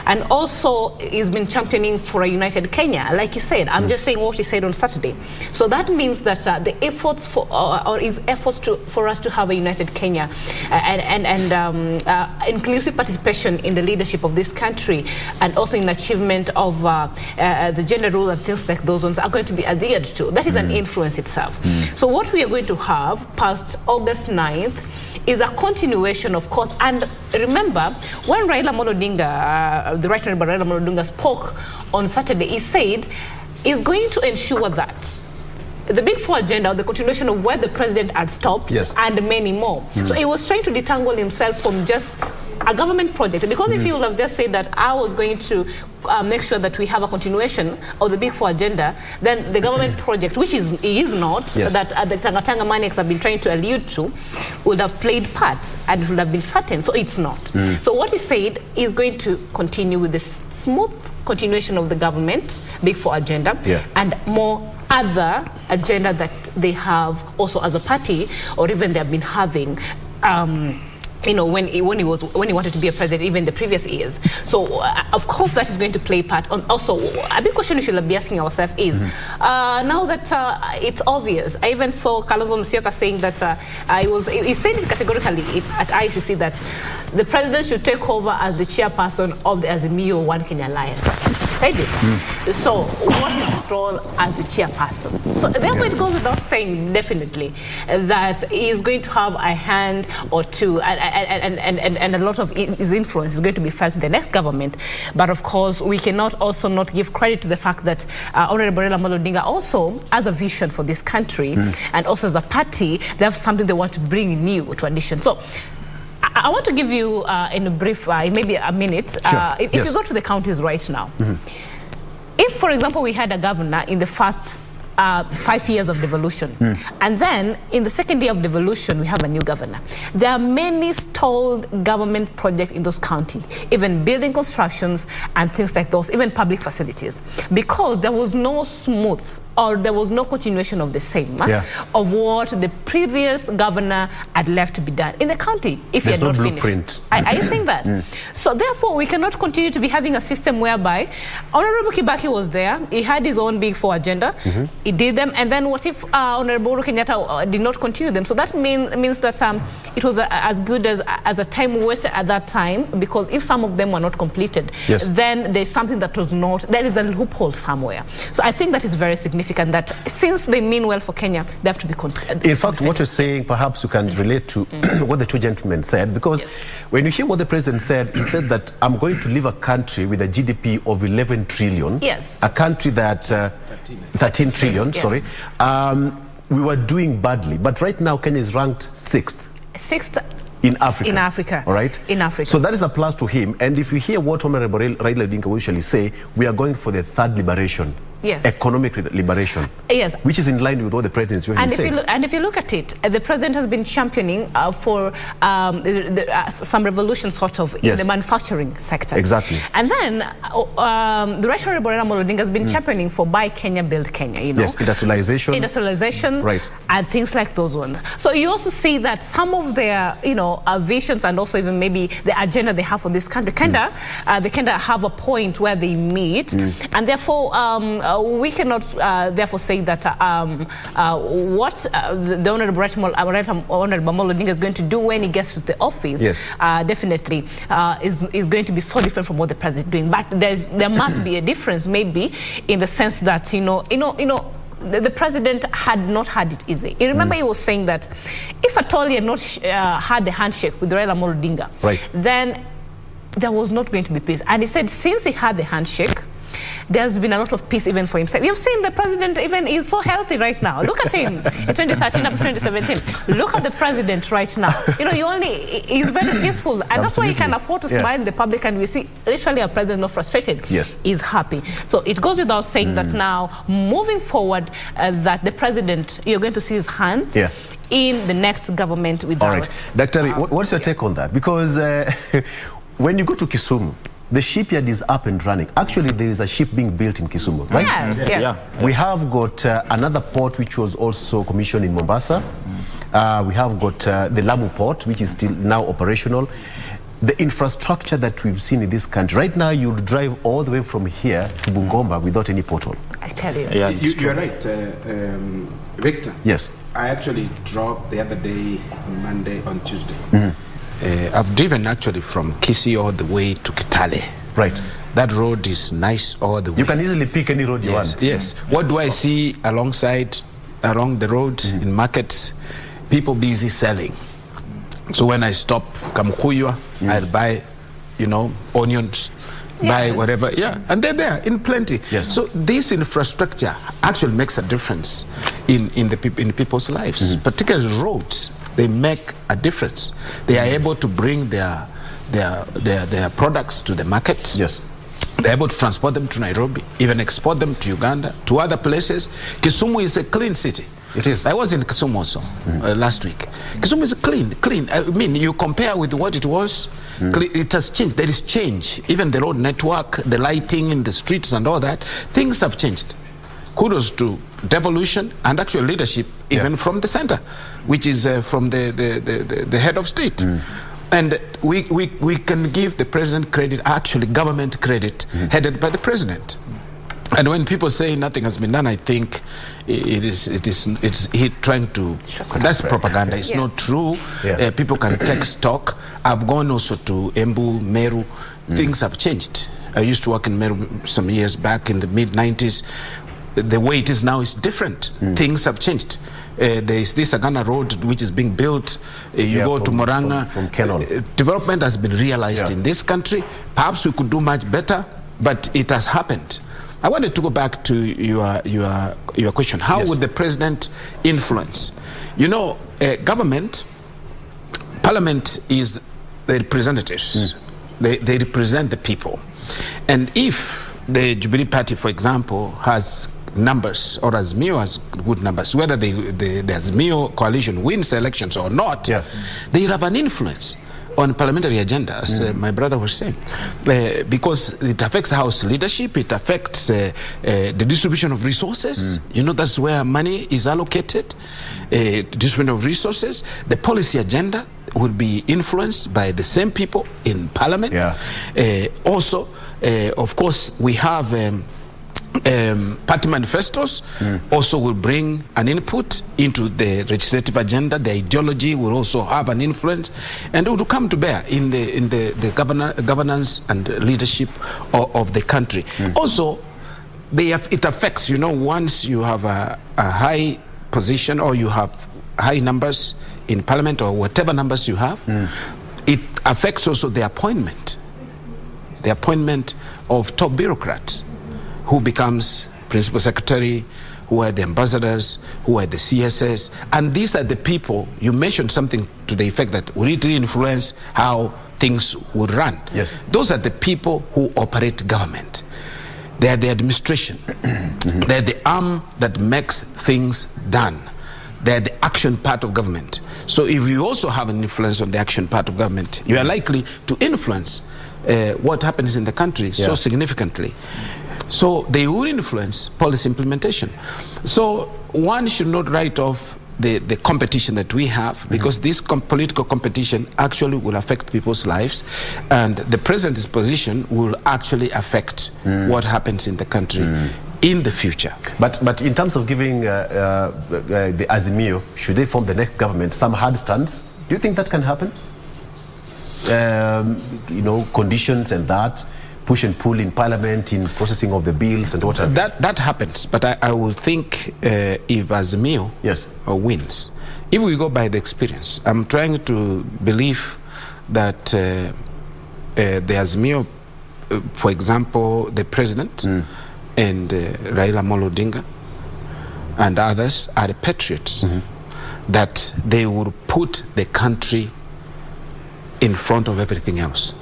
And also, he's been championing for a united Kenya, like he said. I'm just saying what he said on Saturday. So that means that the efforts or his efforts for us to have a united Kenya and inclusive participation in the leadership of this country, and also in achievement of the gender role and things like those ones, are going to be adhered to. That is an influence itself. So what we are going to have past August 9th is a continuation, of course. And remember, when Raila Odinga, the Right Honorable Raila Odinga, spoke on Saturday, he said he's going to ensure that the Big Four agenda, the continuation of where the president had stopped, and many more. So he was trying to detangle himself from just a government project. Because if he would have just said that I was going to make sure that we have a continuation of the Big Four agenda, then the government project, which he is not, that the Tanga Maniacs have been trying to allude to, would have played part and it would have been certain. So it's not. So what he said is going to continue with this smooth continuation of the government Big Four agenda and more other agenda that they have also as a party, or even they have been having when he wanted to be a president, even the previous years. So of course that is going to play part. Also, a big question we should be asking ourselves is now that it's obvious. I even saw Kalonzo Musyoka saying that he said it categorically at ICC that the president should take over as the chairperson of the Azimio One Kenya Alliance. Said it. So what is his role as the chairperson? So therefore it goes without saying definitely that he is going to have a hand or two, and a lot of his influence is going to be felt in the next government. But of course we cannot also not give credit to the fact that Honorable Raila Odinga also has a vision for this country, and also as a party they have something they want to bring new to addition. So I want to give you in a brief, maybe a minute, if you go to the counties right now, if, for example, we had a governor in the first 5 years of devolution, and then in the second year of devolution we have a new governor, there are many stalled government projects in those counties, even building constructions and things like those, even public facilities, because there was no smooth or there was no continuation of the same of what the previous governor had left to be done in the county if he had not finished. Are you saying that? So therefore we cannot continue to be having a system whereby Honorable Kibaki was there, he had his own Big Four agenda, he did them, and then what if Honorable Kenyatta did not continue them? So that means that it was as good as a time wasted at that time, because if some of them were not completed, then there's something that was not, there is a loophole somewhere. So I think that is very significant, that since they mean well for Kenya, they have to be in fact, what you're saying, perhaps you can relate to what the two gentlemen said, because when you hear what the president said, he said that I'm going to leave a country with a GDP of 11 trillion, a country that 13 trillion, sorry, we were doing badly, but right now Kenya is ranked 6th in Africa. In Africa. All right? In Africa. So that is a plus to him. And if you hear what Honorable Raila Odinga usually say, we are going for the third liberation. Economic liberation. Which is in line with what the president is usually saying. And if you look at it, the president has been championing for some revolution sort of in the manufacturing sector. Exactly. And then the Right Honorable Raila Odinga has been championing for Buy Kenya, Build Kenya, you know. Industrialization. Right. And things like those ones. So you also see that some of their, visions and also even maybe the agenda they have for this country, they kind of have a point where they meet, and therefore we cannot therefore say that what the Honorable Amolo Odinga is going to do when he gets to the office definitely is going to be so different from what the president is doing. But there must be a difference, maybe, in the sense that the president had not had it easy. You remember he was saying that if at all he had not had the handshake with Raila Amolo Odinga, then there was not going to be peace. And he said since he had the handshake, there's been a lot of peace even for himself. You've seen the president even is so healthy right now. Look at him in 2013 up to 2017. Look at the president right now. He's very peaceful, and that's why he can afford to smile in the public, and we see literally a president not frustrated. He's happy. So it goes without saying that now, moving forward, that the president, you're going to see his hands in the next government with All right. Dr. What's your take on that? Because when you go to Kisumu, the shipyard is up and running. Actually, there is a ship being built in Kisumu, right? Yes. We have got another port which was also commissioned in Mombasa. We have got the Lamu port, which is still now operational. The infrastructure that we've seen in this country, right now you drive all the way from here to Bungoma without any portal. I tell you. You're right, Victor. Yes. I actually drove the other day, Monday, on Tuesday. I've driven actually from Kisii all the way to Kitale. Right. That road is nice all the way. You can easily pick any road you want. Yes. What do I see along the road in markets? People busy selling. So when I stop Kamukuywa, I'll buy, onions, buy whatever. And they're there in plenty. So this infrastructure actually makes a difference in people's lives, particularly roads. They make a difference. They are able to bring their products to the market. They're able to transport them to Nairobi, even export them to Uganda, to other places. Kisumu is a clean city. It is. I was in Kisumu also last week. Kisumu is clean. I mean, you compare with what it was, it has changed. There is change. Even the road network, the lighting in the streets and all that, things have changed. Kudos to devolution and actual leadership, even from the center, which is from the head of state. And we can give the president credit, actually government credit, headed by the president. And when people say nothing has been done, I think it's he trying to, that's propaganda. It's not true. People can take stock. I've gone also to Embu, Meru. Things have changed. I used to work in Meru some years back in the mid-90s. The way it is now is different. Things have changed. There is this Agana road which is being built. You go to Moranga. From Kenol. Development has been realized in this country. Perhaps we could do much better, but it has happened. I wanted to go back to your question. How would the president influence? Government, parliament is the representatives. They represent the people. And if the Jubilee Party, for example, has numbers, or Azimio has good numbers, whether the Azimio coalition wins elections or not, they have an influence on parliamentary agenda, as my brother was saying, because it affects House leadership, it affects the distribution of resources. You know, that's where money is allocated, distribution of resources. The policy agenda will be influenced by the same people in parliament. Also, of course, we have party manifestos also will bring an input into the legislative agenda. The ideology will also have an influence, and it will come to bear in the governance and leadership of the country. Also, it affects, you know, once you have a high position, or you have high numbers in parliament, or whatever numbers you have, it affects also the appointment of top bureaucrats, who becomes principal secretary, who are the ambassadors, who are the CSS. And these are the people, you mentioned something to the effect that will it influence how things would run. Yes. Those are the people who operate government. They are the administration. They are the arm that makes things done. They are the action part of government. So if you also have an influence on the action part of government, you are likely to influence what happens in the country so significantly. So they will influence policy implementation. So one should not write off the competition that we have, because this political competition actually will affect people's lives, and the president's position will actually affect what happens in the country in the future. But in terms of giving the Azimio, should they form the next government, some hard stance, do you think that can happen? You know, conditions and that, push and pull in parliament, in processing of the bills and what have you. That happens, but I will think if Azimio wins, if we go by the experience, I'm trying to believe that the Azimio, for example, the president and Raila Amolo Odinga and others are patriots, that they will put the country in front of everything else.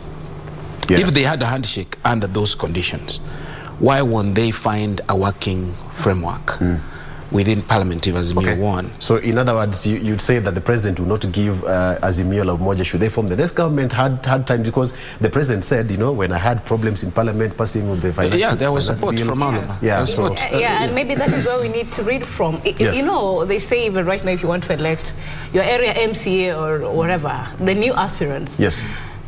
If they had a handshake under those conditions, why won't they find a working framework within parliament if Azimio won? So in other words, you'd say that the president will not give Azimio la Umoja, should they form the next government, hard time, because the president said, you know, when I had problems in parliament passing with the financial... there was support from all of them. And maybe that is where we need to read from. You know, they say even right now, if you want to elect your area MCA or whatever, the new aspirants,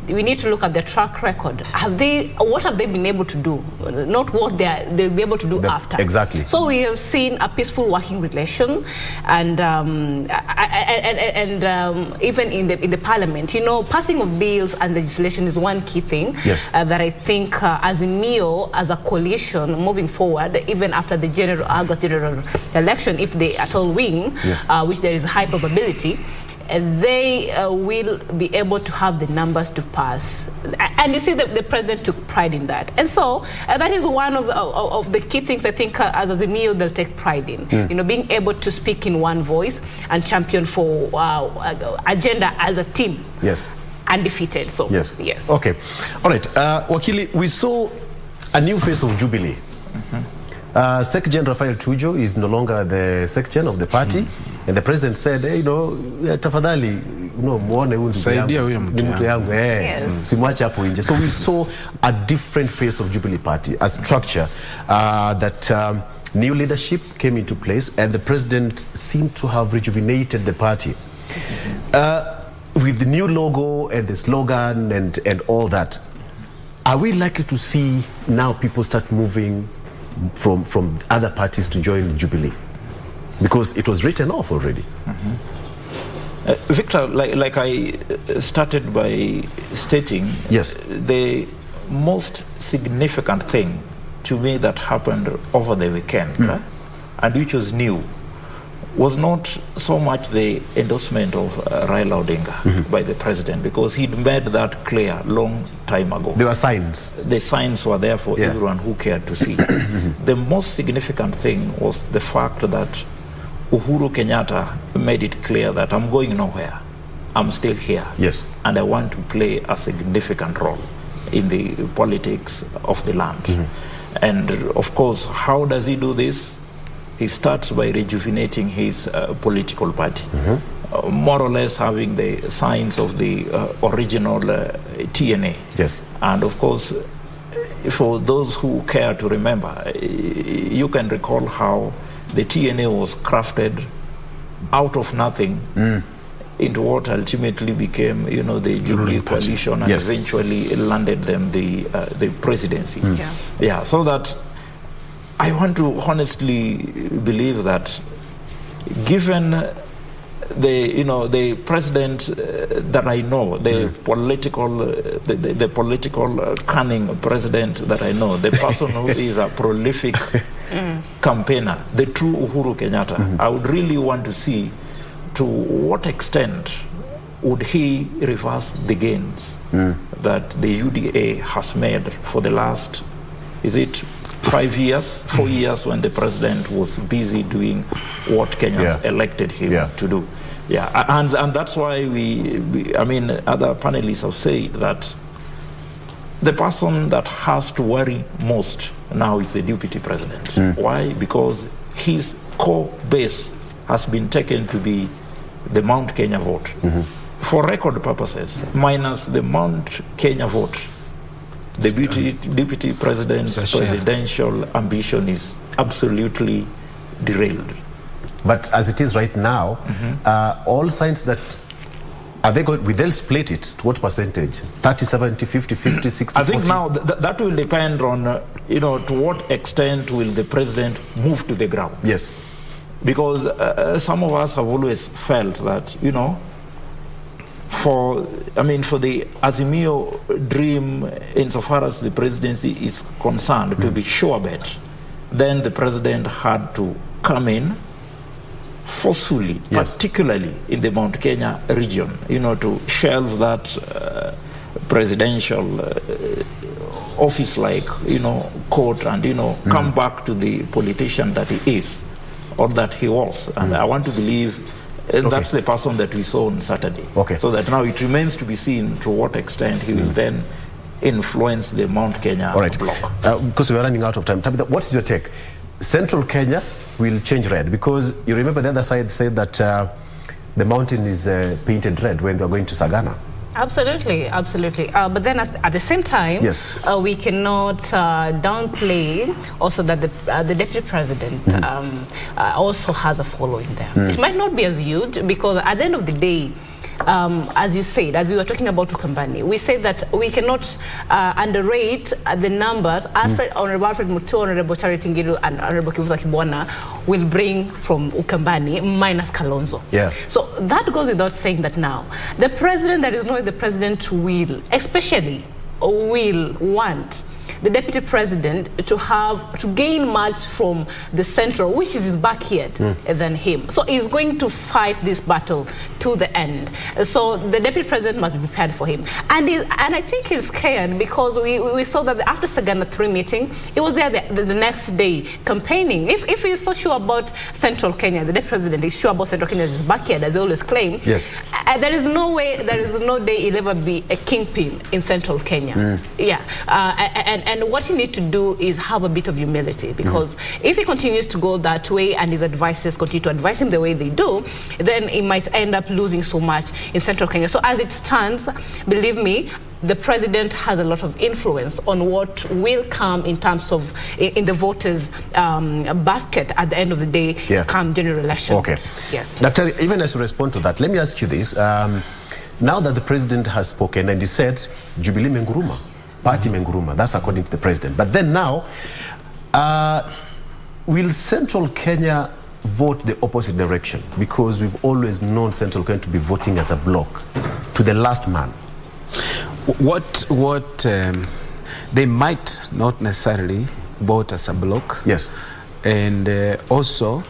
we need to look at their track record. What have they been able to do? Not what they'll be able to do after. Exactly. So we have seen a peaceful working relation, and even in the parliament, you know, passing of bills and legislation is one key thing that I think Azimio as a coalition moving forward, even after the August general election, if they at all win, which there is a high probability, they will be able to have the numbers to pass. And you see that the president took pride in that. And so that is one of the key things I think as Azimio they'll take pride in. You know, being able to speak in one voice and champion for agenda as a team. Undefeated. So yes. Okay. All right. Wakili, we saw a new face of Jubilee. Secretary Rafael Tuju is no longer the secretary of the party, and the president said, hey, you know, tafadhali, you know, muone huyu mtu yangu, simwache hapo nje. So we saw a different face of Jubilee Party, a structure that new leadership came into place, and the president seemed to have rejuvenated the party with the new logo and the slogan and all that. Are we likely to see now people start moving from other parties to join Jubilee, because it was written off already? Victor, like I started by stating, the most significant thing to me that happened over the weekend, and which was new, was not so much the endorsement of Raila Odinga by the president, because he'd made that clear long time ago. There were signs. The signs were there for everyone who cared to see. The most significant thing was the fact that Uhuru Kenyatta made it clear that I'm going nowhere. I'm still here. Yes. And I want to play a significant role in the politics of the land. And of course, how does he do this? He starts by rejuvenating his political party, more or less having the signs of the original TNA. Yes. And of course, for those who care to remember, you can recall how the TNA was crafted out of nothing into what ultimately became, the Jubilee coalition, and eventually landed them the presidency. Yeah. So that I want to honestly believe that, given the president that I know, the political cunning president that I know, the person who is a prolific campaigner, the true Uhuru Kenyatta, I would really want to see to what extent would he reverse the gains that the UDA has made for the last, is it 5 years, 4 years, when the president was busy doing what Kenyans elected him to do. And that's why other panelists have said that the person that has to worry most now is the deputy president. Why? Because his core base has been taken to be the Mount Kenya vote. For record purposes, minus the Mount Kenya vote, the deputy president's presidential ambition is absolutely derailed. But as it is right now, all signs that they'll split it to what percentage? 30, 70, 50, 50, 60, I think 40? now that will depend on, to what extent will the president move to the ground. Yes. Because some of us have always felt that, for the Azimio dream, insofar as the presidency is concerned, to be sure bet, then the president had to come in forcefully, particularly in the Mount Kenya region, to shelve that presidential office-like, court, and, come back to the politician that he is, or that he was. And I want to believe that's the person that we saw on Saturday. So that now it remains to be seen to what extent he will then influence the Mount Kenya bloc. Because we're running out of time. Tabitha, what is your take? Central Kenya will change red, because you remember the other side said that the mountain is painted red when they're going to Sagana. Absolutely. But then at the same time, we cannot downplay also that the deputy president also has a following there. It might not be as huge, because at the end of the day, as you said, as we were talking about Ukambani, we said that we cannot underrate the numbers Honorable Alfred Mutua, Honorable Charity Ngilu, and Honorable Kivuza Kibwana will bring from Ukambani, minus Kalonzo. So that goes without saying that now. The president, there is no way the president will, especially will want the deputy president to gain much from the central, which is his backyard, than him. So he's going to fight this battle to the end. So the deputy president must be prepared for him. And I think he's scared, because we saw that after Sagana 3 meeting, he was there the next day campaigning. If he's so sure about Central Kenya, the deputy president is sure about Central Kenya as his backyard, as he always claimed, there is no way, there is no day he'll ever be a kingpin in Central Kenya. And what he needs to do is have a bit of humility, because if he continues to go that way and his advisors continue to advise him the way they do, then he might end up losing so much in Central Kenya. So as it stands, believe me, the president has a lot of influence on what will come in terms of in the voters' basket at the end of the day, come general election. Yes. Dr. Even as you respond to that, let me ask you this. Now that the president has spoken and he said, Jubilee Menguruma, Party Menguruma, that's according to the president. But then now, will Central Kenya vote the opposite direction? Because we've always known Central Kenya to be voting as a bloc, to the last man. What they might not necessarily vote as a bloc. Yes. And also,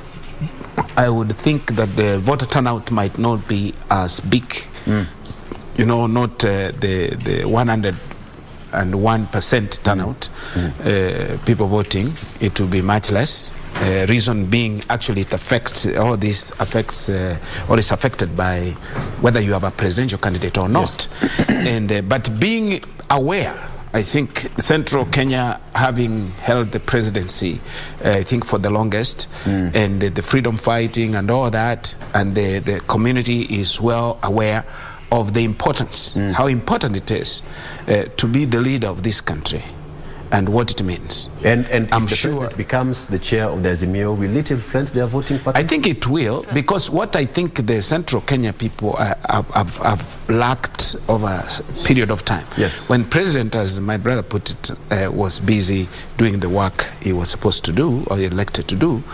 I would think that the voter turnout might not be as big. Not the 101% turnout, people voting. It will be much less. Reason being, actually, it affects all this affects or is affected by whether you have a presidential candidate or not. And but being aware, I think Central Kenya, having held the presidency, I think for the longest, and the freedom fighting and all that, and the community is well aware of the importance, how important it is to be the leader of this country and what it means. And I'm if the sure president becomes the chair of the Azimio, will it influence their voting pattern? I think it will, because what I think the Central Kenya people have lacked over a period of time. Yes. When President, as my brother put it, was busy doing the work he was supposed to do, or elected to do,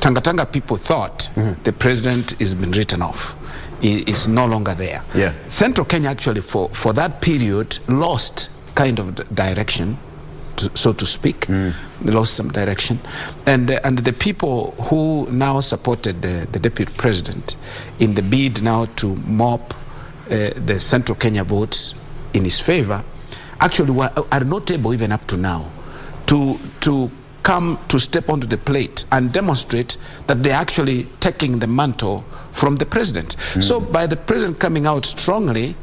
Tanga people thought the president has been written off. He is no longer there. Yeah. Central Kenya actually for that period lost kind of direction, so to speak. They lost some direction. And the people who now supported the deputy president in the bid now to mop the Central Kenya votes in his favor actually are not able even up to now to come to step onto the plate and demonstrate that they're actually taking the mantle from the president. So by the president coming out strongly,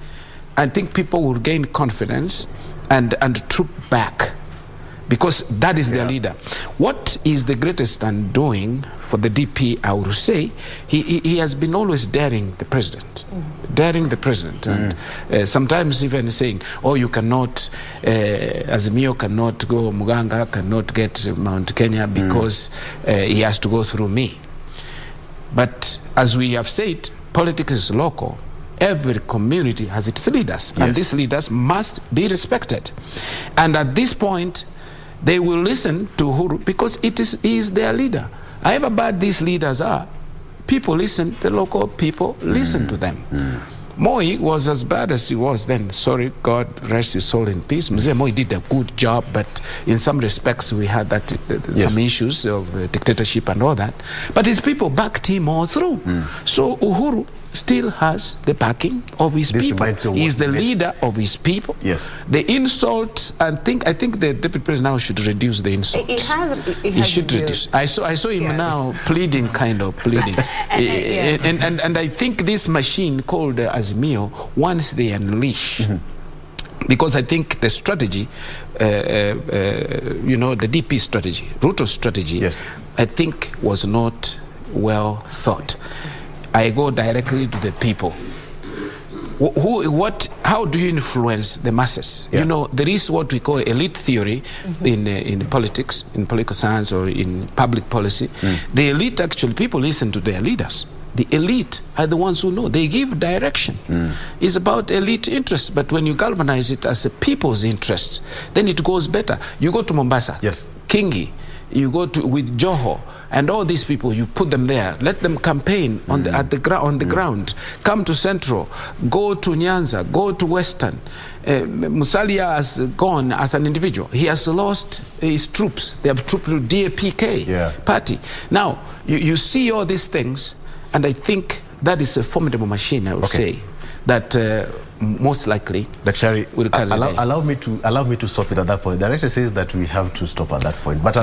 I think people will gain confidence and troop back, because that is their leader. What is the greatest undoing for the DP, I would say, he has been always daring the president. Daring the president, and sometimes even saying, oh, you cannot, Azimio cannot go, Muganga cannot get Mount Kenya because he has to go through me. But as we have said, politics is local. Every community has its leaders, and these leaders must be respected. And at this point, they will listen to Uhuru because he is their leader. However bad these leaders are, people listen, the local people listen to them. Moi was as bad as he was then. Sorry, God rest his soul in peace. Mzee Moi did a good job, but in some respects we had that some issues of dictatorship and all that. But his people backed him all through. So Uhuru still has the backing of his people. He's the leader of his people. Yes. The insults, I think the deputy president now should reduce the insults. He should reduce. I saw him now pleading. And I think this machine called Azimio, once they unleash, because I think the strategy, the DP strategy, Ruto's strategy, I think was not well thought. I go directly to the people. How do you influence the masses? You know, there is what we call elite theory in politics, in political science, or in public policy. The elite, actually, people listen to their leaders. The elite are the ones who know. They give direction. It's about elite interests, but when you galvanize it as a people's interests, then it goes better. You go to Mombasa, Kingi, you go to with Joho and all these people, you put them there, let them campaign on the ground. Come to Central, go to Nyanza, go to Western. Musalia has gone as an individual. He has lost his troops. They have trooped to DAPK party. Now you see all these things, and I think that is a formidable machine, I would say, that most likely will allow me to stop it at that point. The director says that we have to stop at that point, but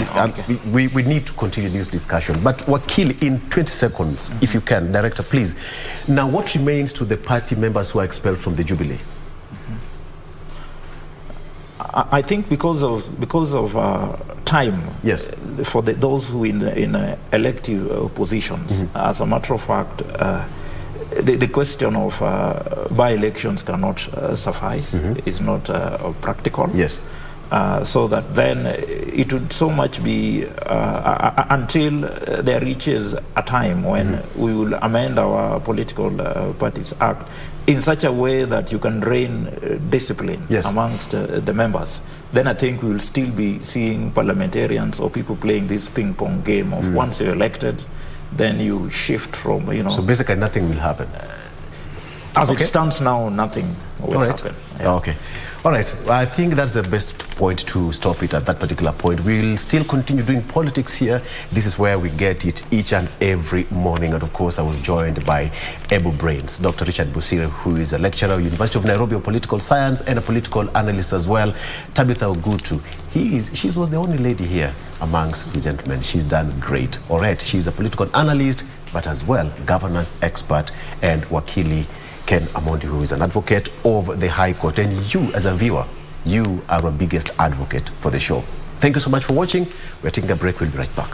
we need to continue this discussion. But Wakil, in 20 seconds, if you can, director, please. Now, what remains to the party members who are expelled from the Jubilee? I think because of time, for those who in elective positions, as a matter of fact, the question of by-elections cannot suffice. It's not practical. So that then it would so much be until there reaches a time when we will amend our political parties act in such a way that you can rein discipline amongst the members. Then I think we will still be seeing parliamentarians or people playing this ping-pong game of once you're elected, then you shift from, So basically nothing will happen. As it stands now, nothing will happen. Yeah. Okay. All right. Well, I think that's the best point to stop it at that particular point. We'll still continue doing politics here. This is where we get it each and every morning. And of course, I was joined by Able Brains, Dr. Richard Busire, who is a lecturer at University of Nairobi of Political Science and a political analyst as well. Tabitha Ogutu. She's the only lady here amongst the gentlemen. She's done great. All right. She's a political analyst, but as well governance expert and wakili Ken Amondi, who is an advocate of the High Court. And you, as a viewer, you are our biggest advocate for the show. Thank you so much for watching. We're taking a break. We'll be right back.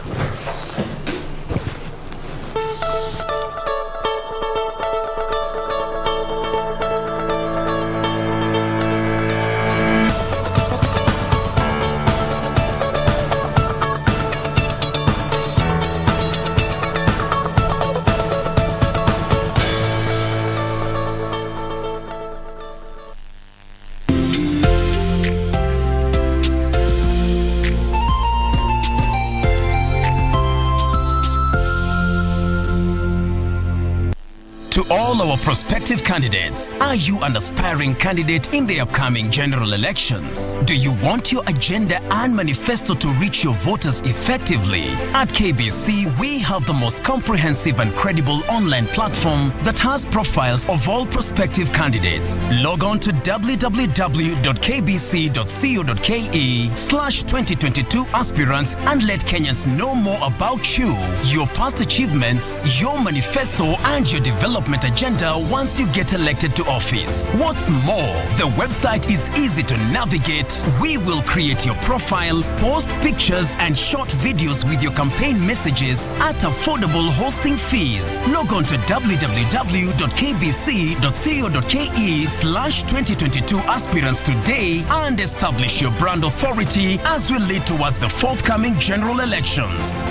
To all our prospective candidates, are you an aspiring candidate in the upcoming general elections? Do you want your agenda and manifesto to reach your voters effectively? At KBC, we have the most comprehensive and credible online platform that has profiles of all prospective candidates. Log on to www.kbc.co.ke/2022 aspirants and let Kenyans know more about you, your past achievements, your manifesto, and your development agenda once you get elected to office. What's more, the website is easy to navigate. We will create your profile, post pictures and short videos with your campaign messages at affordable hosting fees. Log on to www.kbc.co.ke/2022 aspirants today and establish your brand authority as we lead towards the forthcoming general elections.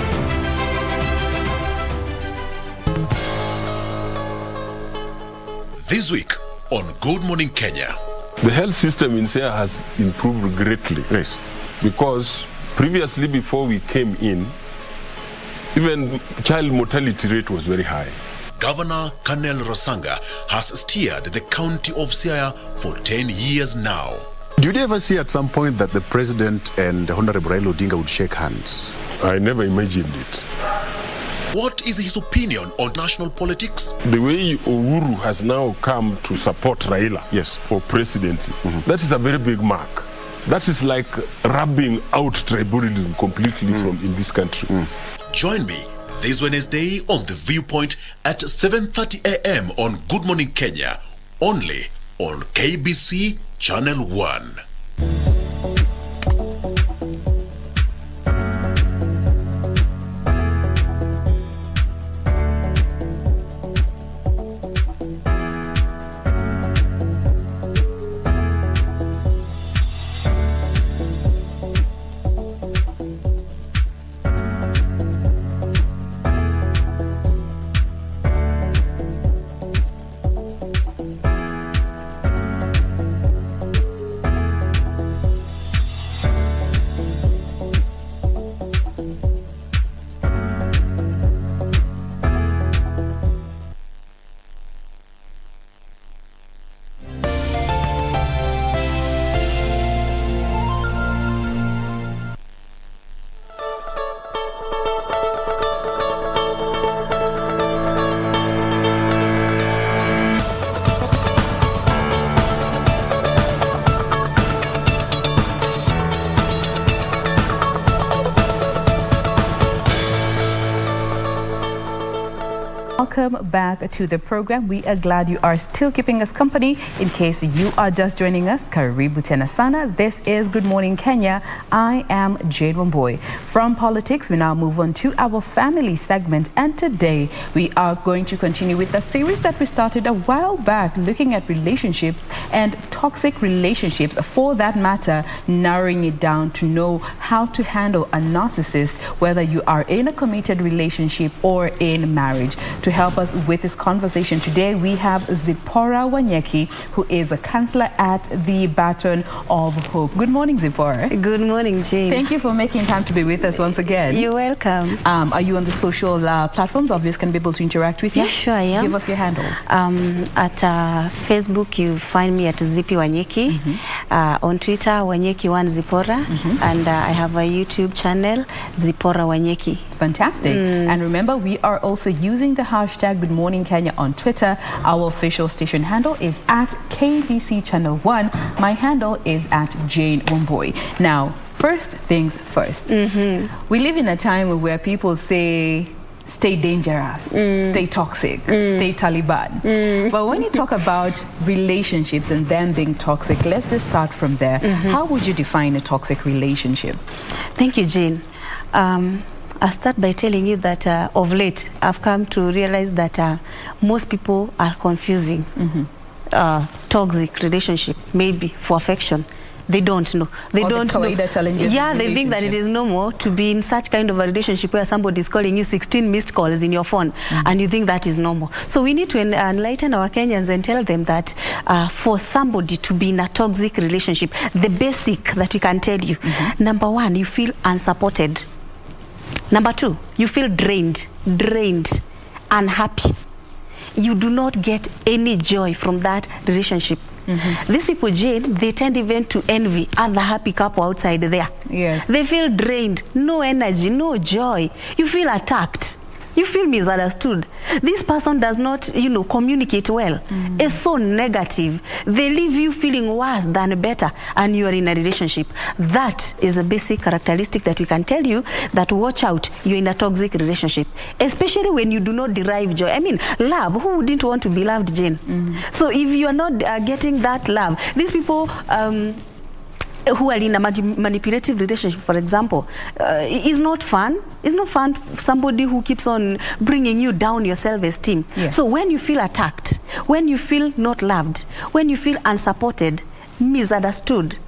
This week on Good Morning Kenya. The health system in Siaya has improved greatly. Yes. Because previously, before we came in, even child mortality rate was very high. Governor Kanel Rosanga has steered the county of Siaya for 10 years now. Did you ever see at some point that the president and Honorable Raila Odinga would shake hands? I never imagined it. What is his opinion on national politics? The way Uhuru has now come to support Raila for presidency, that is a very big mark. That is like rubbing out tribalism completely from in this country. Join me this Wednesday on The Viewpoint at 7:30 a.m. on Good Morning Kenya, only on KBC Channel 1. Welcome back to the program. We are glad you are still keeping us company. In case you are just joining us, karibu tena sana. This is Good Morning Kenya. I am Jade Wamboy. From politics, we now move on to our family segment. And today, we are going to continue with a series that we started a while back, looking at relationships and toxic relationships, for that matter, narrowing it down to know how to handle a narcissist, whether you are in a committed relationship or in marriage. To help help us with this conversation today, we have Zipporah Wanyeki, who is a counselor at the Baton of Hope. Good morning, Zipporah. Good morning, Jane. Thank you for making time to be with us once again. You're welcome. Are you on the social platforms? Obviously, can be able to interact with you? Yes, sure I am. Give us your handles. At Facebook, you find me at Zippy Wanyeki. On Twitter, Wanyeki1 Zipporah. And I have a YouTube channel, Zipporah Wanyeki. Fantastic. And remember, we are also using the hashtag Good Morning Kenya on Twitter. Our official station handle is at KBC Channel 1. My handle is at Jane Womboy. Now, first things first. We live in a time where people say, stay dangerous, stay toxic, stay Taliban. But when you talk about relationships and them being toxic, let's just start from there. How would you define a toxic relationship? Thank you, Jane. I'll start by telling you that of late, I've come to realize that most people are confusing toxic relationship, maybe for affection. They don't know. They don't know. Yeah, they think that it is normal to be in such kind of a relationship where somebody is calling you 16 missed calls in your phone, and you think that is normal. So we need to enlighten our Kenyans and tell them that for somebody to be in a toxic relationship, the basic that we can tell you, number one, you feel unsupported. Number two, you feel drained, unhappy. You do not get any joy from that relationship. These people, Jane, they tend even to envy other happy couple outside there. Yes. They feel drained, no energy, no joy. You feel attacked. You feel misunderstood. This person does not, communicate well. It's so negative. They leave you feeling worse than better, and you are in a relationship. That is a basic characteristic that we can tell you that watch out, you're in a toxic relationship. Especially when you do not derive joy. I mean, love, who wouldn't want to be loved, Jane? So if you are not getting that love, these people who are in a manipulative relationship, for example, is not fun. It's not fun for somebody who keeps on bringing you down your self-esteem. So when you feel attacked, when you feel not loved, when you feel unsupported, misunderstood,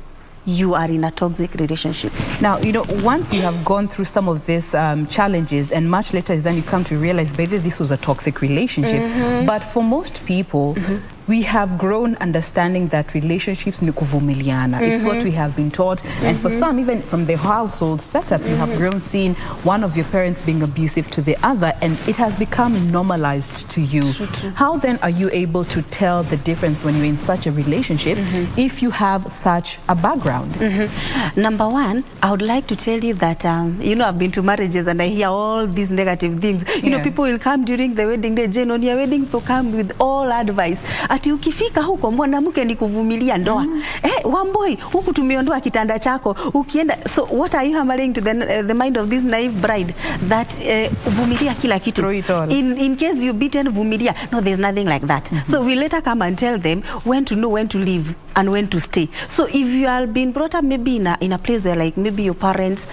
you are in a toxic relationship. Now, once you have gone through some of these challenges, and much later then you come to realize maybe this was a toxic relationship. But for most people, we have grown understanding that relationships ni kuvumiliana. It's what we have been taught. And for some, even from the household setup, you have grown seeing one of your parents being abusive to the other, and it has become normalized to you. How then are you able to tell the difference when you're in such a relationship if you have such a background? Number one, I would like to tell you that, I've been to marriages and I hear all these negative things. People will come during the wedding day, Jane, on your wedding, people come with all advice. Ati ukifika huko mwanamke ni kuvumilia ndoa. Wamboi, huku tumeondoa kitanda chako, ukienda. So what are you hammering to the mind of this naive bride? That vumilia kila kitu. In case you beaten, vumilia. No, there's nothing like that. So we later come and tell them when to know when to leave and when to stay. So if you are being brought up maybe in a place where like maybe your parents,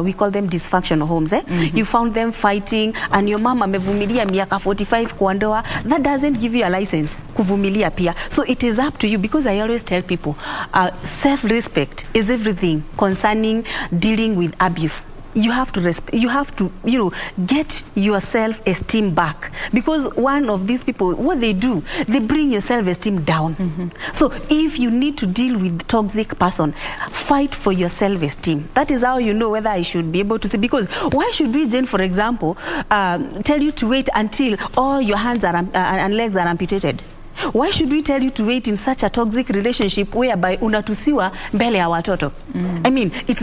we call them dysfunctional homes, you found them fighting and your mama amevumilia miaka 45 kwa ndoa, that doesn't give you a license kuvumilia pia. So it is up to you, because I always tell people, self-respect is everything concerning dealing with abuse. You have to get your self-esteem back, because one of these people, what they do, they bring your self-esteem down. So if you need to deal with toxic person, fight for your self-esteem. That is how you know whether I should be able to say, because why should we, Jane, for example, tell you to wait until all your hands and legs are amputated? Why should we tell you to wait in such a toxic relationship whereby unatusiwa mbele ya watoto? I mean, it's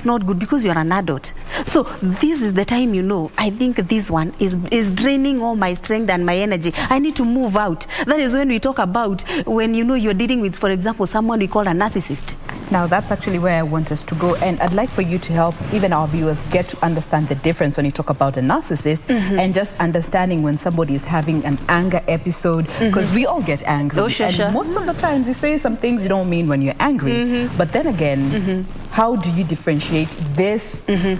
not good, because you're an adult. So this is the time, I think this one is draining all my strength and my energy. I need to move out. That is when we talk about when you're dealing with, for example, someone we call a narcissist. Now that's actually where I want us to go, and I'd like for you to help even our viewers get to understand the difference when you talk about a narcissist and just understanding when somebody is having an anger episode, because we all get angry. And most of the times you say some things you don't mean when you're angry. But then again, how do you differentiate this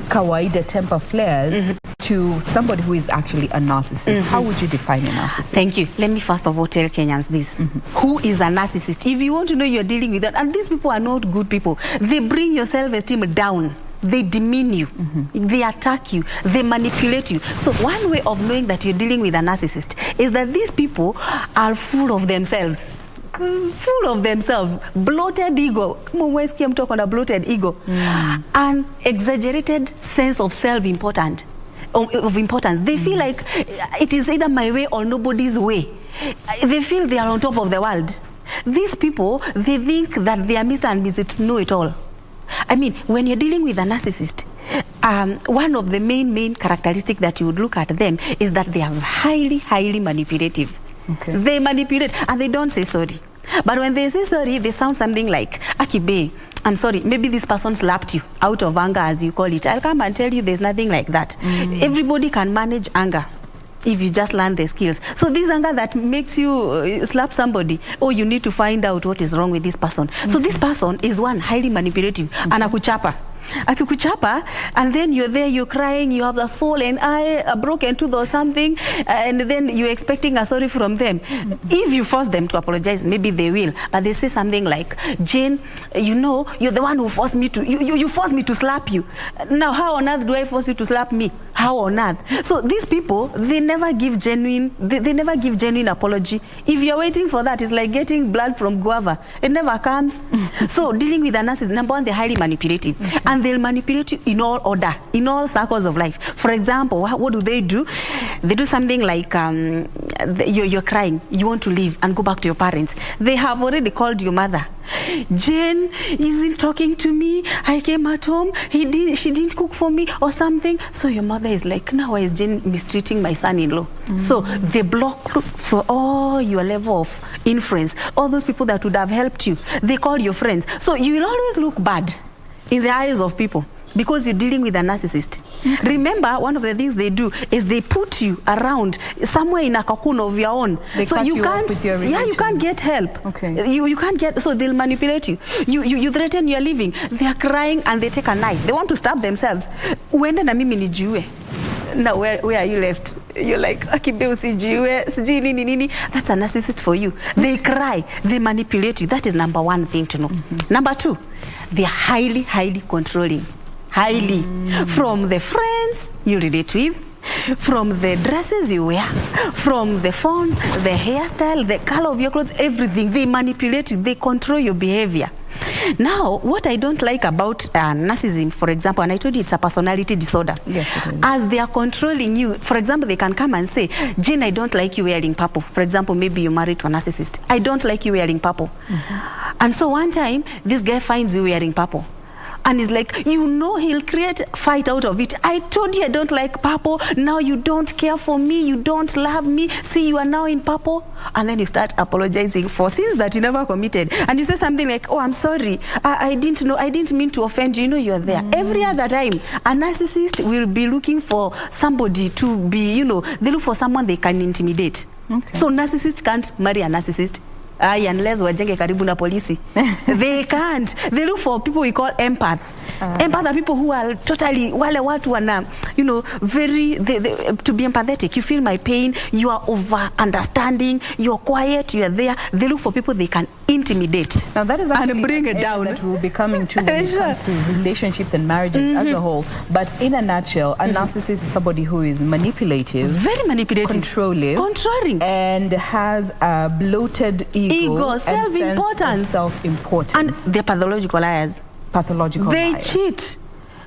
kawaida temper flares to somebody who is actually a narcissist? How would you define a narcissist? Thank you. Let me first of all tell Kenyans this. Who is a narcissist? If you want to know you're dealing with that, and these people are not good people. They bring your self-esteem down. they demean you, they attack you, they manipulate you. So one way of knowing that you're dealing with a narcissist is that these people are full of themselves. Full of themselves, bloated ego. I'm talking about bloated ego, and exaggerated sense of self-importance. They feel like it is either my way or nobody's way. They feel they are on top of the world. These people, they think that they are Mr. and Mrs. Know-it-all. I mean, when you're dealing with a narcissist, one of the main characteristics that you would look at them is that they are highly manipulative. Okay. They manipulate and they don't say sorry. But when they say sorry, they sound something like, Akibe, I'm sorry, maybe this person slapped you out of anger, as you call it. I'll come and tell you there's nothing like that. Everybody can manage anger if you just learn the skills. So this anger that makes you slap somebody, you need to find out what is wrong with this person. So this person is one, highly manipulative, anakuchapa. Akikuchapa, and then you're there, you're crying, you have a soul and eye, a broken tooth or something, and then you're expecting a sorry from them. If you force them to apologize, maybe they will, but they say something like, Jane, you know, you're the one who forced me to, you forced me to slap you. Now, how on earth do I force you to slap me? How on earth? So these people, they never give genuine, they never give genuine apology. If you're waiting for that, it's like getting blood from guava. It never comes. So dealing with a narcissist, number one, they're highly manipulative. And they'll manipulate you in all order, in all circles of life. For example, what do? They do something like, you're crying, you want to leave and go back to your parents. They have already called your mother. Jane isn't talking to me. I came at home, she didn't cook for me or something. So your mother is like, now why is Jane mistreating my son-in-law? So they block for all your level of influence, all those people that would have helped you. They call your friends. So you will always look bad in the eyes of people because you're dealing with a narcissist. Remember, one of the things they do is they put you around somewhere in a cocoon of your own. So you can't, you can't get help. Okay. You can't get, so they'll manipulate you. You threaten you're leaving. They are crying and they take a knife. They want to stab themselves. Uende na mimi nijiue. Now, where are you left? You're like, that's a narcissist for you. They cry, they manipulate you. That is number one thing to know. Number two, they are highly controlling. Highly. From the friends you relate with, from the dresses you wear, from the phones, the hairstyle, the color of your clothes, everything. They manipulate you, they control your behavior. Now, what I don't like about narcissism, for example, and I told you it's a personality disorder. Yes, as they are controlling you, for example, they can come and say, Jane, I don't like you wearing purple. For example, maybe you're married to a narcissist. I don't like you wearing purple. And so one time, this guy finds you wearing purple. And he's like, you know, he'll create a fight out of it. I told you I don't like purple. Now you don't care for me. You don't love me. See, you are now in purple. And then you start apologizing for sins that you never committed. And you say something like, oh, I'm sorry. I didn't know. I didn't mean to offend you. You know, you're there. Every other time, a narcissist will be looking for somebody to be, you know, they look for someone they can intimidate. So narcissist can't marry a narcissist. Unless wajenge karibu na polisi. They can't. They look for people we call empath. Empath are people who are totally, wale watu wana, you know, very, to be empathetic. You feel my pain, you are over understanding, you're quiet, you are there. They look for people they can intimidate. Now that is actually and bring it down. That we'll be coming to when it comes to relationships and marriages as a whole. But in a nutshell, a narcissist is somebody who is manipulative, very manipulative, controlling, and has a bloated ego, self-importance, and they're pathological liars. They cheat.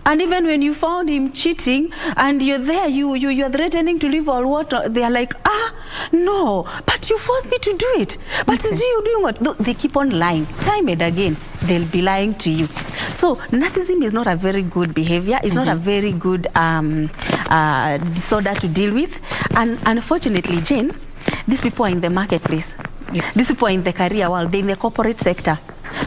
And even when you found him cheating and you're there, you're threatening to leave or what, they are like, no, but you forced me to do it. But you doing what? They keep on lying. Time and again, they'll be lying to you. So narcissism is not a very good behavior. It's not a very good disorder to deal with. And unfortunately, Jane, these people are in the marketplace. These people are in the career world. They're in the corporate sector.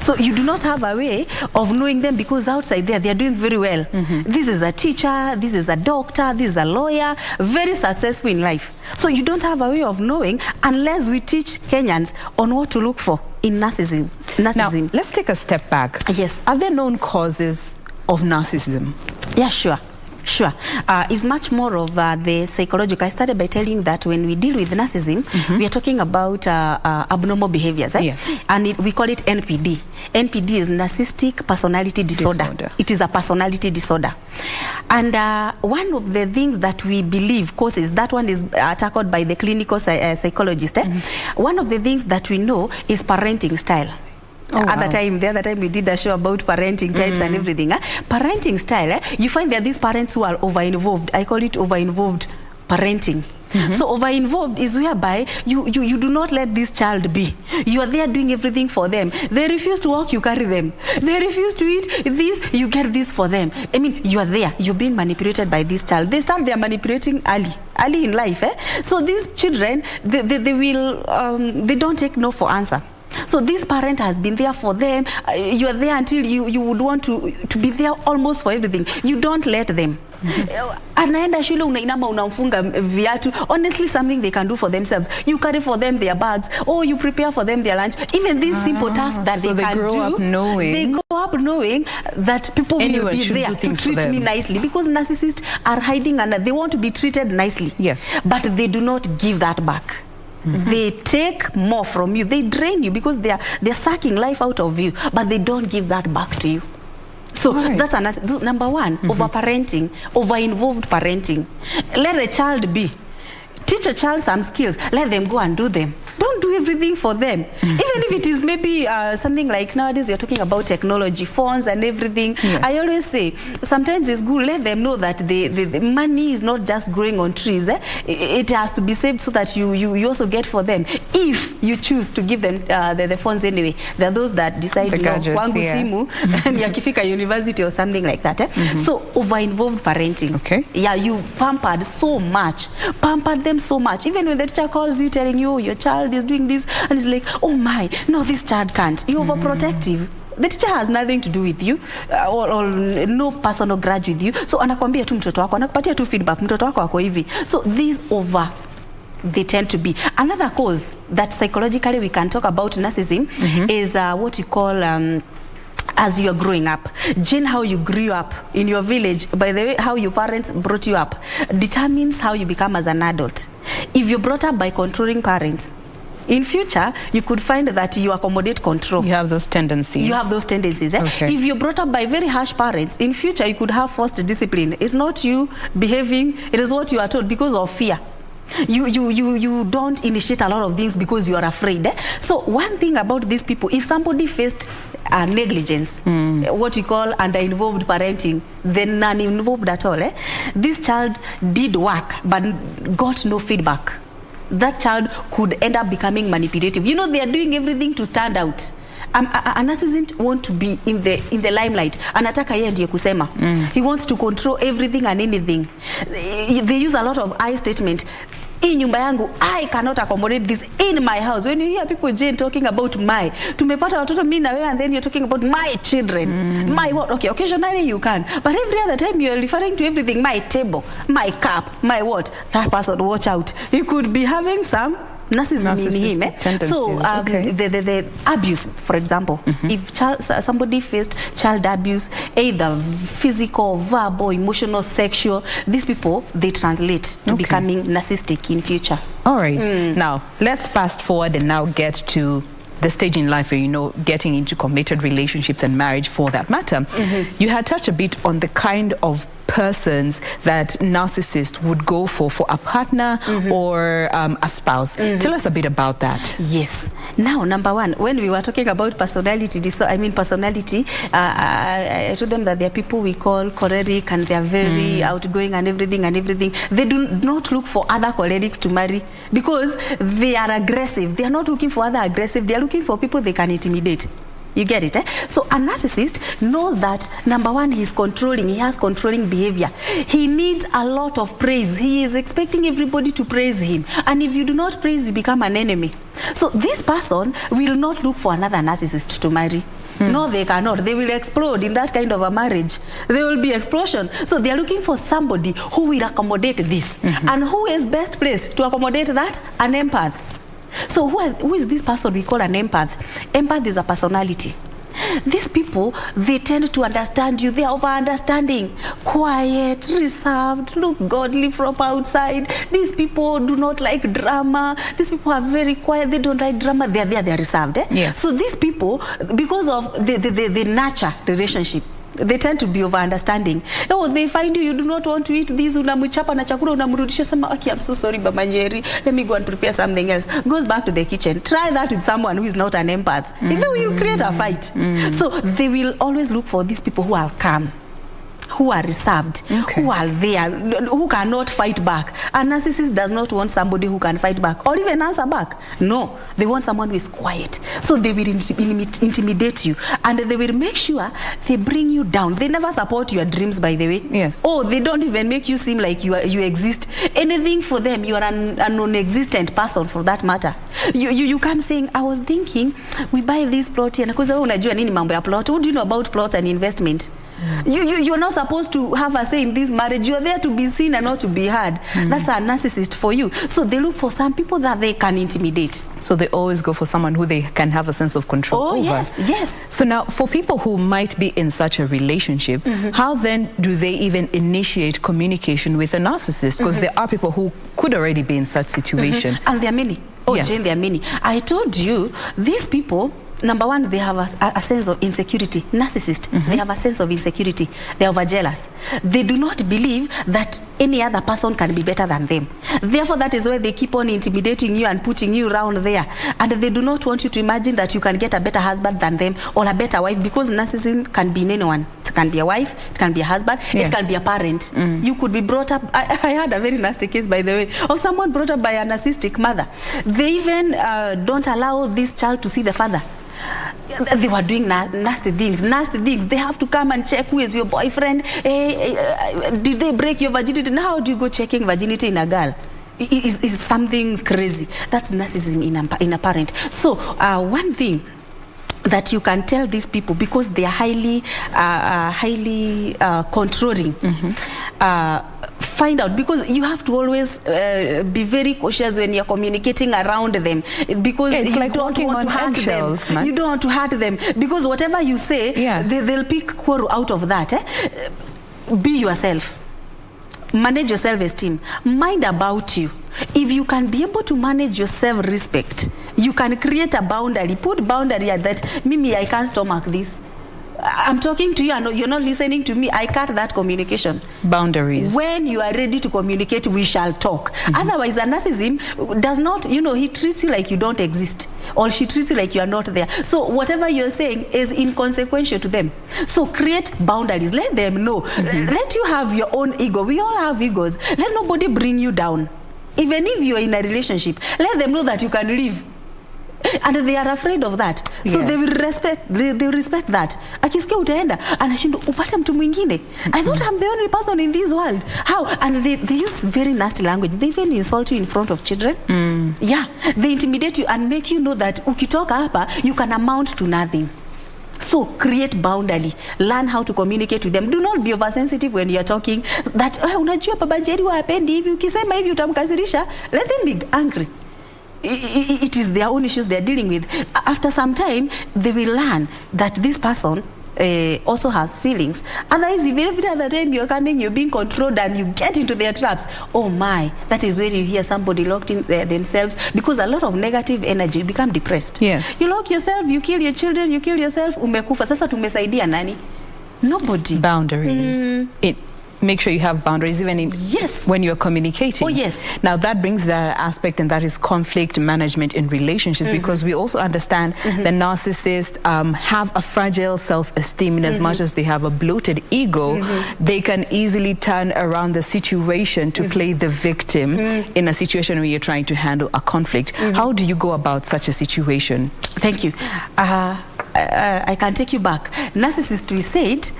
So you do not have a way of knowing them because outside there, they are doing very well. This is a teacher, this is a doctor, this is a lawyer, very successful in life. So you don't have a way of knowing unless we teach Kenyans on what to look for in narcissism. Now, let's take a step back. Yes. Are there known causes of narcissism? Yeah, sure. Sure. Is much more of the psychological. I started by telling that when we deal with narcissism, we are talking about abnormal behaviors. Yes. And we call it NPD. NPD is narcissistic personality disorder. It is a personality disorder. And one of the things that we believe causes, that one is tackled by the clinical psychologist. One of the things that we know is parenting style. The other time we did a show about parenting types and everything. Parenting style, you find there are these parents who are over-involved. I call it over-involved parenting. So over-involved is whereby you do not let this child be. You are there doing everything for them. They refuse to walk, you carry them. They refuse to eat this, you get this for them. I mean, you are there. You're being manipulated by this child. They start their manipulating early in life. So these children, they don't take no for answer. So this parent has been there for them. You are there until you would want to be there almost for everything. You don't let them. Anaenda shule unainama unamfunga viatu. Honestly, something they can do for themselves. You carry for them their bags, or you prepare for them their lunch. Even these simple tasks that they can do. They grow up knowing that people will be there to treat me nicely, because narcissists are hiding and they want to be treated nicely. Yes. But they do not give that back. They take more from you. They drain you because they're sucking life out of you, but they don't give that back to you. So that's number one, over-parenting, over-involved parenting. Let the child be. Teach a child some skills. Let them go and do them. Don't do everything for them. Even if it is maybe something like nowadays you're talking about technology, phones and everything. Yeah. I always say, sometimes it's good, let them know that the money is not just growing on trees. It has to be saved so that you also get for them. If you choose to give them the phones anyway. There are those that decide, wangu simu, and yakifika university or something like that. So over-involved parenting. Okay. Yeah, you pampered so much. Pampered them so much. Even when the teacher calls you telling you, your child is doing this, and it's like, oh my, no, this child can't. You're overprotective. The teacher has nothing to do with you, or no personal grudge with you. So anakwambia tu mtoto wako, anakupatia tu feedback, mtoto wako wako hivi. So these they tend to be. Another cause that psychologically we can talk about narcissism is what you call as you are growing up. Jane, how you grew up in your village, by the way, how your parents brought you up, determines how you become as an adult. If you're brought up by controlling parents, in future, you could find that you accommodate control. You have those tendencies. You have those tendencies. Okay. If you're brought up by very harsh parents, in future, you could have forced discipline. It's not you behaving, it is what you are told because of fear. You don't initiate a lot of things because you are afraid. So one thing about these people, if somebody faced negligence, what we call under-involved parenting, then non-involved at all, this child did work but got no feedback. That child could end up becoming manipulative. You know, they are doing everything to stand out. A narcissist want to be in the limelight. Anataka yeye ndiye kusema. He wants to control everything and anything. They use a lot of I statement. In nyumba yangu, I cannot accommodate this in my house. When you hear people, Jane, talking about my, tumepata watoto mimi na wewe, and then you're talking about my children. My what? Okay, occasionally you can. But every other time you're referring to everything, my table, my cup, my what? That person, watch out. He could be having some narcissism in him. So the abuse, for example, if somebody faced child abuse, either physical, verbal, emotional, sexual, these people, they translate to becoming narcissistic in future. All right. Now let's fast forward and now get to the stage in life where, you know, getting into committed relationships and marriage for that matter. You had touched a bit on the kind of persons that narcissists would go for a partner or a spouse. Tell us a bit about that. Yes. Now, number one, when we were talking about personality, I told them that there are people we call choleric and they are very outgoing and everything. They do not look for other cholerics to marry because they are aggressive. They are not looking for other aggressive. They are looking for people they can intimidate. You get it, So a narcissist knows that, number one, he's controlling. He has controlling behavior. He needs a lot of praise. He is expecting everybody to praise him. And if you do not praise, you become an enemy. So this person will not look for another narcissist to marry. No, they cannot. They will explode in that kind of a marriage. There will be explosion. So they are looking for somebody who will accommodate this. And who is best placed to accommodate that? An empath. So who is this person we call an empath? Empath is a personality. These people, they tend to understand you. They are over-understanding. Quiet, reserved, look godly from outside. These people do not like drama. These people are very quiet. They don't like drama. They are there, they are reserved. Yes. So these people, because of the nurture relationship, they tend to be over-understanding. Oh, they find you do not want to eat this, unamuchapa na chakula unamrudisha, sema, okay, I'm so sorry, Mama Njeri, let me go and prepare something else. Goes back to the kitchen. Try that with someone who is not an empath. They will create a fight. So they will always look for these people who are calm, who are reserved, who are there, who cannot fight back. A narcissist does not want somebody who can fight back or even answer back. No, they want someone who is quiet. So they will intimidate you, and they will make sure they bring you down. They never support your dreams, by the way. Yes. Oh, they don't even make you seem like you exist. Anything for them, you are a non-existent person for that matter. You come saying, I was thinking, we buy this plot here. Because unajua nini mambo ya plot? What do you know about plots and investment? You're not supposed to have a say in this marriage. You're there to be seen and not to be heard. That's a narcissist for you. So they look for some people that they can intimidate. So they always go for someone who they can have a sense of control over. Yes. So now, for people who might be in such a relationship, how then do they even initiate communication with a narcissist? Because there are people who could already be in such situation. And there are many. Oh, yes. Jane, there are many. I told you, these people, number one, they have a sense of insecurity. Narcissist, they have a sense of insecurity. They are overjealous. They do not believe that any other person can be better than them. Therefore, that is why they keep on intimidating you and putting you around there. And they do not want you to imagine that you can get a better husband than them or a better wife, because narcissism can be in anyone. It can be a wife, it can be a husband, it can be a parent. You could be brought up, I had a very nasty case, by the way, of someone brought up by a narcissistic mother. They even don't allow this child to see the father. They were doing nasty things. They have to come and check who is your boyfriend. Did they break your virginity? Now how do you go checking virginity in a girl? It's something crazy. That's narcissism in a parent. So one thing that you can tell these people, because they are highly controlling, find out, because you have to always be very cautious when you're communicating around them, because it's you like don't want to hurt them. Man. You don't want to hurt them, because whatever you say, they'll pick quarrel out of that. Be yourself. Manage your self-esteem. Mind about you. If you can be able to manage your self-respect, you can create a boundary. Put boundary at that. Mimi, I can't stomach this. I'm talking to you and you're not listening to me. I cut that communication. Boundaries. When you are ready to communicate, we shall talk. Otherwise, a narcissism does not, he treats you like you don't exist, or she treats you like you are not there. So whatever you're saying is inconsequential to them. So create boundaries. Let them know. Let you have your own ego. We all have egos. Let nobody bring you down. Even if you're in a relationship, let them know that you can leave. And they are afraid of that. So they will respect that. Akisikia utaenda, anashindwa upate mtu mwingine. I thought I'm the only person in this world. How? And they use very nasty language. They even insult you in front of children. Yeah. They intimidate you and make you know that ukitoka hapa, you can amount to nothing. So create boundary. Learn how to communicate with them. Do not be oversensitive when you're talking. That, unajua Baba Njeri hapendi hivi. Ukisema hivi utamkasirisha. Let them be angry. It is their own issues they're dealing with. After some time, they will learn that this person also has feelings. Otherwise, if every other time you're coming, you're being controlled and you get into their traps, oh my, that is when you hear somebody locked in themselves, because a lot of negative energy, you become depressed. Yes. You lock yourself, you kill your children, you kill yourself, umekufa. Sasa tumesaidia nani? Nobody. Boundaries. Make sure you have boundaries even in when you're communicating. Oh, yes. Now that brings the aspect, and that is conflict management in relationships, because we also understand that narcissists have a fragile self-esteem in as much as they have a bloated ego. They can easily turn around the situation to play the victim in a situation where you're trying to handle a conflict. How do you go about such a situation? Thank you. I can take you back. Narcissists, we said,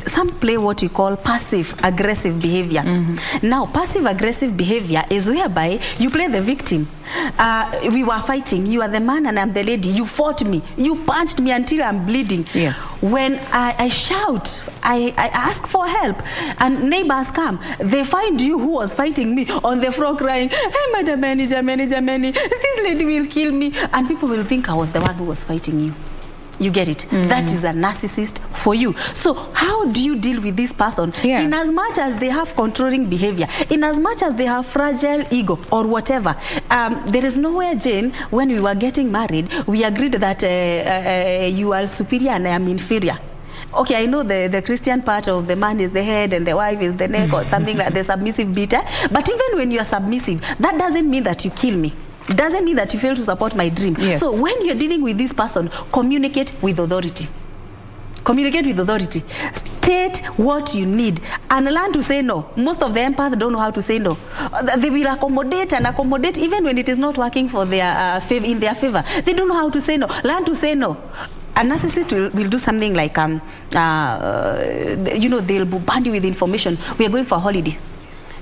some play what we call passive-aggressive behavior. Now, passive-aggressive behavior is whereby you play the victim. We were fighting. You are the man and I'm the lady. You fought me. You punched me until I'm bleeding. Yes. When I shout, I ask for help, and neighbors come. They find you who was fighting me on the floor crying, hey, Madam Manager, this lady will kill me. And people will think I was the one who was fighting you. You get it? That is a narcissist for you. So how do you deal with this person? In as much as they have controlling behavior, in as much as they have fragile ego or whatever, there is nowhere, Jane, when we were getting married, we agreed that you are superior and I am inferior. Okay, I know the Christian part of the man is the head and the wife is the neck or something like the submissive beta. But even when you are submissive, that doesn't mean that you kill me. It doesn't mean that you fail to support my dream. So when you're dealing with this person, communicate with authority. Communicate with authority. State what you need and learn to say no. Most of the empaths don't know how to say no. They will accommodate and accommodate even when it is not working for their in their favor. They don't know how to say no. Learn to say no. A narcissist will do something like, they'll bombard you with information. We are going for a holiday.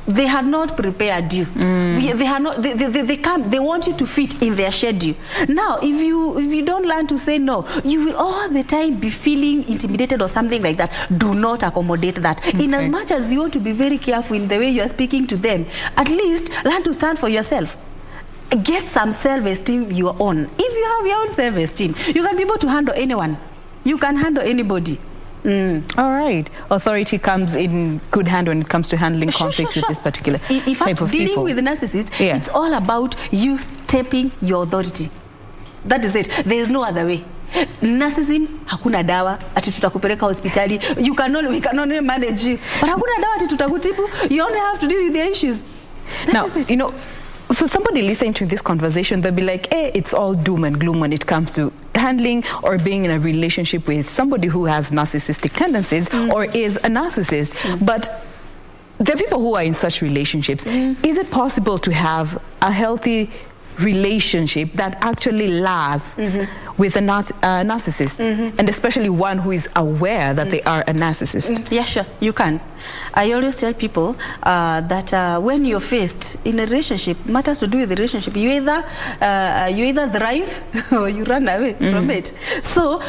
They had not prepared you. They had not. They come. They want you to fit in their schedule. Now, if you don't learn to say no, you will all the time be feeling intimidated or something like that. Do not accommodate that. In as much as you want to be very careful in the way you are speaking to them, at least learn to stand for yourself. Get some self-esteem your own. If you have your own self-esteem, you can be able to handle anyone. You can handle anybody. All right. Authority comes in good hand when it comes to handling conflict with this particular type of dealing people. With the narcissist, it's all about you stepping your authority. That is it. There is no other way. Narcissism, hakuna dawa ati tutakupeleka hospitali. We can only manage you. But hakuna dawa ati tutakutibu. You only have to deal with the issues. Now, you know, for somebody listening to this conversation, they'll be like, hey, it's all doom and gloom when it comes to handling or being in a relationship with somebody who has narcissistic tendencies or is a narcissist. But the people who are in such relationships, is it possible to have a healthy relationship that actually lasts with a narcissist, and especially one who is aware that they are a narcissist? Yeah, sure, you can. I always tell people that when you're faced in a relationship, matters to do with the relationship, you either thrive or you run away from it. So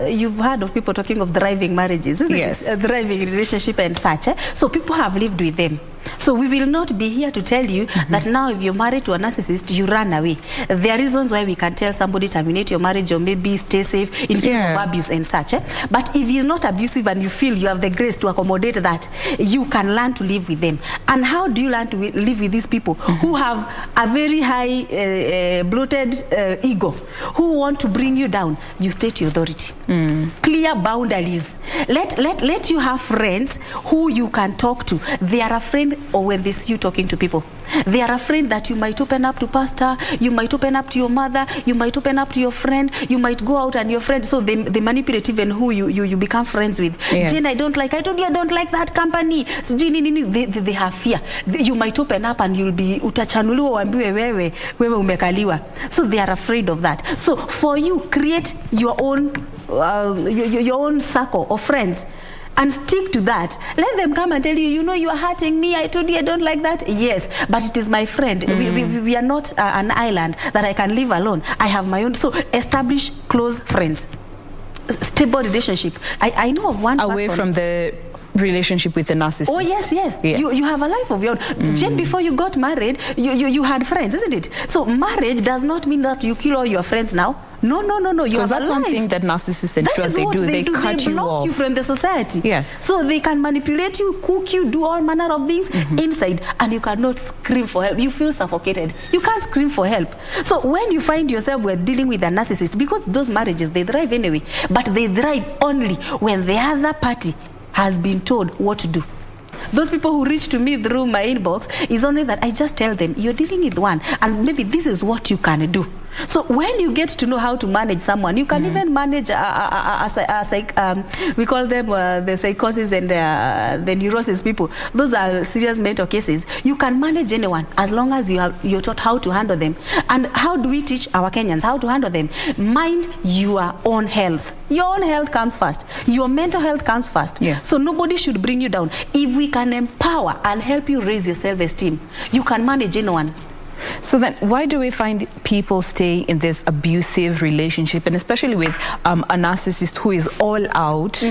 you've heard of people talking of thriving marriages, isn't it? A thriving relationship and such. So people have lived with them. So we will not be here to tell you that now if you're married to a narcissist, you run away. There are reasons why we can tell somebody terminate your marriage or maybe stay safe in case of abuse and such. But if he's not abusive and you feel you have the grace to accommodate that, you can learn to live with them. And how do you learn to live with these people who have a very high bloated ego, who want to bring you down? You state your authority. Clear boundaries. Let you have friends who you can talk to. They are afraid, or when they see you talking to people, they are afraid that you might open up to pastor, you might open up to your mother, you might open up to your friend, you might go out and your friend, so they manipulate even who you become friends with. Jane, I told you I don't like that company. They have fear. You might open up and you'll be utachanuliwa uambiwe wewe umekaliwa. So they are afraid of that. So for you, create your own circle of friends and stick to that. Let them come and tell you, you are hurting me. I told you I don't like that. Yes, but it is my friend. We are not an island that I can live alone. I have my own. So establish close friends. Stable relationship. I know of one away person. From the relationship with the narcissist. Oh, yes. You have a life of your own. Jane, before you got married, you had friends, isn't it? So marriage does not mean that you kill all your friends now. No. Because that's one thing that narcissists ensure they do. They cut you off. They block you from the society. Yes. So they can manipulate you, cook you, do all manner of things inside, and you cannot scream for help. You feel suffocated. You can't scream for help. So when you find yourself dealing with a narcissist, because those marriages, they thrive anyway, but they thrive only when the other party has been told what to do. Those people who reach to me through my inbox is only that I just tell them, you're dealing with one, and maybe this is what you can do. So when you get to know how to manage someone, you can even manage we call them the psychosis and the neurosis people. Those are serious mental cases. You can manage anyone as long as you're taught how to handle them. And how do we teach our Kenyans how to handle them? Mind your own health. Your own health comes first. Your mental health comes first. Yes. So nobody should bring you down. If we can empower and help you raise your self-esteem, you can manage anyone. So then why do we find people staying in this abusive relationship, and especially with a narcissist who is all out,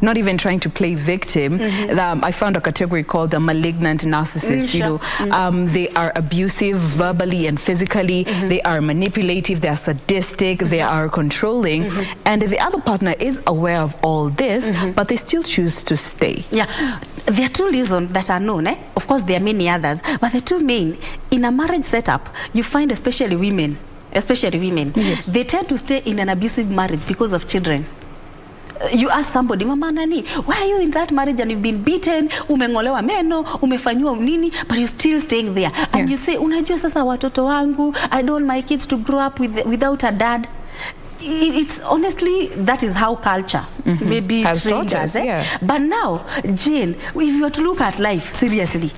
not even trying to play victim? I found a category called the malignant narcissist. You know, they are abusive verbally and physically, they are manipulative, they are sadistic, they are controlling, and the other partner is aware of all this, but they still choose to stay. Yeah, there are two reasons that are known. Of course, there are many others, but the two main, in a marriage setup, you find especially women, they tend to stay in an abusive marriage because of children. You ask somebody, mama nani, why are you in that marriage and you've been beaten, umengolewa meno, umefanywa nini, but you're still staying there. And you say, unajua sasa watoto wangu, I don't want my kids to grow up without a dad. It's honestly, that is how culture maybe trained us. But now, Jane, if you were to look at life seriously,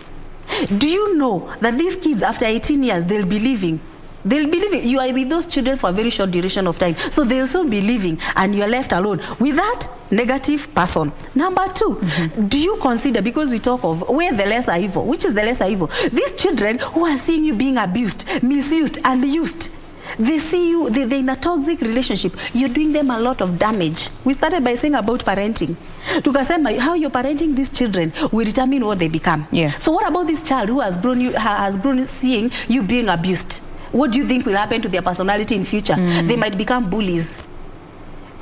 do you know that these kids after 18 years, they'll be leaving? You are with those children for a very short duration of time, so they'll soon be leaving and you're left alone with that negative person. Number two, do you consider, because we talk of where the lesser evil, which is the lesser evil, these children who are seeing you being abused, misused and used, they see you, they're in a toxic relationship, you're doing them a lot of damage. We started by saying about parenting. Tukasema how you're parenting these children will determine what they become. So what about this child who has grown seeing you being abused? What do you think will happen to their personality in future? They might become bullies.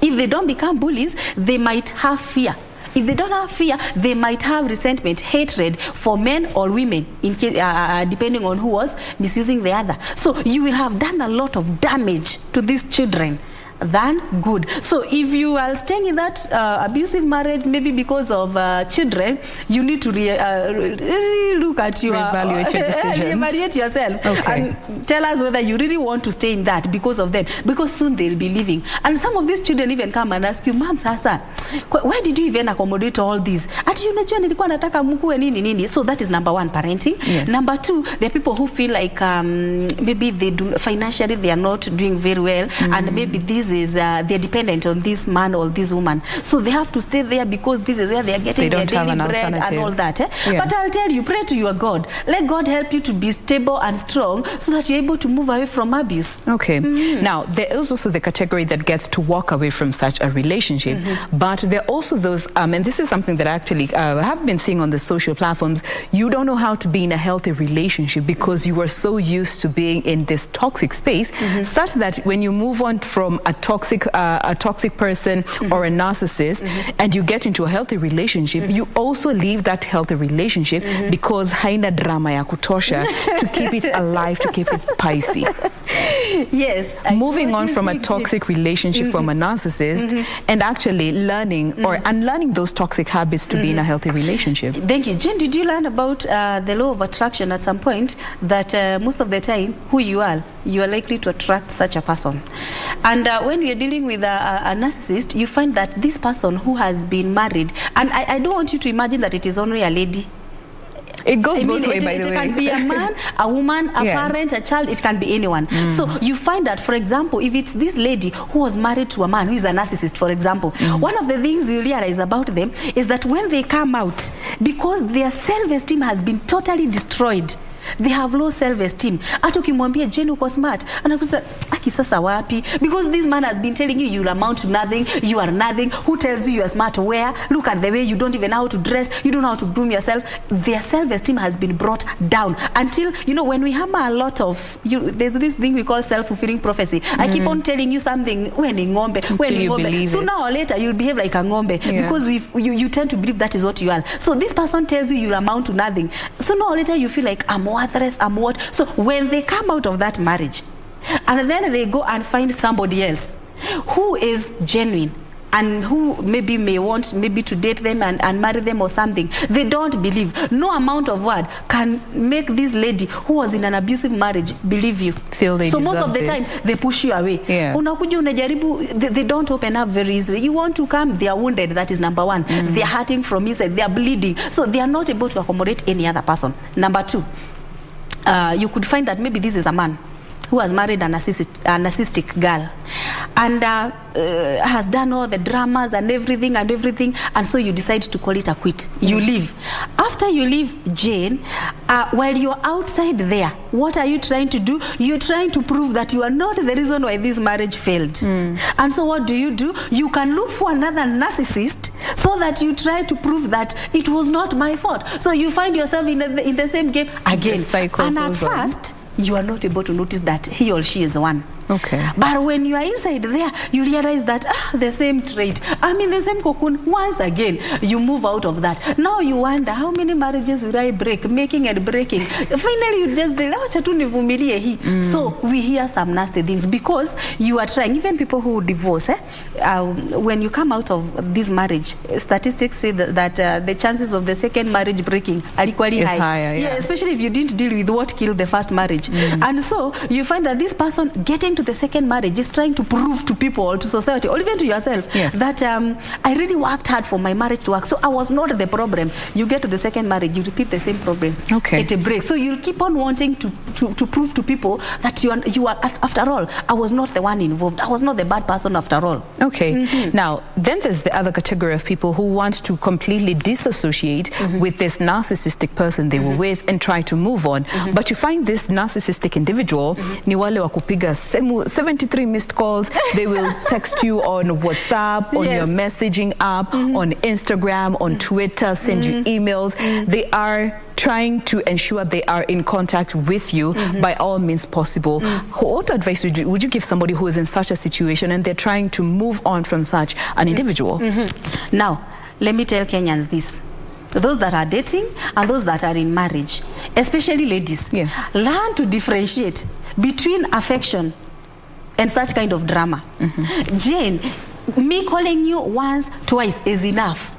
If they don't become bullies, they might have fear. If they don't have fear, they might have resentment, hatred for men or women, in case, depending on who was misusing the other. So you will have done a lot of damage to these children than good. So if you are staying in that abusive marriage, maybe because of children, you need to really look at your reevaluate your decisions. Reevaluate yourself and tell us whether you really want to stay in that because of them, because soon they'll be leaving. And some of these children even come and ask you, Mom, sasa, why did you even accommodate all these? So that is number one, parenting. Number two, there are people who feel like maybe they do financially they are not doing very well, and maybe these they're dependent on this man or this woman, so they have to stay there because this is where they are getting their daily bread and all that. But I'll tell you, pray to your God. Let God help you to be stable and strong so that you're able to move away from abuse. Now there is also the category that gets to walk away from such a relationship, but there are also those and this is something that I actually have been seeing on the social platforms. You don't know how to be in a healthy relationship because you are so used to being in this toxic space, such that when you move on from a toxic person or a narcissist and you get into a healthy relationship, you also leave that healthy relationship because haina drama ya kutosha to keep it alive, to keep it spicy. Moving on from a toxic relationship from a narcissist and actually learning or unlearning those toxic habits to be in a healthy relationship. Thank you. Jen, did you learn about the law of attraction at some point, that most of the time who you are likely to attract such a person? And when we are dealing with a narcissist, you find that this person who has been married, and I don't want you to imagine that it is only a lady. It goes both ways, by the way. It can be a man, a woman, a parent, a child. It can be anyone. So you find that, for example, if it's this lady who was married to a man who is a narcissist, for example, one of the things you realize about them is that when they come out, because their self-esteem has been totally destroyed, they have low self-esteem. Hata ukimwambia Jane uko smart, anakuza aki sasa wapi? Because this man has been telling you you'll amount to nothing, you are nothing. Who tells you you are smart? Where? Look at the way you don't even know how to dress, you don't know how to groom yourself. Their self-esteem has been brought down until, you know, when we hammer a lot of there's this thing we call self-fulfilling prophecy. I keep on telling you something when ngombe. So now or later you'll behave like a ngombe because you tend to believe that is what you are. So this person tells you you'll amount to nothing. So now or later you feel like I'm worthless, I'm what? So when they come out of that marriage and then they go and find somebody else who is genuine and who maybe may want maybe to date them and marry them or something, they don't believe. No amount of word can make this lady who was in an abusive marriage believe you. Feel they so most of the this. time they push you away. Unakuja unajaribu, they don't open up very easily. You want to come, they are wounded. That is number one. They are hurting from inside, they are bleeding, so they are not able to accommodate any other person. Number two, you could find that maybe this is a man who has married an narcissistic girl, and has done all the dramas and everything, and so you decide to call it a quit. You leave. After you leave Jane, while you're outside there, what are you trying to do? You're trying to prove that you are not the reason why this marriage failed. And so what do? You can look for another narcissist so that you try to prove that it was not my fault. So you find yourself in the same game again. And at first, you are not able to notice that he or she is one. Okay. But when you are inside there, you realize that the same trait, the same cocoon, once again, you move out of that. Now you wonder, how many marriages will I break, making and breaking? Finally, you just So we hear some nasty things because you are trying, even people who divorce, when you come out of this marriage, statistics say that the chances of the second marriage breaking are equally high. Higher, yeah. Especially if you didn't deal with what killed the first marriage. And so you find that this person getting to the second marriage is trying to prove to people, to society, or even to yourself, that I really worked hard for my marriage to work, so I was not the problem. You get to the second marriage, you repeat the same problem. Okay. It breaks. So you'll keep on wanting to prove to people that you are after all, I was not the one involved. I was not the bad person after all. Okay. Now, then there's the other category of people who want to completely disassociate with this narcissistic person they were with and try to move on. But you find this narcissistic individual, ni wale wa kupiga 73 missed calls. They will text you on WhatsApp, on your messaging app, on Instagram, on Twitter, send you emails. They are trying to ensure they are in contact with you by all means possible. What advice would you give somebody who is in such a situation and they're trying to move on from such an individual? Now, let me tell Kenyans this. Those that are dating and those that are in marriage, especially ladies, learn to differentiate between affection and such kind of drama. Jane, me calling you once, twice is enough.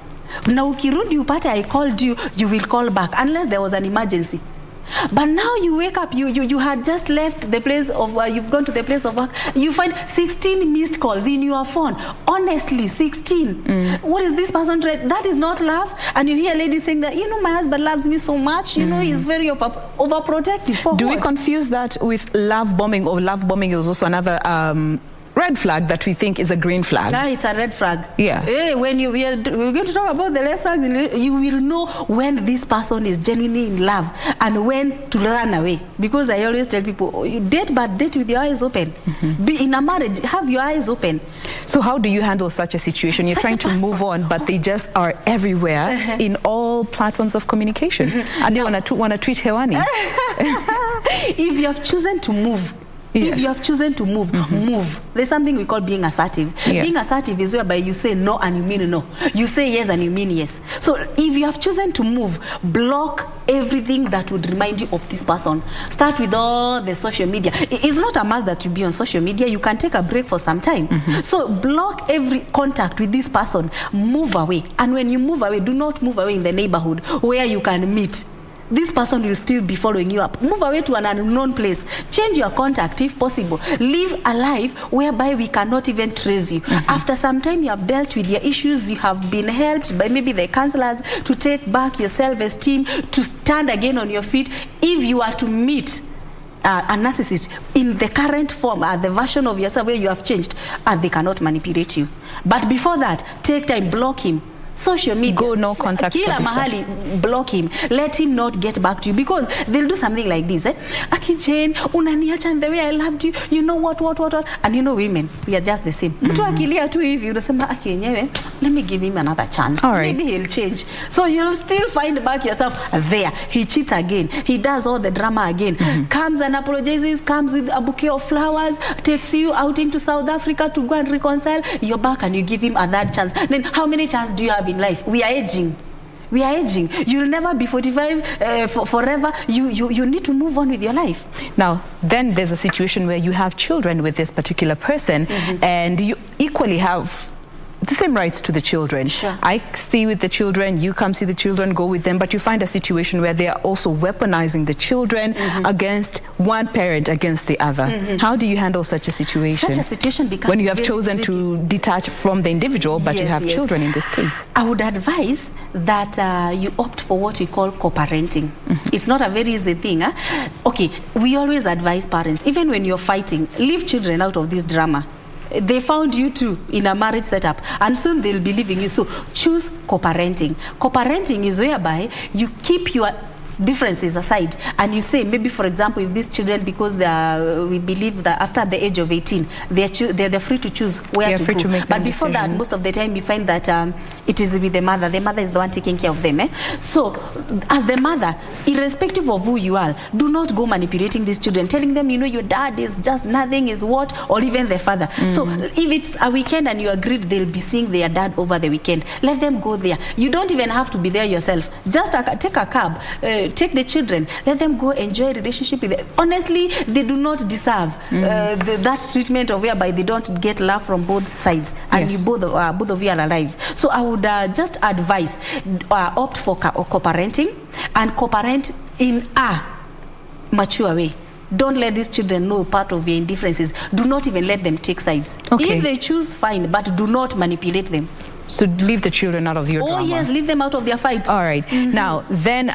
Now ukirudi upate I called you, you will call back unless there was an emergency. But now you wake up, you had just left the place of you've gone to the place of work, you find 16 missed calls in your phone. Honestly, 16. What is this person trying? That is not love. And you hear ladies saying that, my husband loves me so much, he's very overprotective. Do we confuse that with love bombing, or love bombing is also another red flag that we think is a green flag? No, it's a red flag. Yeah. Hey, when we're going to talk about the red flag, you will know when this person is genuinely in love and when to run away. Because I always tell people, you date, but date with your eyes open. Be in a marriage, have your eyes open. So how do you handle such a situation? You're trying to move on, but they just are everywhere in all platforms of communication. And they want to tweet hewani. If you have chosen to move, if you have chosen to move, move. There's something we call being assertive. Being assertive is whereby you say no and you mean no. You say yes and you mean yes. So if you have chosen to move, block everything that would remind you of this person. Start with all the social media. It's not a must that you be on social media. You can take a break for some time. So block every contact with this person. Move away. And when you move away, do not move away in the neighborhood where you can meet. This person will still be following you up. Move away to an unknown place. Change your contact if possible. Live a life whereby we cannot even trace you. After some time you have dealt with your issues, you have been helped by maybe the counselors to take back your self-esteem, to stand again on your feet. If you are to meet a narcissist in the current form, the version of yourself where you have changed, they cannot manipulate you. But before that, take time, block him. Social media, go no contact. Kila mahali, block him. Let him not get back to you, because they'll do something like this. Aki Jane, unaniacha and the way I loved you, you know what. And you know women, we are just the same. Mtu akilia tu hivi, unasema aki yenyewe, let me give him another chance. All right. Maybe he'll change. So you'll still find back yourself there. He cheats again. He does all the drama again. Comes and apologizes, comes with a bouquet of flowers, takes you out into South Africa to go and reconcile. You're back and you give him a third chance. Then how many chances do you have in life? We are aging. You'll never be 45 forever. You need to move on with your life. Now, then there's a situation where you have children with this particular person, and you equally have the same rights to the children. Sure. I stay with the children, you come see the children, go with them, but you find a situation where they are also weaponizing the children against one parent against the other. How do you handle such a situation? Such a situation becomes when you have very chosen tricky. to detach from the individual, but you have children in this case. I would advise that you opt for what we call co-parenting. It's not a very easy thing. Okay, we always advise parents, even when you're fighting, leave children out of this drama. They found you too in a marriage setup, and soon they'll be leaving you. So choose co-parenting. Co-parenting is whereby you keep your differences aside and you say, maybe for example, if these children, because we believe that after the age of 18 they're free to choose where to go, but before that, most of the time we find that it is with the mother is the one taking care of them. So as the mother, irrespective of who you are, do not go manipulating these children, telling them, you know, your dad is just nothing, is what, or even the father. So if it's a weekend and you agreed they'll be seeing their dad over the weekend, let them go there. You don't even have to be there yourself. Just take a cab, take the children, let them go enjoy a relationship with them. Honestly, they do not deserve that treatment of whereby they don't get love from both sides, and you both of you are alive. So I would just advise opt for co-parenting, and co-parent in a mature way. Don't let these children know part of your indifferences. Do not even let them take sides. If they choose, fine, but do not manipulate them. So leave the children out of your drama. Oh yes, leave them out of their fight. All right. Now, then,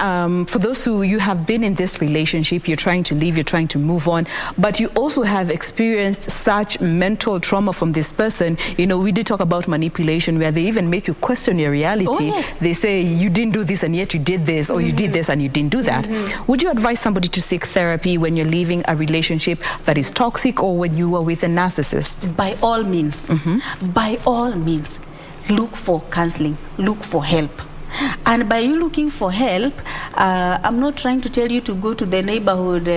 for those who you have been in this relationship, you're trying to leave, you're trying to move on, but you also have experienced such mental trauma from this person. You know, we did talk about manipulation, where they even make you question your reality. Oh, yes. They say, you didn't do this and yet you did this, or you did this and you didn't do that. Would you advise somebody to seek therapy when you're leaving a relationship that is toxic, or when you are with a narcissist? By all means. By all means. Look for counseling, look for help. And by you looking for help, I'm not trying to tell you to go to the neighborhood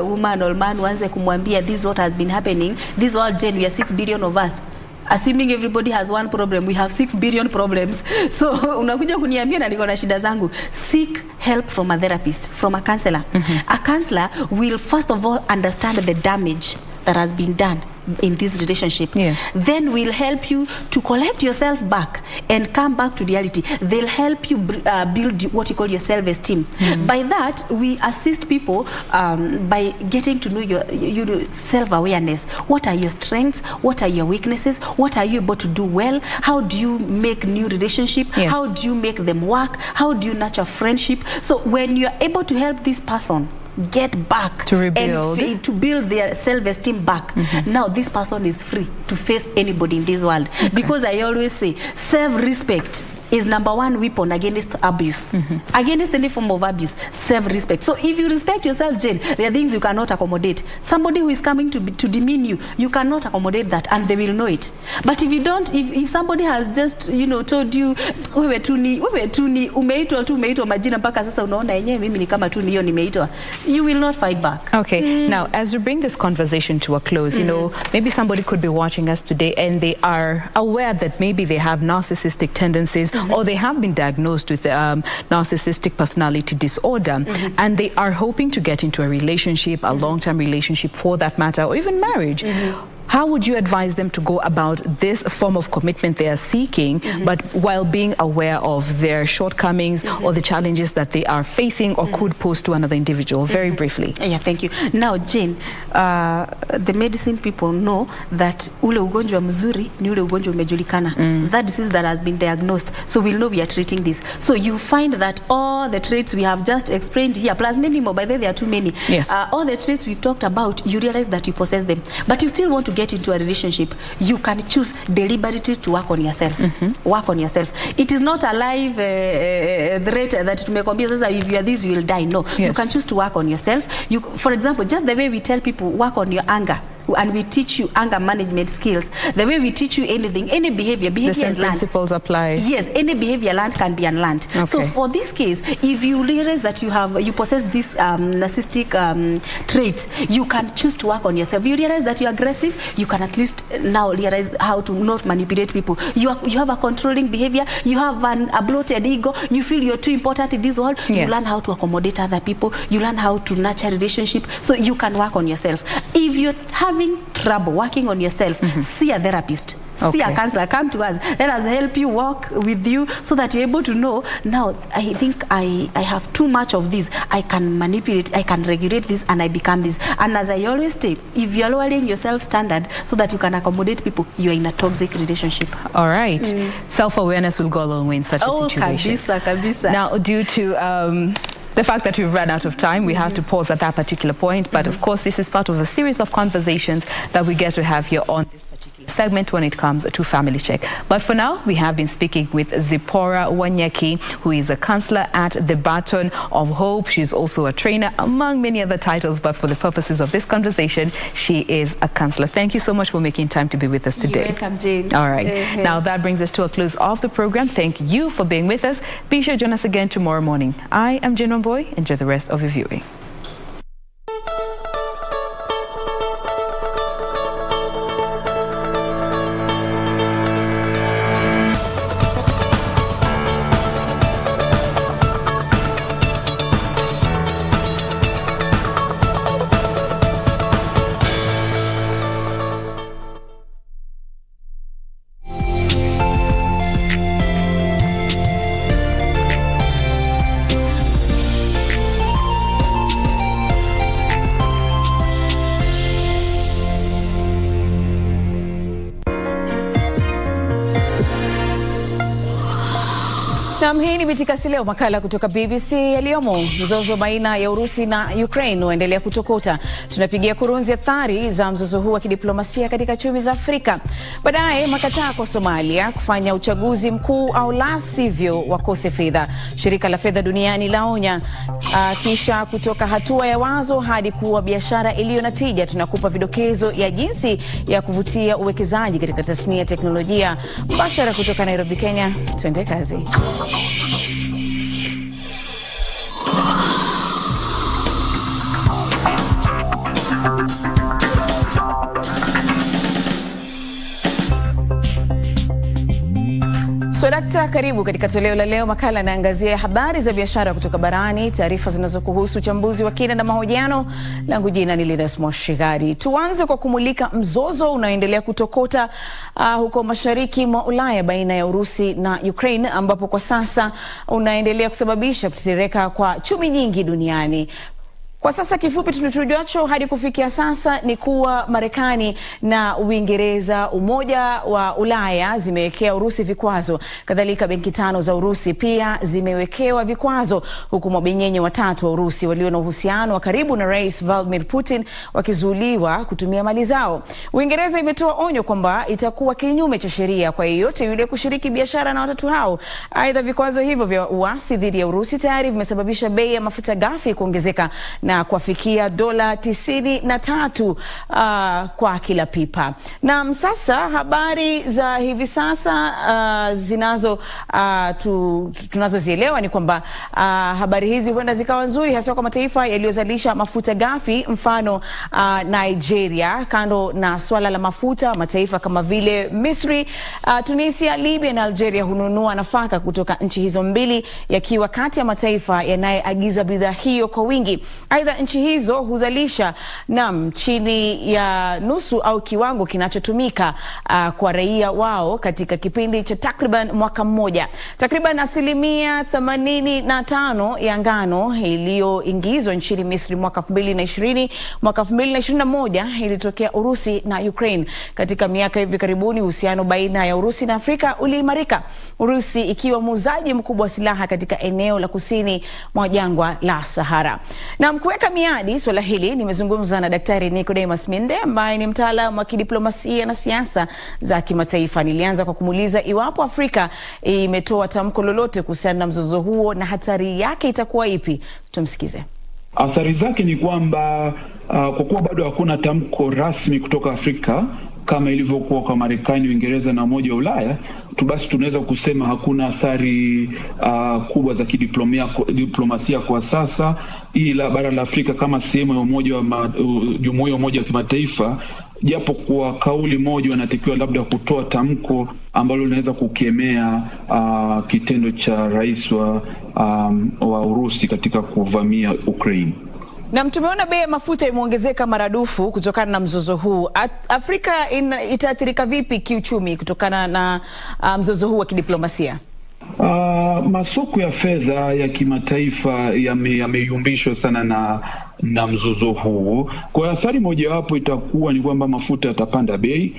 woman or man once kumwambia this is what has been happening. This world, Jane, we are 6 billion of us. Assuming everybody has one problem, we have 6 billion problems. So unakuja kuniambia na niko na shida zangu. Seek help from a therapist, from a counselor. A counselor will first of all understand the damage that has been done in this relationship. Then we'll help you to collect yourself back and come back to reality. They'll help you build what you call your self-esteem. By that, we assist people by getting to know your self-awareness. What are your strengths? What are your weaknesses? What are you able to do well? How do you make new relationships? How do you make them work? How do you nurture friendship? So when you're able to help this person get back to rebuild and to build their self-esteem back, now this person is free to face anybody in this world. Because I always say self-respect is #1 weapon against abuse. Against any form of abuse, self-respect. So if you respect yourself, Jane, there are things you cannot accommodate. Somebody who is coming to demean you, you cannot accommodate that, and they will know it. But if you don't, if somebody has just, you know, told you wewe tu ni umeitwa majina mpaka sasa unaona yenyewe mimi ni kama tu niyo nimeitwa, you will not fight back. Okay. Now, as we bring this conversation to a close, you know, maybe somebody could be watching us today and they are aware that maybe they have narcissistic tendencies, or they have been diagnosed with narcissistic personality disorder, and they are hoping to get into a relationship, a long-term relationship for that matter, or even marriage. How would you advise them to go about this form of commitment they are seeking, but while being aware of their shortcomings or the challenges that they are facing or could pose to another individual? Very briefly. Yeah, thank you. Now, Jane, the medicine people know that ule ugonjwa mzuri ni ule ugonjwa umejulikana. That disease that has been diagnosed. So we'll know we are treating this. So you find that all the traits we have just explained here, plus many more, by the way, there are too many. All the traits we've talked about, you realize that you possess them. But you still want to get into a relationship. You can choose deliberately to work on yourself. Work on yourself. It is not a live threat that tumekwambia sasa if you are this you will die. No. You can choose to work on yourself. You, for example, just the way we tell people work on your anger, and we teach you anger management skills, the way we teach you anything, any behavior the same is learned. Principles apply. Yes, any behavior learned can be unlearned. So for this case, if you realize that you possess this narcissistic traits, you can choose to work on yourself. You realize that you're aggressive, you can at least now realize how to not manipulate people. You have a controlling behavior, you have a bloated ego, you feel you're too important in this world, you learn how to accommodate other people, you learn how to nurture relationship, so you can work on yourself. If you're having trouble working on yourself, see a therapist. See a counselor, come to us. Let us help you, walk with you so that you're able to know, now I think I have too much of this. I can manipulate, I can regulate this, and I become this. And as I always say, if you're lowering your self-standard so that you can accommodate people, you're in a toxic relationship. All right. Self-awareness will go a long way in such a situation. Kabisa. Now, due to the fact that we've run out of time, we have to pause at that particular point. But of course, this is part of a series of conversations that we get to have here on this particular segment when it comes to Family Check. But for now, we have been speaking with Zipporah Wanyeki, who is a counselor at the Baton of Hope. She's also a trainer, among many other titles. But for the purposes of this conversation, she is a counselor. Thank you so much for making time to be with us today. You're welcome, Jane. All right. Now that brings us to a close of the program. Thank you for being with us. Be sure to join us again tomorrow morning. I am Jane Boy. Enjoy the rest of your viewing. Hii ni Bitikasi Leo, makala kutoka BBC. Yaliyomo: mzozo baina ya Urusi na Ukraine uendelea kutokota. Tunapigia kurunzi athari za mzozo huu wa kidiplomasia katika chumi za Afrika. Baadaye, makataa kwa Somalia kufanya uchaguzi mkuu au la sivyo wakose fedha. Shirika la fedha duniani laonya. Kisha kutoka hatua ya wazo hadi kuwa biashara iliyo na tija, tunakupa vidokezo ya jinsi ya kuvutia uwekezaji katika tasnia ya teknolojia. Mbashara kutoka Nairobi, Kenya. Tuende kazi. Swadakta, karibu katika toleo la leo. Makala inaangazia habari za biashara kutoka barani, taarifa zinazokuhusu, uchambuzi wa kina na mahojiano. Langu jina ni Linus Mwashigadi. Tuanze kwa kumulika mzozo unaoendelea kutokota huko mashariki mwa Ulaya baina ya Urusi na Ukraine, ambapo kwa sasa unaendelea kusababisha kutetereka kwa chumi nyingi duniani. Kwa sasa kifupi tunachojuacho hadi kufikia sasa ni kuwa Marekani na Uingereza, Umoja wa Ulaya zimewekea Urusi vikwazo. Kadhalika benki 5 za Urusi pia zimewekewa vikwazo, huku mabenyenye watatu wa Urusi walio na uhusiano wa karibu na Rais Vladimir Putin wakizuiliwa kutumia mali zao. Uingereza imetoa onyo kwamba itakuwa kinyume cha sheria kwa yeyote yule kushiriki biashara na watatu hao. Aidha, vikwazo hivyo vya uasi dhidi ya Urusi tayari vimesababisha bei ya mafuta ghafi kuongezeka na kufikia $93 kwa kila pipa. Na sasa habari za hivi sasa tunazozielewa ni kwamba habari hizi huenda zikawa nzuri hasa kwa mataifa yaliyozalisha mafuta ghafi, mfano Nigeria. Kando na swala la mafuta, mataifa kama vile Misri, Tunisia, Libya na Algeria hununua nafaka kutoka nchi hizo mbili, yakiwa kati ya mataifa yanayoagiza bidhaa hiyo kwa wingi. Aidha, nchi hizo huzalisha chini ya nusu au kiwango kinachotumika kwa raia wao katika kipindi cha takriban mwaka mmoja. Takriban 85% ya ngano iliyoingizwa nchini Misri mwaka 2020, mwaka 2021 ilitokea Urusi na Ukraine. Katika miaka hivi karibuni uhusiano baina ya Urusi na Afrika uliimarika, Urusi ikiwa muuzaji mkubwa wa silaha katika eneo la kusini mwa jangwa la Sahara. Na kuweka miadi swala hili, nimezungumza na Daktari Nicodemus Minde ambaye ni mtaalamu wa kidiplomasia na siasa za kimataifa. Nilianza kwa kumuuliza iwapo Afrika imetoa tamko lolote kuhusiana na mzozo huo na hatari yake itakuwa ipi. Tumsikize. Athari zake ni kwamba kwa kuwa bado hakuna tamko rasmi kutoka Afrika kama ilivyokuwa kwa Marekani, Uingereza na Umoja wa Ulaya, basi tunaweza kusema hakuna athari kubwa za kidiplomasia kwa sasa, ila bara la Afrika kama sehemu ya jumuiya ya Umoja wa Kimataifa, japo kwa kauli moja wanatakiwa labda kutoa tamko ambalo linaweza kukemea kitendo cha rais wa Urusi katika kuvamia Ukraine. Na tumeona bei ya mafuta imeongezeka maradufu kutokana na mzozo huu. Afrika itaathirika vipi kiuchumi kutokana na mzozo huu wa kidiplomasia? Masoko ya fedha ya kimataifa yameyumbishwa sana na mzozo huu. Kwa athari mojawapo itakuwa ni kwamba mafuta yatapanda bei.